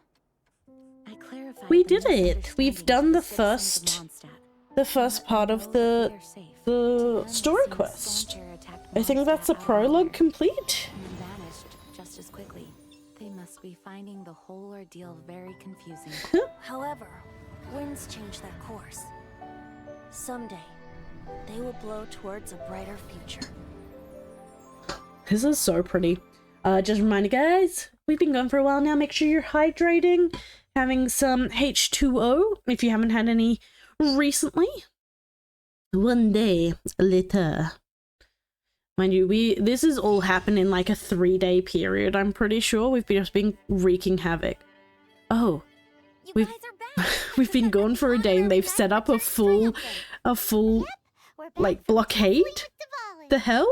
Speaker 4: I clarified
Speaker 1: we
Speaker 4: the
Speaker 1: did it. We've
Speaker 4: misunderstandings
Speaker 1: done the
Speaker 4: with citizens of Mondstadt.
Speaker 1: the first part of
Speaker 4: Know that they
Speaker 1: the
Speaker 4: are safe.
Speaker 1: the
Speaker 4: To
Speaker 1: story
Speaker 4: them, the
Speaker 1: quest.
Speaker 4: Storm Terror attacked
Speaker 1: I think that's the
Speaker 4: Mondstadt out of
Speaker 1: prologue
Speaker 4: nowhere
Speaker 1: complete.
Speaker 4: and then vanished just as quickly. They must be finding the whole ordeal very confusing.
Speaker 2: However, winds change their course. Someday, they will blow towards a brighter future.
Speaker 1: This is so pretty. Just a reminder, guys, we've been going for a while now. Make sure you're hydrating, having some H2O if you haven't had any recently. One day later. Mind you, this has all happened in like a 3-day period, I'm pretty sure. We've just been wreaking havoc. Oh,
Speaker 5: You
Speaker 1: We've-
Speaker 5: guys are back.
Speaker 1: we've been gone for a day and they've set up a full
Speaker 5: We're back
Speaker 1: like
Speaker 5: from
Speaker 1: blockade?
Speaker 5: Complete Diwali.
Speaker 1: The hell?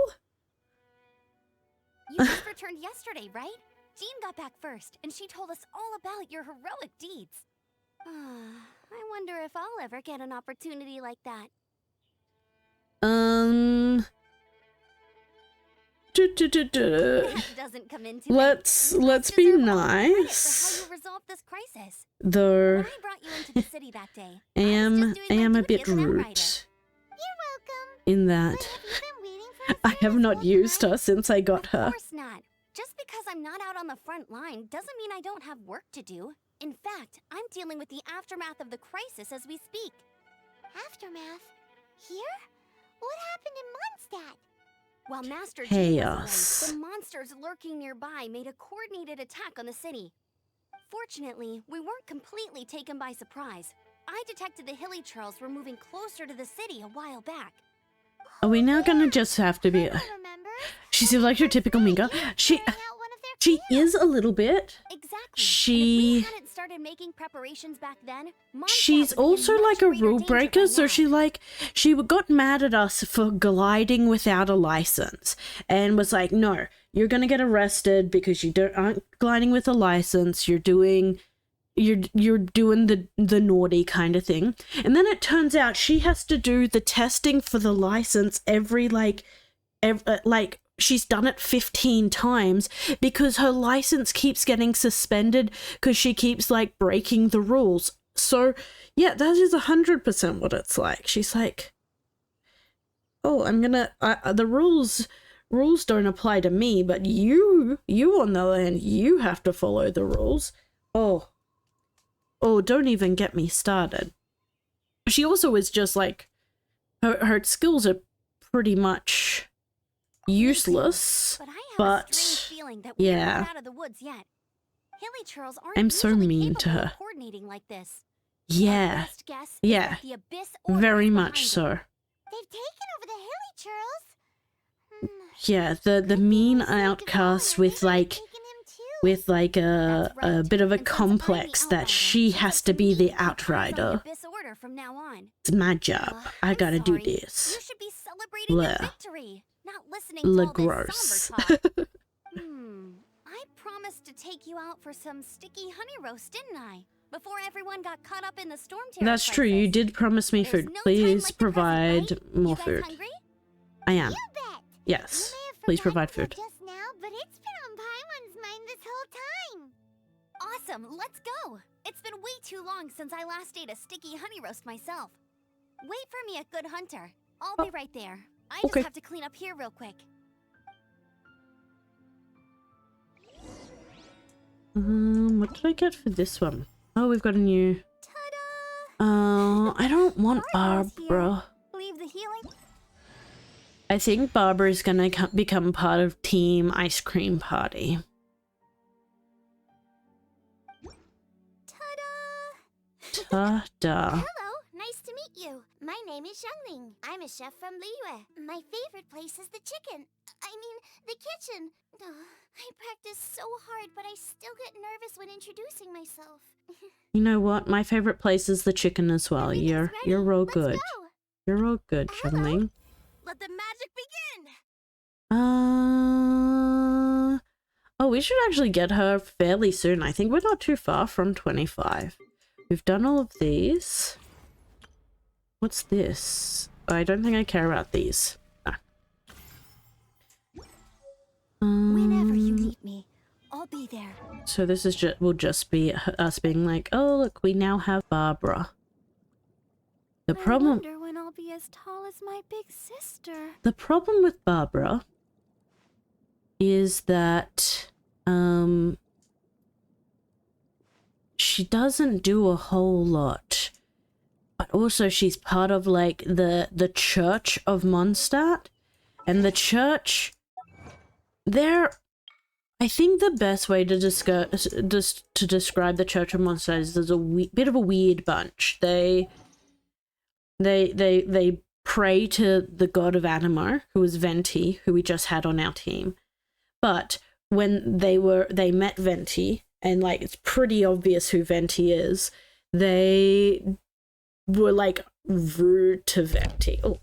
Speaker 5: You just returned yesterday, right? Jean got back first, and she told us all about your heroic deeds. I wonder if I'll ever get an opportunity like that. That doesn't come into it.
Speaker 1: Let's
Speaker 5: You guys
Speaker 1: be
Speaker 5: deserve all the credit
Speaker 1: nice.
Speaker 5: for how you resolved this crisis.
Speaker 1: Though
Speaker 5: When I brought you into the city that day,
Speaker 1: I
Speaker 5: was
Speaker 1: am
Speaker 5: just doing my
Speaker 1: a
Speaker 5: duty
Speaker 1: bit
Speaker 5: as an
Speaker 1: rude
Speaker 5: outrider. You're welcome.
Speaker 1: in
Speaker 5: But
Speaker 1: that
Speaker 5: have you been waiting for us
Speaker 1: I
Speaker 5: here
Speaker 1: have
Speaker 5: this
Speaker 1: not
Speaker 5: whole
Speaker 1: used
Speaker 5: time?
Speaker 1: her since I got
Speaker 5: Of
Speaker 1: her.
Speaker 5: course not. Just because I'm not out on the front line doesn't mean I don't have work to do. In fact, I'm dealing with the aftermath of the crisis as we speak. Aftermath? Here? What happened in Mondstadt? While Master Jean was
Speaker 1: Chaos.
Speaker 5: away, the monsters lurking nearby made a coordinated attack on the city. Fortunately, we weren't completely taken by surprise. I detected the Hilly Churls were moving closer to the city a while back.
Speaker 1: Are we now gonna just have to be? She seems like your typical Minka. She is a little bit.
Speaker 5: Exactly.
Speaker 1: She-
Speaker 5: And if we hadn't started making preparations back then, Mondstadt
Speaker 1: She's
Speaker 5: would be in
Speaker 1: also
Speaker 5: much
Speaker 1: like a
Speaker 5: greater
Speaker 1: rule
Speaker 5: danger
Speaker 1: breaker,
Speaker 5: by
Speaker 1: so
Speaker 5: now.
Speaker 1: she got mad at us for gliding without a license and was like, "No, you're gonna get arrested because you aren't gliding with a license. You're doing the naughty kind of thing." And then it turns out she has to do the testing for the license every she's done it 15 times because her license keeps getting suspended because she keeps like breaking the rules. So yeah, that is 100% what it's like. She's like, "Oh, I'm gonna the rules don't apply to me, but you on the other hand, you have to follow the rules." Oh, don't even get me started. She also is just like her skills are pretty much useless,
Speaker 5: But I have a
Speaker 1: but
Speaker 5: strange feeling that we
Speaker 1: yeah.
Speaker 5: aren't out of the woods yet. Hilly Churls aren't
Speaker 1: I'm so
Speaker 5: usually
Speaker 1: mean to
Speaker 5: capable of
Speaker 1: her.
Speaker 5: coordinating like this.
Speaker 1: Yeah,
Speaker 5: Our best guess is
Speaker 1: yeah,
Speaker 5: that the Abyss Order
Speaker 1: very
Speaker 5: is
Speaker 1: much
Speaker 5: behind
Speaker 1: so.
Speaker 5: it. They've taken over the Hilly Churls.
Speaker 1: Yeah, the mean outcast with like a bit of a complex that she has to be the outrider.
Speaker 5: Abyss Order from now on.
Speaker 1: It's my job. I
Speaker 5: I'm
Speaker 1: gotta do
Speaker 5: sorry.
Speaker 1: this.
Speaker 5: You should be celebrating
Speaker 1: Bleh.
Speaker 5: your victory, not listening
Speaker 1: Le
Speaker 5: to all
Speaker 1: gross.
Speaker 5: this somber talk. I promised to take you out for some sticky honey roast, didn't I? Before everyone got caught up in the storm terror
Speaker 1: That's true. You
Speaker 5: crisis.
Speaker 1: did promise me
Speaker 5: There's
Speaker 1: food.
Speaker 5: no time
Speaker 1: Please
Speaker 5: like the present,
Speaker 1: provide
Speaker 5: right?
Speaker 1: more
Speaker 5: You guys
Speaker 1: food.
Speaker 5: hungry?
Speaker 1: I am.
Speaker 5: You bet.
Speaker 1: Yes.
Speaker 5: You may have
Speaker 1: Please
Speaker 5: forgotten
Speaker 1: provide
Speaker 5: that
Speaker 1: food.
Speaker 5: just now, but it's been on Paimon's mind this whole time. Awesome, let's go. It's been way too long since I last ate a sticky honey roast myself. Wait for me at Good Hunter. I'll be right there. I just
Speaker 1: okay.
Speaker 5: have to clean up here real quick.
Speaker 1: What did I get for this one? Oh, we've got a new.
Speaker 5: Ta-da!
Speaker 1: I don't want
Speaker 5: Barbara's here.
Speaker 1: Barbara.
Speaker 5: Leave the healing.
Speaker 1: I think Barbara is gonna become part of Team Ice Cream Party.
Speaker 5: Ta-da!
Speaker 1: Ta-da.
Speaker 5: Hello, nice to meet you. My name is Xiangling. I'm a chef from Liyue. My favorite place is the chicken. I mean, the kitchen. I practice so hard, but I still get nervous when introducing myself.
Speaker 1: You know what? My favorite place is the chicken as well.
Speaker 5: Everything's
Speaker 1: You're
Speaker 5: ready.
Speaker 1: all
Speaker 5: Let's
Speaker 1: good.
Speaker 5: go.
Speaker 1: You're all good,
Speaker 2: Hello.
Speaker 1: Xiangling.
Speaker 2: Let the magic begin!
Speaker 1: Oh, we should actually get her fairly soon. I think we're not too far from 25. We've done all of these. What's this? I don't think I care about these. No.
Speaker 5: Whenever you need me, I'll be there.
Speaker 1: So this is will just be us being like, oh look, we now have Barbara. The
Speaker 5: I
Speaker 1: problem
Speaker 5: wonder when I'll be as tall as my big sister.
Speaker 1: The problem with Barbara is that she doesn't do a whole lot. But also she's part of like the Church of Mondstadt, and the church, I think the best way to describe the Church of Mondstadt is there's a bit of a weird bunch. They pray to the god of Animo, who is Venti, who we just had on our team. But when they met Venti, and like it's pretty obvious who Venti is, they were like rude to Venti. Oh,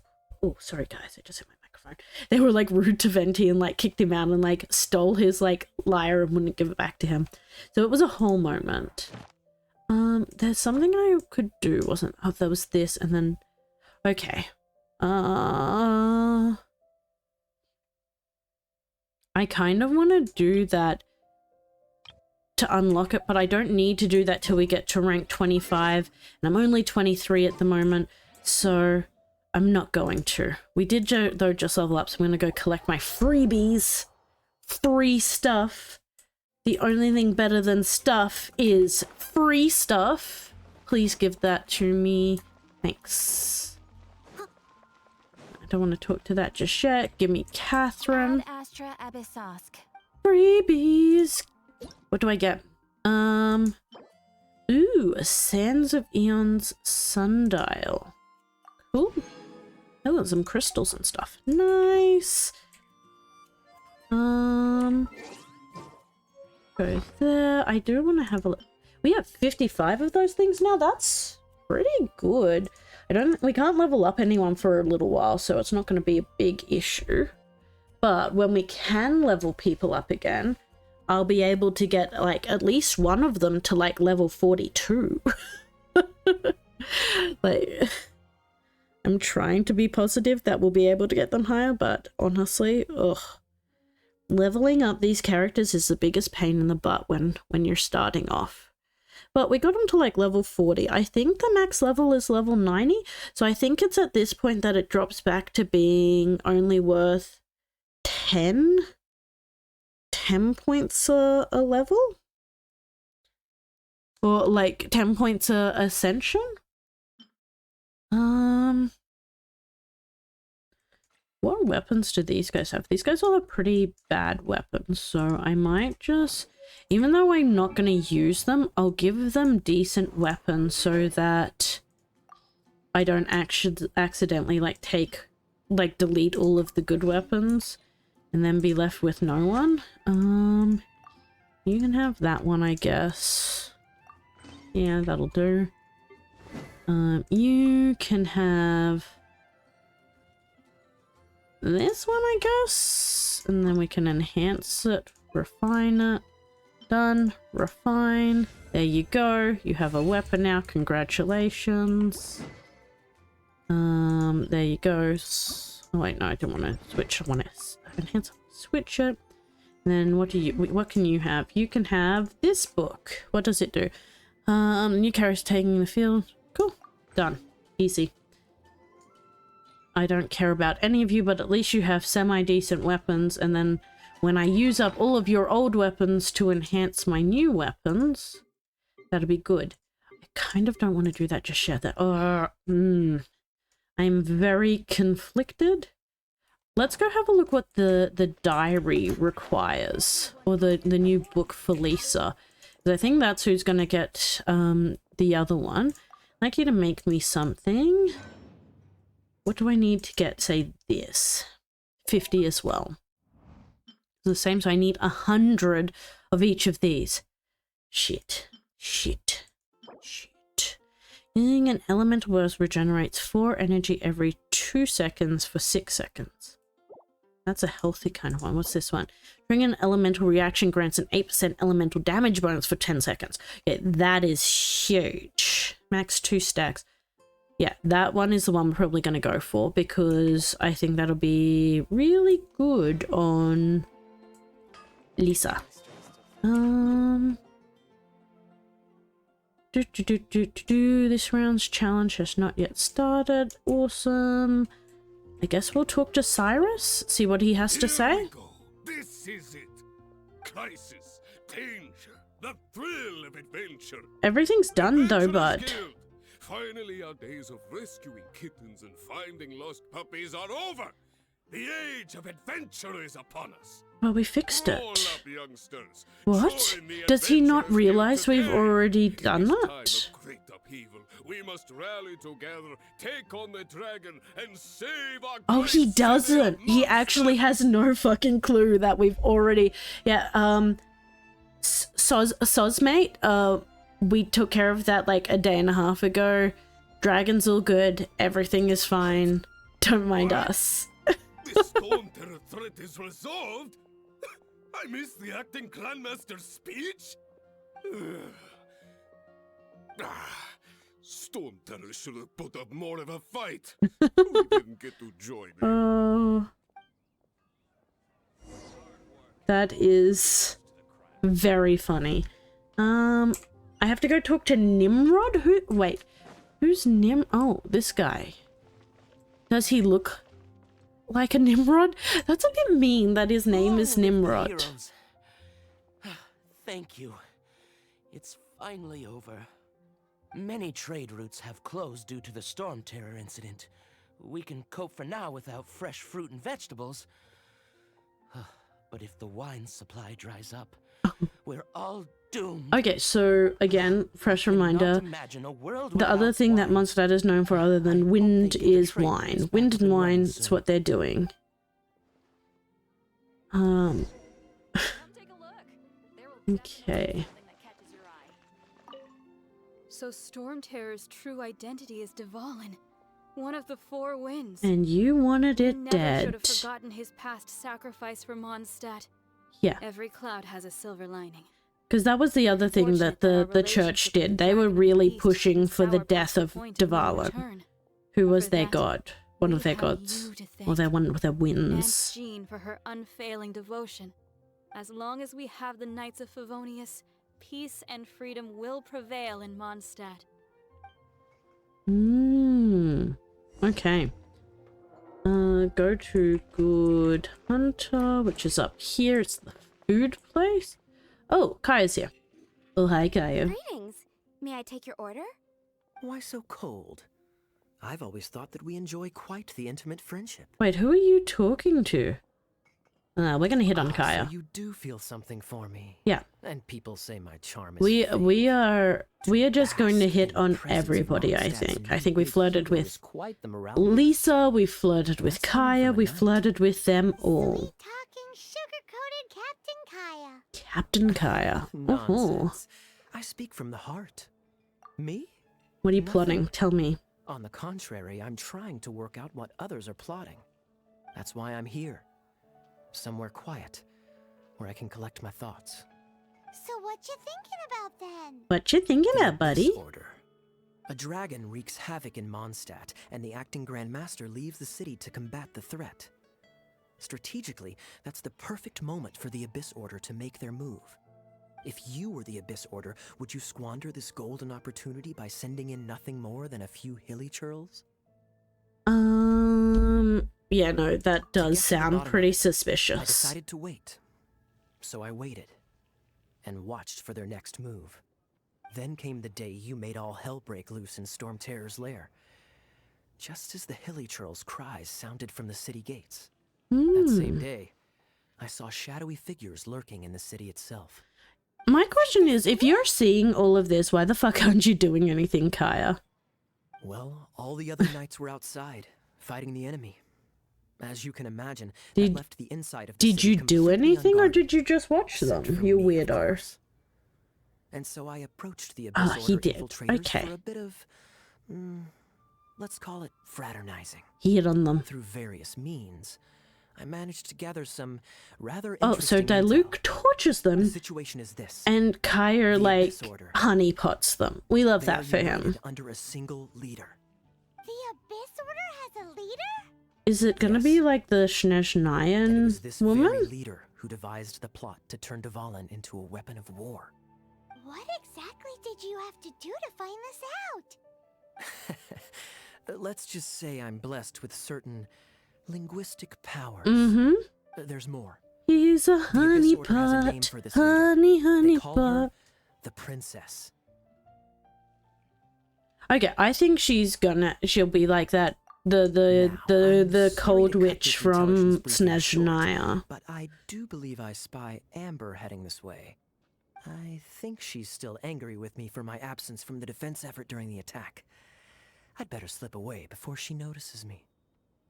Speaker 1: sorry guys, I just hit my microphone. They were like rude to Venti and like kicked him out and like stole his like lyre and wouldn't give it back to him. So it was a whole moment. There's something I could do, wasn't? Oh, there was this, and then okay. I kind of want to do that to unlock it, but I don't need to do that till we get to rank 25, and I'm only 23 at the moment, so I'm not going to. We did though just level up, so I'm going to go collect my freebies. Free stuff. The only thing better than stuff is free stuff. Please give that to me. Thanks. I don't want to talk to that just yet. Give me Catherine.
Speaker 5: Ad Astra Abyssosk.
Speaker 1: Freebies. What do I get? Ooh, a Sands of Eons sundial. Cool. Oh, there's some crystals and stuff. Nice. Go there. I do want to have a look. We have 55 of those things now. That's pretty good. We can't level up anyone for a little while, so it's not going to be a big issue. But when we can level people up again, I'll be able to get like at least one of them to like level 42. Like, I'm trying to be positive that we'll be able to get them higher, but honestly, ugh. Leveling up these characters is the biggest pain in the butt when you're starting off. But we got them to like level 40. I think the max level is level 90. So I think it's at this point that it drops back to being only worth 10 points a level? Or like 10 points a ascension? What weapons do these guys have? These guys all have pretty bad weapons, so I might just, even though I'm not going to use them, I'll give them decent weapons so that I don't accidentally like delete all of the good weapons and then be left with no one. You can have that one, I guess. Yeah, that'll do. You can have this one, I guess, and then we can enhance it, refine it. Done. Refine. There you go. You have a weapon now. Congratulations. There you go. Oh wait, no, I don't want to switch. I want to enhance. Switch it. And then what can you have? You can have this book. What does it do? New characters taking the field. Cool. Done. Easy. I don't care about any of you, but at least you have semi-decent weapons, and then when I use up all of your old weapons to enhance my new weapons, that'll be good. I kind of don't want to do that just yet. I'm very conflicted. Let's go have a look what the diary requires, or the new book for Lisa. Because I think that's who's going to get the other one. I'd like you to make me something. what do I need to get, say, this? 50 as well. The same, so I need 100 of each of these. Shit. Using an elemental burst regenerates 4 energy every 2 seconds for 6 seconds. That's a healthy kind of one. What's this one? During an elemental reaction grants an 8% elemental damage bonus for 10 seconds. Yeah, that is huge. Max 2 stacks. Yeah, that one is the one we're probably going to go for because I think that'll be really good on Lisa. This round's challenge has not yet started. Awesome. I guess we'll talk to Cyrus, see what he has to say.
Speaker 8: This is it. Crisis, danger, the thrill of adventure.
Speaker 1: Everything's done though, bud.
Speaker 8: Guild. Finally, our days of rescuing kittens and finding lost puppies are over. The age of adventure is upon us.
Speaker 1: Well, we fixed it.
Speaker 8: All up, youngsters.
Speaker 1: What?
Speaker 8: Join the
Speaker 1: Does he not
Speaker 8: adventurers
Speaker 1: realize
Speaker 8: guild
Speaker 1: we've
Speaker 8: today.
Speaker 1: already
Speaker 8: In
Speaker 1: done
Speaker 8: this
Speaker 1: that?
Speaker 8: time of great upheaval, we must rally together, take on the dragon, and save our
Speaker 1: Oh,
Speaker 8: great
Speaker 1: he
Speaker 8: city
Speaker 1: doesn't.
Speaker 8: of
Speaker 1: He actually
Speaker 8: monsters.
Speaker 1: has no fucking clue that we've already... Yeah, Sozmate, we took care of that like a day and a half ago. Dragon's all good. Everything is fine. Don't mind
Speaker 8: What?
Speaker 1: us.
Speaker 8: The Storm Terror threat is resolved? I missed the acting Clanmaster's speech? Storm Terror should have put up more of a fight. We didn't get to join him.
Speaker 1: Oh. That is very funny. I have to go talk to Nimrod? Wait. Who's Oh, this guy. Does he look like a Nimrod? That's a bit mean that his name is Nimrod.
Speaker 7: Heroes. Thank you. It's finally over. Many trade routes have closed due to the Storm Terror incident. We can cope for now without fresh fruit and vegetables. But if the wine supply dries up, we're all doomed.
Speaker 1: Okay, so again, fresh reminder.
Speaker 7: Imagine a world
Speaker 1: The other
Speaker 7: without
Speaker 1: thing that
Speaker 7: wine.
Speaker 1: Mondstadt is known for other than wind is wine. Wind and wine, it's what they're doing.
Speaker 4: Come take a look. There will
Speaker 1: Okay.
Speaker 4: definitely be something that catches your eye.
Speaker 9: So Storm Terror's true identity is Dvalin, one of the 4 winds.
Speaker 1: And you wanted
Speaker 9: He
Speaker 1: it
Speaker 9: never should
Speaker 1: dead.
Speaker 9: have forgotten his past sacrifice for Mondstadt.
Speaker 1: Yeah.
Speaker 9: Every cloud has a silver lining.
Speaker 1: Because that was the other thing that the church did. They were really pushing for the death of Dvalin, who was their god. One of their gods. Or one of their
Speaker 9: And
Speaker 1: winds.
Speaker 9: Jean for her unfailing devotion. As long as we have the Knights of Favonius, peace and freedom will prevail in Mondstadt.
Speaker 1: Okay. Go to Good Hunter, which is up here. It's the food place. Oh, Kaya's here. Oh, hi, Kaya.
Speaker 5: Greetings. May I take your order?
Speaker 7: Why so cold? I've always thought that we enjoy quite the intimate friendship.
Speaker 1: Wait, who are you talking to? We're gonna hit on Kaya.
Speaker 7: So you do feel something for me.
Speaker 1: Yeah.
Speaker 7: And people say my charm is
Speaker 1: We
Speaker 7: fake.
Speaker 1: are just going to
Speaker 7: Bask
Speaker 1: hit
Speaker 7: in the
Speaker 1: on
Speaker 7: presence of
Speaker 1: everybody, I
Speaker 7: Mondstadt's
Speaker 1: think. I
Speaker 7: new
Speaker 1: think we
Speaker 7: big
Speaker 1: flirted
Speaker 7: hero
Speaker 1: with
Speaker 7: is quite the morale
Speaker 1: Lisa, we flirted with
Speaker 7: That's coming
Speaker 1: Kaya,
Speaker 7: from a
Speaker 1: we
Speaker 7: knight.
Speaker 1: flirted with them all.
Speaker 5: Sweet talking, sugar-coated Captain Kaya.
Speaker 1: Captain Kaya. Oh,
Speaker 7: Nonsense. I speak from the heart. Me?
Speaker 1: what are you
Speaker 7: Nothing.
Speaker 1: plotting? Tell me.
Speaker 7: On the contrary, I'm trying to work out what others are plotting. That's why I'm here. Somewhere quiet, where I can collect my thoughts.
Speaker 5: So what you thinking about then?
Speaker 1: What you thinking
Speaker 7: The
Speaker 1: about, buddy?
Speaker 7: Disorder. A dragon wreaks havoc in Mondstadt, and the acting Grand Master leaves the city to combat the threat. Strategically, that's the perfect moment for the Abyss Order to make their move. If you were the Abyss Order, would you squander this golden opportunity by sending in nothing more than a few hilly churls?
Speaker 1: Yeah, no, that
Speaker 7: To get
Speaker 1: does
Speaker 7: to the
Speaker 1: sound
Speaker 7: bottom
Speaker 1: pretty
Speaker 7: of it, I
Speaker 1: suspicious.
Speaker 7: decided to wait. So I waited, and watched for their next move. Then came the day you made all hell break loose in Storm Terror's lair. Just as the hilly churls' cries sounded from the city gates. That same day, I saw shadowy figures lurking in the city itself.
Speaker 1: My question is, if you're seeing all of this, why the fuck aren't you doing anything, Kaya?
Speaker 7: Well, all the other knights were outside,
Speaker 10: fighting the enemy. As you can imagine,
Speaker 1: Did-
Speaker 10: that left the inside of the
Speaker 1: Did
Speaker 10: city
Speaker 1: you do
Speaker 10: completely
Speaker 1: anything, or
Speaker 10: unguarded,
Speaker 1: did you just watch
Speaker 10: except
Speaker 1: them?
Speaker 10: for
Speaker 1: You
Speaker 10: me, of
Speaker 1: weirdo.
Speaker 10: course. And so I approached the
Speaker 1: Ah,
Speaker 10: Abyss
Speaker 1: he
Speaker 10: Order
Speaker 1: did.
Speaker 10: infiltrators
Speaker 1: Okay.
Speaker 10: for a bit of, let's call it fraternizing.
Speaker 1: He hit on them.
Speaker 10: Through various means, I managed to gather some rather
Speaker 1: Oh, so
Speaker 10: interesting intel.
Speaker 1: Diluc tortures
Speaker 10: The
Speaker 1: them,
Speaker 10: situation is this.
Speaker 1: and Kyer,
Speaker 10: The
Speaker 1: like,
Speaker 10: Abyss Order.
Speaker 1: honeypots them. We love
Speaker 10: They
Speaker 1: that
Speaker 10: are
Speaker 1: for him.
Speaker 10: united under a single leader.
Speaker 5: The Abyss Order has a leader?
Speaker 1: Is it gonna
Speaker 10: Yes.
Speaker 1: be like the
Speaker 10: And it
Speaker 1: Snezhnayan
Speaker 10: was this very
Speaker 1: woman?
Speaker 10: leader who devised the plot to turn Dvalin into a weapon of war.
Speaker 5: What exactly did you have to do to find this out?
Speaker 10: Let's just say I'm blessed with certain linguistic powers.
Speaker 1: Mm-hmm.
Speaker 10: There's more.
Speaker 1: He's a
Speaker 10: The Abyss Order has a name
Speaker 1: honeypot.
Speaker 10: for this leader.
Speaker 1: Honey
Speaker 10: They call her
Speaker 1: pot.
Speaker 10: the Princess.
Speaker 1: Okay, I think she'll be like that. The
Speaker 10: Now, I'm
Speaker 1: cold
Speaker 10: sorry to cut
Speaker 1: witch
Speaker 10: this
Speaker 1: from
Speaker 10: intelligence briefing short,
Speaker 1: Snezhnaya.
Speaker 10: But I do believe I spy Amber heading this way. I think she's still angry with me for my absence from the defense effort during the attack. I'd better slip away before she notices me.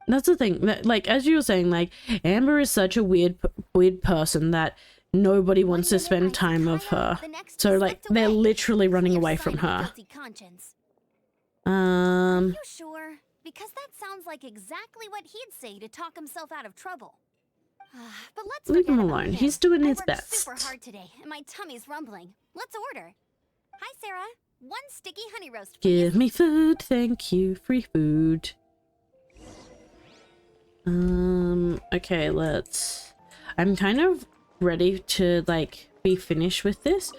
Speaker 1: That's the thing. Like, as you were saying, like, Amber is such a weird person that nobody wants to spend time with her. So, like, they're literally running away from her.
Speaker 5: Are you sure? Because that sounds like exactly what he'd say to talk himself out of trouble. But let's
Speaker 1: Leave him
Speaker 5: forget about
Speaker 1: alone. He's doing his
Speaker 5: I worked
Speaker 1: best.
Speaker 5: super hard today, and my tummy's rumbling. Let's order. Hi, Sarah. One sticky honey roast, please.
Speaker 1: Give me food, thank you. Free food. Okay, I'm kind of ready to, like, be finished with this.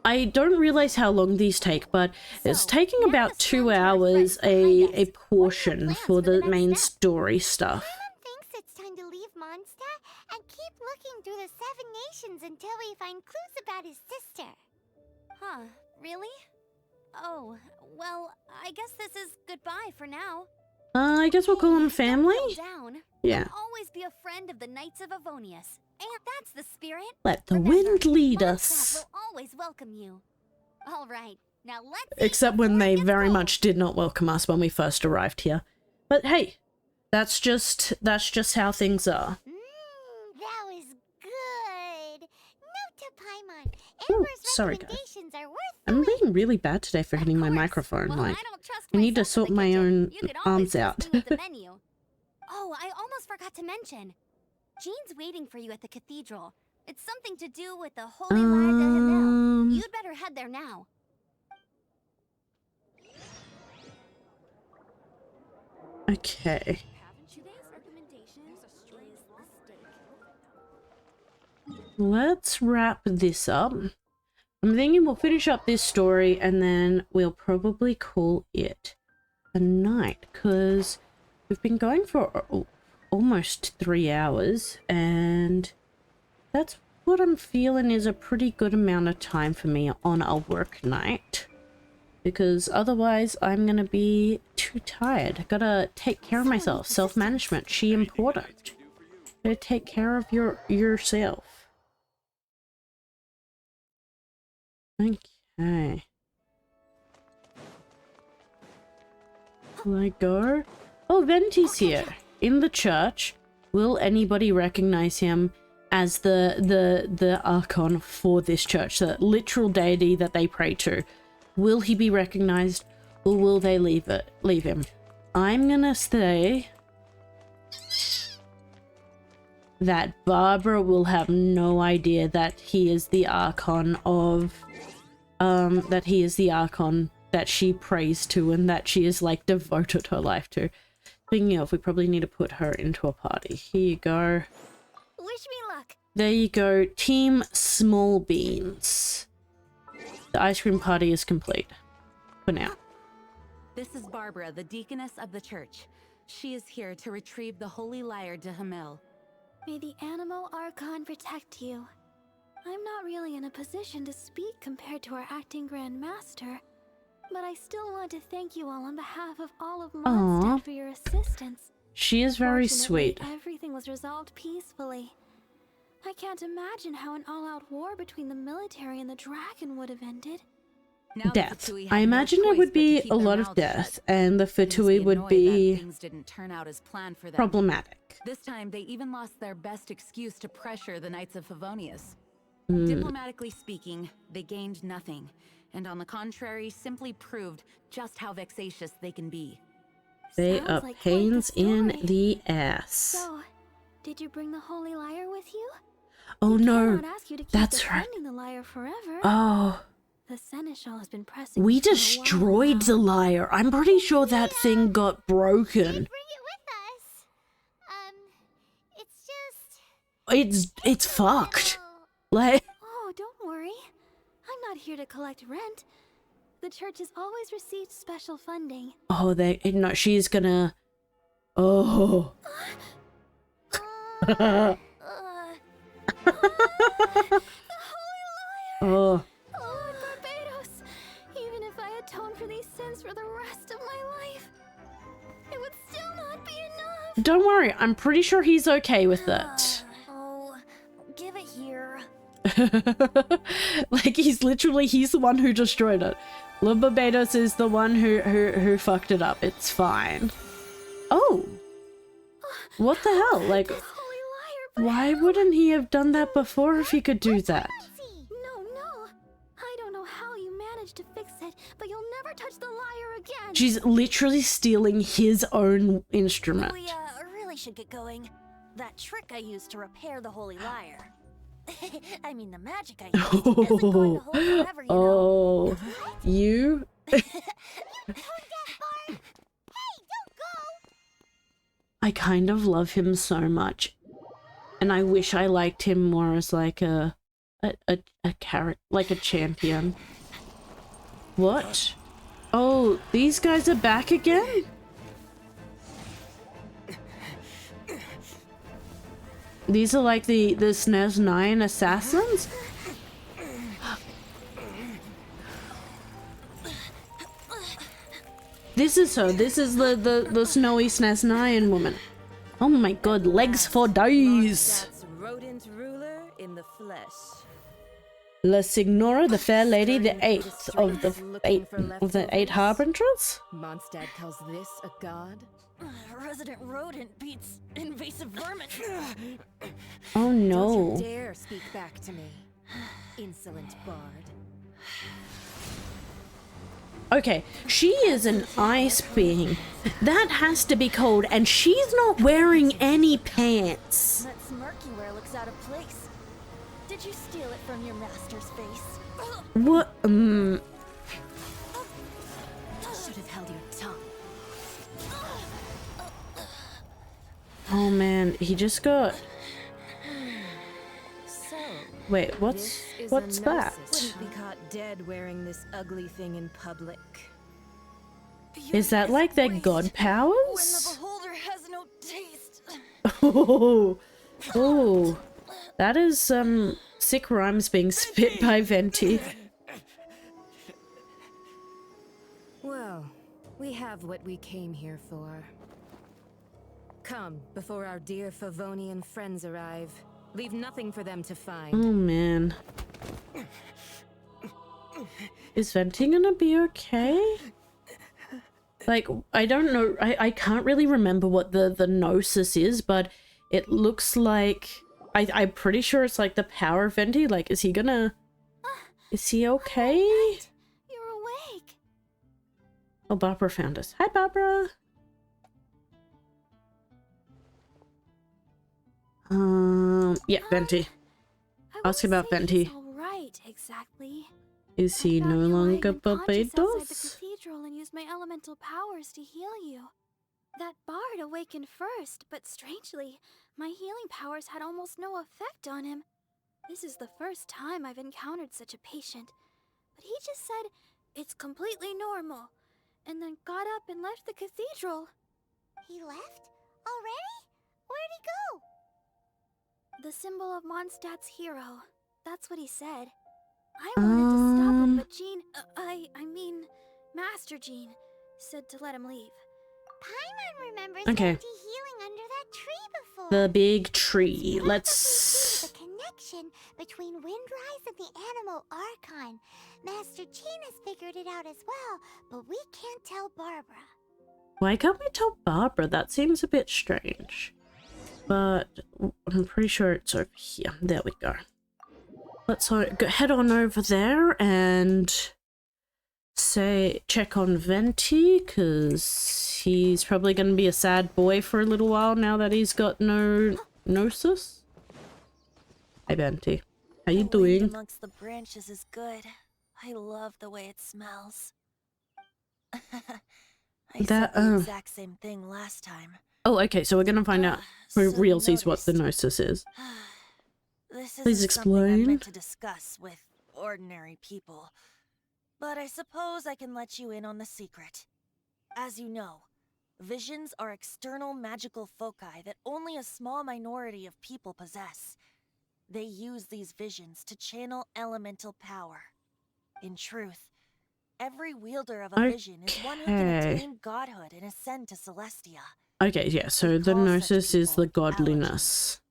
Speaker 1: I don't realize how long these take, but it's taking about 2 hours a portion for the main story stuff.
Speaker 5: Paimon thinks it's time to leave Mondstadt and keep looking through the 7 nations until we find clues about his sister. Huh, really? Oh, well, I guess this is goodbye for now.
Speaker 1: I guess we'll call him
Speaker 5: Don't
Speaker 1: family?
Speaker 5: feel down.
Speaker 1: Yeah.
Speaker 5: You'll always be a friend of the Knights of Avonius. And that's the spirit.
Speaker 1: Let the
Speaker 5: Remember,
Speaker 1: wind lead
Speaker 5: Mondstadt
Speaker 1: us.
Speaker 5: will always welcome you. All right, now let's eat
Speaker 1: Except when
Speaker 5: before it
Speaker 1: they
Speaker 5: gets
Speaker 1: very
Speaker 5: cold.
Speaker 1: much did not welcome us when we first arrived here. But hey, that's just how things are.
Speaker 5: That was good. Note to Paimon.
Speaker 1: Ooh,
Speaker 5: Amber's
Speaker 1: sorry, guys.
Speaker 5: recommendations are worth
Speaker 1: I'm
Speaker 5: the
Speaker 1: being
Speaker 5: wait.
Speaker 1: really bad today for hitting my
Speaker 5: Of course.
Speaker 1: microphone.
Speaker 5: Well,
Speaker 1: Like,
Speaker 5: I don't trust
Speaker 1: I need to
Speaker 5: myself
Speaker 1: sort
Speaker 5: in the
Speaker 1: my
Speaker 5: kitchen.
Speaker 1: own
Speaker 5: You could always
Speaker 1: arms
Speaker 5: trust
Speaker 1: out.
Speaker 5: me with the menu. Oh, I almost forgot to mention. Jean's waiting for you at the cathedral. It's something to do with the Holy Lyre de Himmel. You'd better head there now.
Speaker 1: Okay. Let's wrap this up. I'm thinking we'll finish up this story and then we'll probably call it a night, because we've been going for almost 3 hours, and that's what I'm feeling is a pretty good amount of time for me on a work night, because otherwise I'm gonna be too tired. Gotta take care of myself. Self-management, she important. Gotta take care of yourself. Okay. Will I go? Oh, Venti's here. In the church. Will anybody recognize him as the Archon for this church? The literal deity that they pray to. Will he be recognized, or will they leave him? I'm gonna say that Barbara will have no idea that he is the Archon of that she prays to and that she is, like, devoted her life to. Speaking of, we probably need to put her into a party. Here you go.
Speaker 5: Wish me luck.
Speaker 1: There you go. Team Small Beans. The ice cream party is complete. For now.
Speaker 4: This is Barbara, the deaconess of the church. She is here to retrieve the Holy Lyre de Himmel.
Speaker 9: May the Animo Archon protect you. I'm not really in a position to speak compared to our acting Grand Master, but I still want to thank you all on behalf of all of Mondstadt for your assistance.
Speaker 1: She is very
Speaker 9: Fortunately,
Speaker 1: sweet.
Speaker 9: everything was resolved peacefully. I can't imagine how an all-out war between the military and the dragon would have ended.
Speaker 4: Now that
Speaker 1: death.
Speaker 4: Fatui had
Speaker 1: I
Speaker 4: no
Speaker 1: imagine there
Speaker 4: choice
Speaker 1: would
Speaker 4: but to
Speaker 1: be
Speaker 4: keep
Speaker 1: a
Speaker 4: their
Speaker 1: lot of
Speaker 4: mouths
Speaker 1: death,
Speaker 4: shut.
Speaker 1: and the
Speaker 4: They must
Speaker 1: Fatui would
Speaker 4: annoyed that
Speaker 1: be
Speaker 4: things didn't turn out as planned for them.
Speaker 1: problematic.
Speaker 4: This time, they even lost their best excuse to pressure the Knights of Favonius.
Speaker 1: Hmm.
Speaker 4: Diplomatically speaking, they gained nothing, and on the contrary, simply proved just how vexatious they can be.
Speaker 1: They
Speaker 9: Sounds
Speaker 1: are
Speaker 9: like quite the
Speaker 1: pains in
Speaker 9: story.
Speaker 1: the ass.
Speaker 9: So, did you bring the Holy Lyre with you?
Speaker 1: Oh
Speaker 9: We
Speaker 1: no,
Speaker 9: cannot ask you to keep
Speaker 1: that's right.
Speaker 9: defending the lyre forever.
Speaker 1: Oh,
Speaker 9: The Seneschal has been pressing
Speaker 1: we
Speaker 9: you for a while
Speaker 1: destroyed
Speaker 9: now.
Speaker 1: the lyre. I'm pretty sure that thing got broken.
Speaker 5: Bring it with us. It's just...
Speaker 1: It's fucked. Like,
Speaker 9: Oh, don't worry. I'm not here to collect rent. The church has always received special funding.
Speaker 1: oh, no, she's gonna. Oh.
Speaker 9: The Holy Lyre!
Speaker 1: Oh.
Speaker 9: Lord Barbados! Even if I atoned for these sins for the rest of my life, it would still not be enough.
Speaker 1: Don't worry, I'm pretty sure he's okay with it.
Speaker 2: Oh, give it here.
Speaker 1: Like, he's the one who destroyed it. Lord Barbados is the one who fucked it up. It's fine. Oh. What the hell? Like,
Speaker 9: This Holy Lyre,
Speaker 1: why wouldn't he have done that before if he could do that?
Speaker 9: No. I don't know how you managed to fix it, but you'll never touch the lyre again.
Speaker 1: She's literally stealing his own instrument.
Speaker 2: We really should get going. That trick I used to repair the Holy Lyre. I mean, the magic I used isn't going to hold forever, you know.
Speaker 1: Oh, you? I kind of love him so much, and I wish I liked him more as like a character, like a champion. What? Oh, these guys are back again? These are like the SNES 9 assassins? This is her. This is the snowy SNES 9 woman. Oh my god, legs for days.
Speaker 11: Rodent ruler in the flesh.
Speaker 1: La Signora, the fair lady, the eighth of the eight harbingers?
Speaker 11: Mondstadt calls this a god?
Speaker 2: Resident rodent beats invasive vermin.
Speaker 1: Oh no.
Speaker 11: Don't you dare speak back to me, insolent bard.
Speaker 1: Okay, she is an ice being. That has to be cold, and she's not wearing any pants.
Speaker 2: That smirk you wear looks out of place. Did you steal it from your master's face?
Speaker 1: What?
Speaker 11: Should have held your tongue.
Speaker 1: Oh man, he just got.
Speaker 11: So,
Speaker 1: Wait, what's
Speaker 11: this is
Speaker 1: that?
Speaker 11: a gnosis. Wouldn't be caught dead wearing this ugly thing in public.
Speaker 1: Is that like their god
Speaker 2: When the
Speaker 1: powers?
Speaker 2: beholder has no taste.
Speaker 1: Oh, that is sick rhymes being spit by Venti.
Speaker 11: Well, we have what we came here for. Come, before our dear Favonian friends arrive. Leave nothing for them to find.
Speaker 1: Oh man, is Venti gonna be okay? Like, I don't know. I can't really remember what the gnosis is, but it looks like I'm pretty sure it's like the power of Venti. Like, is he gonna? Is he okay?
Speaker 9: You're awake.
Speaker 1: Oh, Barbara found us. Hi, Barbara. Yeah, Venti. Ask about Venti.
Speaker 9: All right, exactly.
Speaker 1: Is he
Speaker 9: I
Speaker 1: no
Speaker 9: thought you were
Speaker 1: longer
Speaker 9: hanging conscious outside the
Speaker 1: Barbados?
Speaker 9: cathedral and used my elemental powers to heal you. That bard awakened first, but strangely, my healing powers had almost no effect on him. This is the first time I've encountered such a patient. But he just said, it's completely normal, and then got up and left the cathedral.
Speaker 5: He left? Already? Where'd he go?
Speaker 9: The symbol of Mondstadt's hero. That's what he said. I wanted to stop him, but Jean, I mean, Master Jean, said to let him leave.
Speaker 5: Paimon remembers
Speaker 1: Okay.
Speaker 5: Venti healing under that tree before.
Speaker 1: The big tree.
Speaker 5: He must have
Speaker 1: Let's.
Speaker 5: received the connection between Windrise and the Anemo Archon. Master Jean has figured it out as well, but we can't tell Barbara.
Speaker 1: Why can't we tell Barbara? That seems a bit strange. But I'm pretty sure it's over here. There we go. Let's head on over there and check on Venti, because he's probably going to be a sad boy for a little while now that he's got no gnosis. Hey Venti, how you
Speaker 2: The wind
Speaker 1: doing?
Speaker 2: amongst the branches is good. I love the way it smells. I said the exact same thing last time.
Speaker 1: Oh, okay, so we're gonna find out who
Speaker 2: So
Speaker 1: real sees what the
Speaker 2: noticed.
Speaker 1: gnosis is.
Speaker 2: This
Speaker 1: Please
Speaker 2: isn't something I
Speaker 1: explain.
Speaker 2: meant to discuss with ordinary people, but I suppose I can let you in on the secret. As you know, visions are external magical foci that only a small minority of people possess. They use these visions to channel elemental power. In truth, every wielder of a vision is one who can
Speaker 1: Okay.
Speaker 2: attain godhood and ascend to Celestia.
Speaker 1: Okay, yeah, so
Speaker 2: We
Speaker 1: the
Speaker 2: call such
Speaker 1: gnosis is the
Speaker 2: people
Speaker 1: godliness.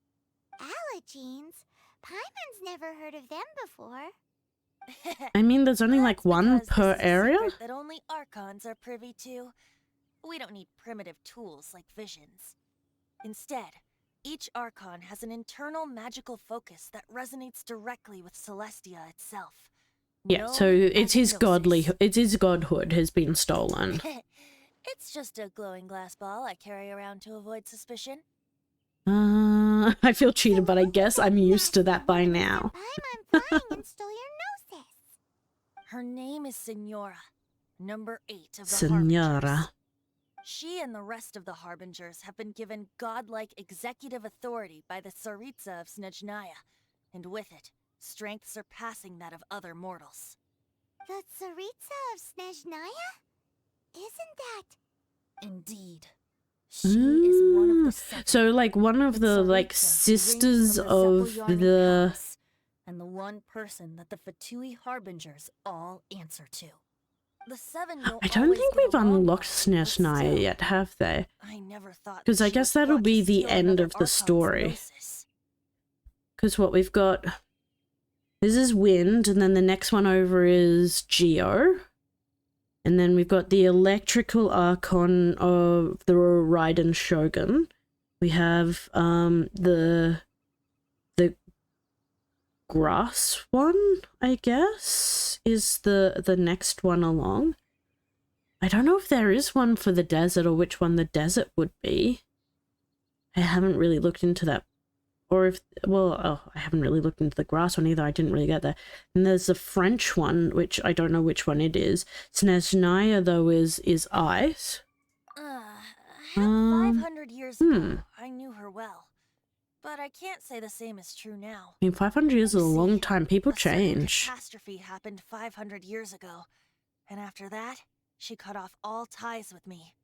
Speaker 5: Allergenes? Paimon's never heard of them before.
Speaker 1: I mean, there's only like
Speaker 2: That's
Speaker 1: one
Speaker 2: because
Speaker 1: per
Speaker 2: this is a
Speaker 1: area?
Speaker 2: secret that only Archons are privy to. We don't need primitive tools like visions. Instead, each Archon has an internal magical focus that resonates directly with Celestia itself.
Speaker 1: Yeah,
Speaker 2: known
Speaker 1: so
Speaker 2: as
Speaker 1: it's his
Speaker 2: gnosis.
Speaker 1: it's his godhood has been stolen.
Speaker 2: It's just a glowing glass ball I carry around to avoid suspicion.
Speaker 1: I feel cheated, but I guess I'm used to that by now.
Speaker 5: Paimon flying and stole your gnosis.
Speaker 2: Her name is Signora, number 8 of the
Speaker 1: Senora.
Speaker 2: Harbingers. She and the rest of the Harbingers have been given godlike executive authority by the Tsaritsa of Snezhnaya, and with it, strength surpassing that of other mortals.
Speaker 5: The Tsaritsa of Snezhnaya? Isn't that...
Speaker 2: Indeed. She is one of the seven.
Speaker 1: So like one of the like
Speaker 2: Tsaritsa who reigns
Speaker 1: sisters
Speaker 2: from
Speaker 1: of
Speaker 2: Zepoyarni
Speaker 1: the
Speaker 2: Palace, and the one person that the Fatui Harbingers all answer to. The seven will
Speaker 1: I don't
Speaker 2: always
Speaker 1: think
Speaker 2: get
Speaker 1: we've
Speaker 2: along
Speaker 1: unlocked
Speaker 2: well, but
Speaker 1: Snezhnaya
Speaker 2: still,
Speaker 1: yet, have they?
Speaker 2: I never thought
Speaker 1: Because
Speaker 2: that
Speaker 1: I
Speaker 2: she
Speaker 1: guess
Speaker 2: would
Speaker 1: that'll
Speaker 2: plot
Speaker 1: be
Speaker 2: to
Speaker 1: the
Speaker 2: steal
Speaker 1: end
Speaker 2: another
Speaker 1: of the
Speaker 2: Archon's
Speaker 1: story.
Speaker 2: gnosis.
Speaker 1: Because what we've got, this is Wind, and then the next one over is Geo. And then we've got the Electrical Archon of the Raiden Shogun. We have the grass one, I guess, is the next one along. I don't know if there is one for the desert or which one the desert would be. I haven't really looked into that. Or if, well, oh, I haven't really looked into the grass one either. I didn't really get that. And there's the French one, which I don't know which one it is. Snezhnaya, though, is ice.
Speaker 2: 500 years ago, I knew her well. But I can't say the same is true now.
Speaker 1: I mean, 500 years is a
Speaker 2: You
Speaker 1: long
Speaker 2: see,
Speaker 1: time. People
Speaker 2: a certain
Speaker 1: change.
Speaker 2: catastrophe happened 500 years ago. And after that, she cut off all ties with me.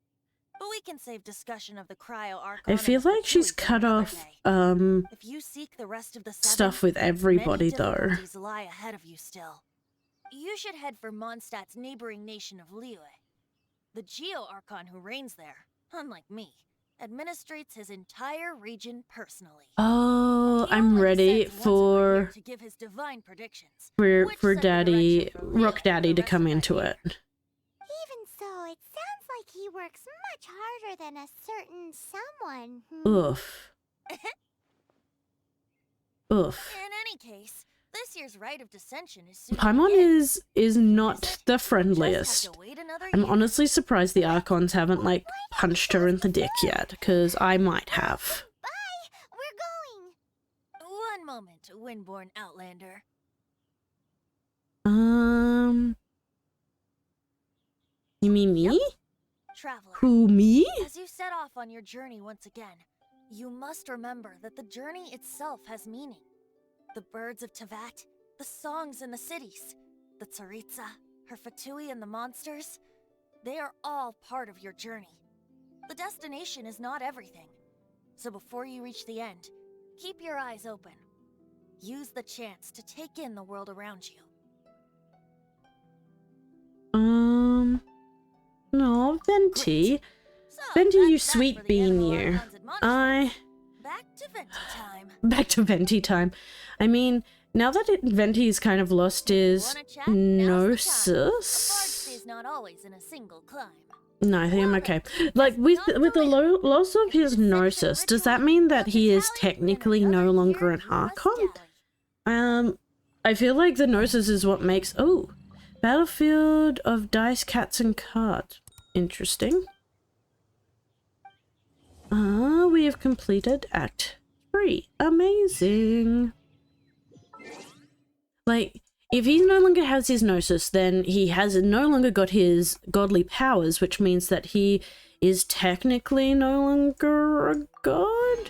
Speaker 2: But we can save discussion of the Cryo Archon.
Speaker 1: I feel like she's cut off,
Speaker 2: If you seek the rest of the
Speaker 1: stuff
Speaker 2: seven,
Speaker 1: with everybody,
Speaker 2: many
Speaker 1: though.
Speaker 2: difficulties lie ahead of you still. You should head for Mondstadt's neighboring nation of Liyue. The Geo Archon who reigns there, unlike me, administrates his entire region personally.
Speaker 1: Oh,
Speaker 2: He
Speaker 1: I'm
Speaker 2: only
Speaker 1: ready
Speaker 2: descends once every year to give his divine predictions, which
Speaker 1: for
Speaker 2: set the
Speaker 1: Daddy,
Speaker 2: direction for real
Speaker 1: Rock Daddy,
Speaker 2: for the
Speaker 1: to
Speaker 2: rest
Speaker 1: come
Speaker 2: of that
Speaker 1: into
Speaker 2: year.
Speaker 1: it.
Speaker 5: Even so, it sounds like he works much harder than a certain someone who...
Speaker 1: Oof. Oof.
Speaker 2: In any case, this year's rite of dissension is soon to
Speaker 1: Paimon
Speaker 2: begin.
Speaker 1: is not
Speaker 2: Visit?
Speaker 1: the
Speaker 2: Just have
Speaker 1: friendliest.
Speaker 2: to wait another
Speaker 1: I'm
Speaker 2: year.
Speaker 1: honestly surprised the Archons haven't, like, punched her in the dick yet, because I might have.
Speaker 5: Bye! We're going!
Speaker 2: One moment, Windborn Outlander.
Speaker 1: You mean me?
Speaker 2: Traveler,
Speaker 1: Who, me?
Speaker 2: as you set off on your journey once again, you must remember that the journey itself has meaning. The birds of Tevat, the songs in the cities, the Tsaritsa, her Fatui and the monsters, they are all part of your journey. The destination is not everything. So before you reach the end, keep your eyes open. Use the chance to take in the world around you.
Speaker 1: No, Venti.
Speaker 2: So,
Speaker 1: Venti,
Speaker 2: that's
Speaker 1: you
Speaker 2: that
Speaker 1: sweet
Speaker 2: for the
Speaker 1: bean,
Speaker 2: animal
Speaker 1: you.
Speaker 2: Archon's admonishments. Back to venti time.
Speaker 1: Back to venti time. I mean, now that Venti's kind of lost his
Speaker 2: Wanna chat? Now's the time. A bard
Speaker 1: gnosis.
Speaker 2: stays not always in a single climb.
Speaker 1: No, I think I'm okay. Like with the loss of his gnosis, does that mean that he is technically no longer an Archon? I feel like the gnosis is what makes Battlefield of Dice, Cats, and Cards. Interesting. We have completed Act 3. Amazing. Like, if he no longer has his gnosis, then he has no longer got his godly powers, which means that he is technically no longer a god?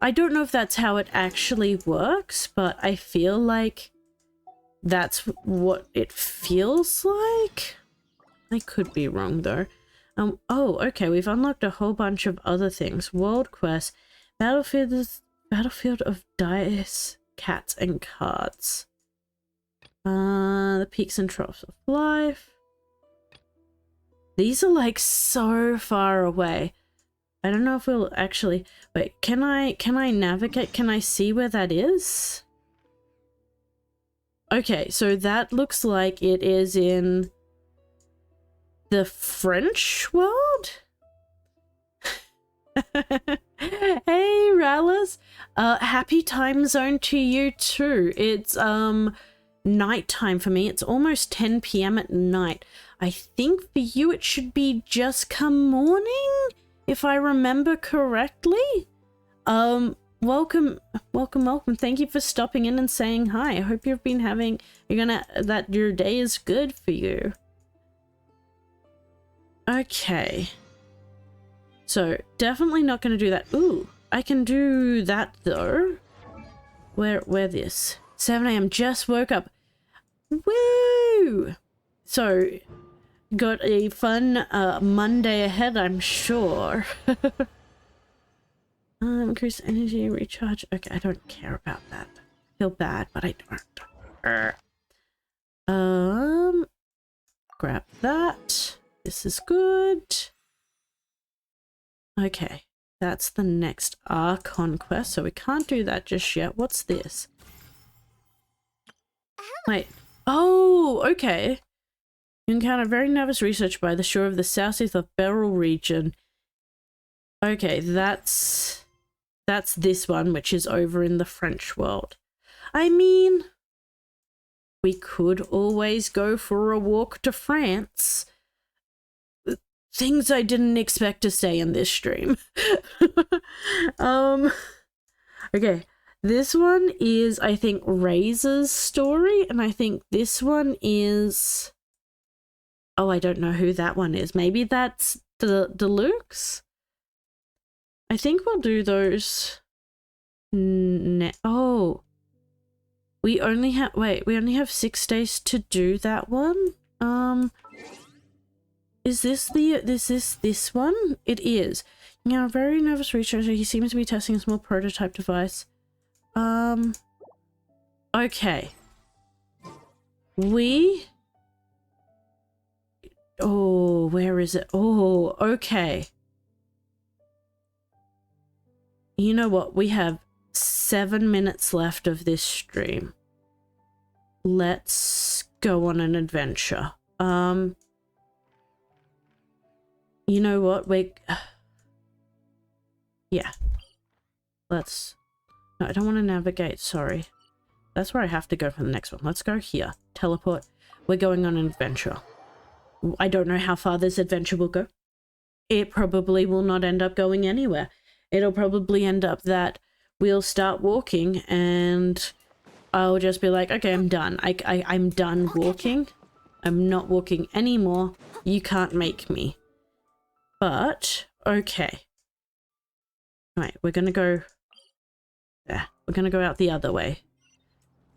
Speaker 1: I don't know if that's how it actually works, but I feel like that's what it feels like. I could be wrong though. Okay, we've unlocked a whole bunch of other things. World Quest, Battlefield of Dice, Cats, and Cards. The Peaks and Troughs of Life. These are like so far away. I don't know if we'll actually... Wait, can I navigate? Can I see where that is? Okay, so that looks like it is in the French world? Hey, Rallis. Happy time zone to you too. It's, nighttime for me. It's almost 10 p.m. at night. I think for you it should be just come morning, if I remember correctly. Welcome. Thank you for stopping in and saying hi. I hope you've been having, that your day is good for you. Okay. So, definitely not going to do that. Ooh, I can do that though. Where this? 7 a.m. just woke up. Woo! So, got a fun Monday ahead, I'm sure. Increase energy, recharge. Okay, I don't care about that. I feel bad, but I don't. Grab that. This is good. Okay, that's the next Archon quest, so we can't do that just yet. What's this? Wait. Oh, okay. You encounter very nervous research by the shore of the southeast of Beryl region. Okay, that's this one, which is over in the French world. I mean, we could always go for a walk to France. Things I didn't expect to say in this stream. Okay. This one is, I think, Razor's story, and I think this one is... Oh, I don't know who that one is. Maybe that's the Deluxe? I think we'll do those... Oh. We only have... Wait, we only have 6 days to do that one? Is this this one? It is. Now, a very nervous researcher. He seems to be testing a small prototype device. Okay. Oh, where is it? Oh, okay. You know what? We have 7 minutes left of this stream. Let's go on an adventure. You know what? Yeah. Let's... No, I don't want to navigate, sorry. That's where I have to go for the next one. Let's go here. Teleport. We're going on an adventure. I don't know how far this adventure will go. It probably will not end up going anywhere. It'll probably end up that we'll start walking and I'll just be like, okay, I'm done. I'm done walking. I'm not walking anymore. You can't make me. But, okay. Right, we're gonna go... Yeah, we're gonna go out the other way.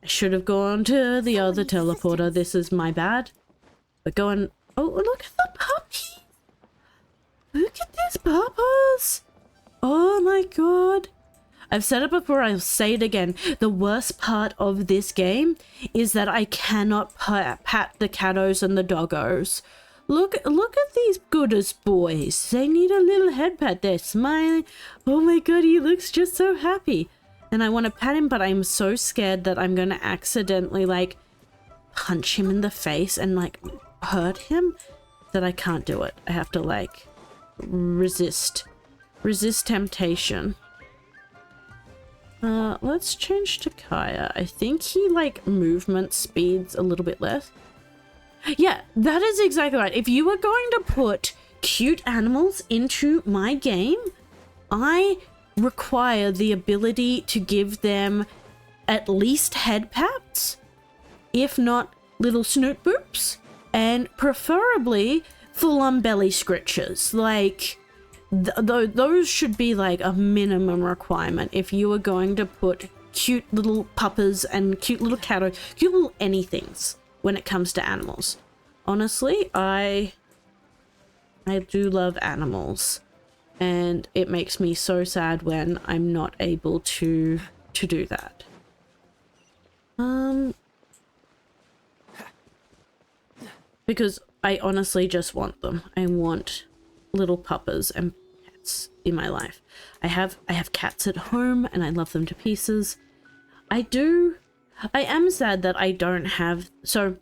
Speaker 1: I should have gone to the other teleporter. This is my bad. We're going... Oh, look at the puppies! Look at these puppies! Oh my god. I've said it before, I'll say it again. The worst part of this game is that I cannot pat the cattos and the doggos. Look at these goodest boys. They need a little head pat. They're smiling. Oh my god, he looks just so happy. And I want to pat him, but I'm so scared that I'm going to accidentally, like, punch him in the face and, like, hurt him that I can't do it. I have to, like, resist temptation. Let's change to Kaya. I think he, like, movement speeds a little bit less. Yeah, that is exactly right. If you were going to put cute animals into my game, I require the ability to give them at least head pats, if not little snoot boops, and preferably full-on belly scritches. Like, those should be like a minimum requirement if you were going to put cute little puppers and cute little catto, cute little anythings when it comes to animals. Honestly, I do love animals, and it makes me so sad when I'm not able to do that. Because I honestly just want them. I want little puppers and pets in my life. I have cats at home and I love them to pieces. I am sad that I don't have, so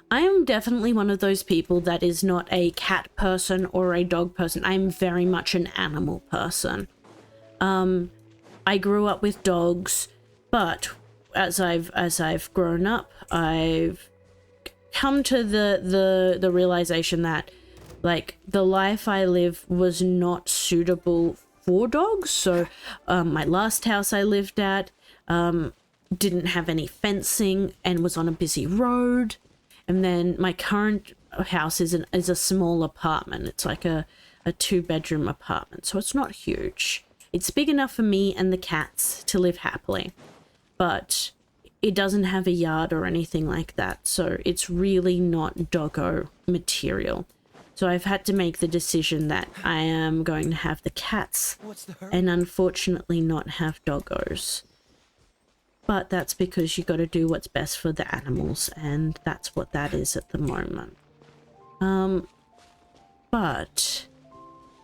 Speaker 1: I am definitely one of those people that is not a cat person or a dog person. I'm very much an animal person. I grew up with dogs, but as I've grown up, I've come to the realization that, like, the life I live was not suitable for dogs. So my last house I lived at didn't have any fencing and was on a busy road. And then my current house is a small apartment. It's like a 2-bedroom apartment, so it's not huge. It's big enough for me and the cats to live happily, but it doesn't have a yard or anything like that, so it's really not doggo material. So I've had to make the decision that I am going to have the cats and unfortunately not have doggos. But that's because you got to do what's best for the animals, and that's what that is at the moment. But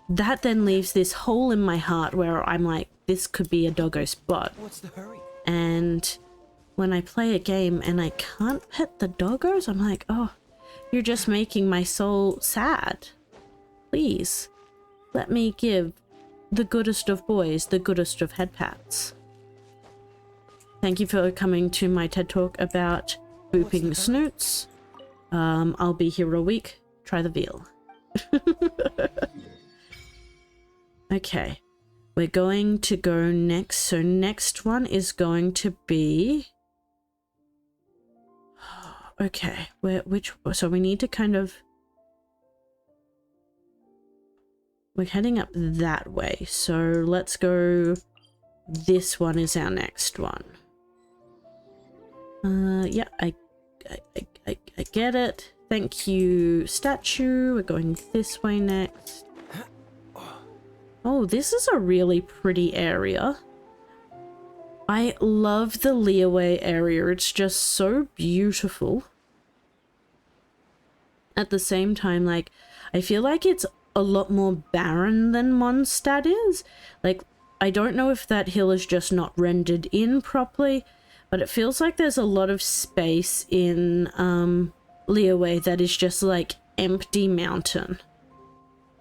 Speaker 1: that then leaves this hole in my heart where I'm like, this could be a doggo spot.
Speaker 6: What's the hurry?
Speaker 1: And when I play a game and I can't pet the doggos, I'm like, oh, you're just making my soul sad. Please, let me give the goodest of boys the goodest of head pats. Thank you for coming to my TED Talk about booping snoots. I'll be here a week. Try the veal. Okay, we're going to go next. So next one is going to be... Okay, so we need to kind of... We're heading up that way. So let's go... This one is our next one. Yeah, I get it. Thank you, statue. We're going this way next. Oh, this is a really pretty area. I love the Leeway area. It's just so beautiful. At the same time, like, I feel like it's a lot more barren than Mondstadt is. Like, I don't know if that hill is just not rendered in properly, but it feels like there's a lot of space in Leeway that is just like empty mountain,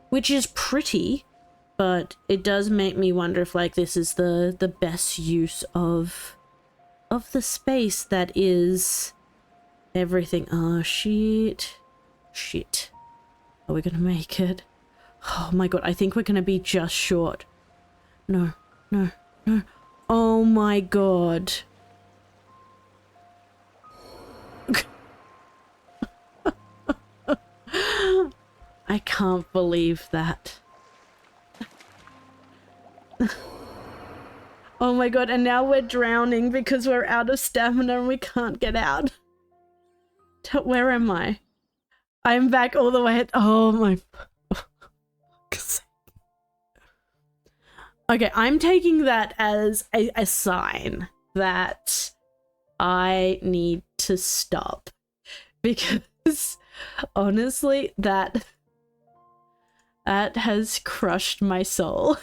Speaker 1: which is pretty, but it does make me wonder if like this is the best use of the space that is everything. Oh shit. Are we gonna make it? Oh my god, I think we're gonna be just short. No. Oh my god. I can't believe that. Oh my god, and now we're drowning because we're out of stamina and we can't get out. Where am I? I'm back all the way at... Oh my... Okay, I'm taking that as a sign that I need to stop. Because Honestly, that has crushed my soul.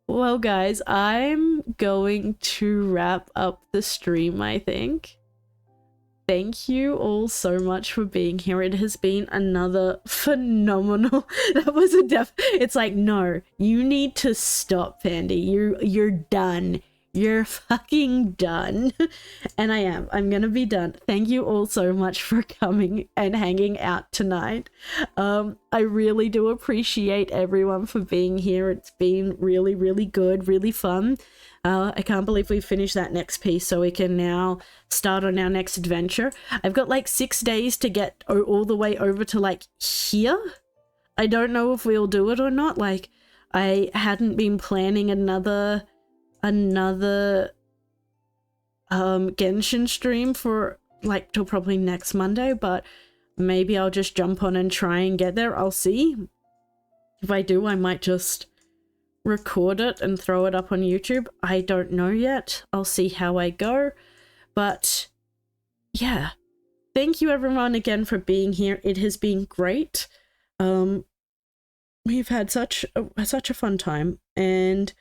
Speaker 1: Well, guys, I'm going to wrap up the stream, I think. Thank you all so much for being here. It has been another phenomenal... That was a It's like, no, you need to stop, Pandy. You're done. You're fucking done. And I am. I'm gonna be done. Thank you all so much for coming and hanging out tonight. I really do appreciate everyone for being here. It's been really, really good, really fun. I can't believe we finished that next piece, so we can now start on our next adventure. I've got like 6 days to get all the way over to like here. I don't know if we'll do it or not. Like, I hadn't been planning another Genshin stream for like till probably next Monday, but maybe I'll just jump on and try and get there. I'll see. If I do, I might just record it and throw it up on YouTube. I don't know yet. I'll see how I go. But yeah, thank you everyone again for being here. It has been great. We've had such a fun time, and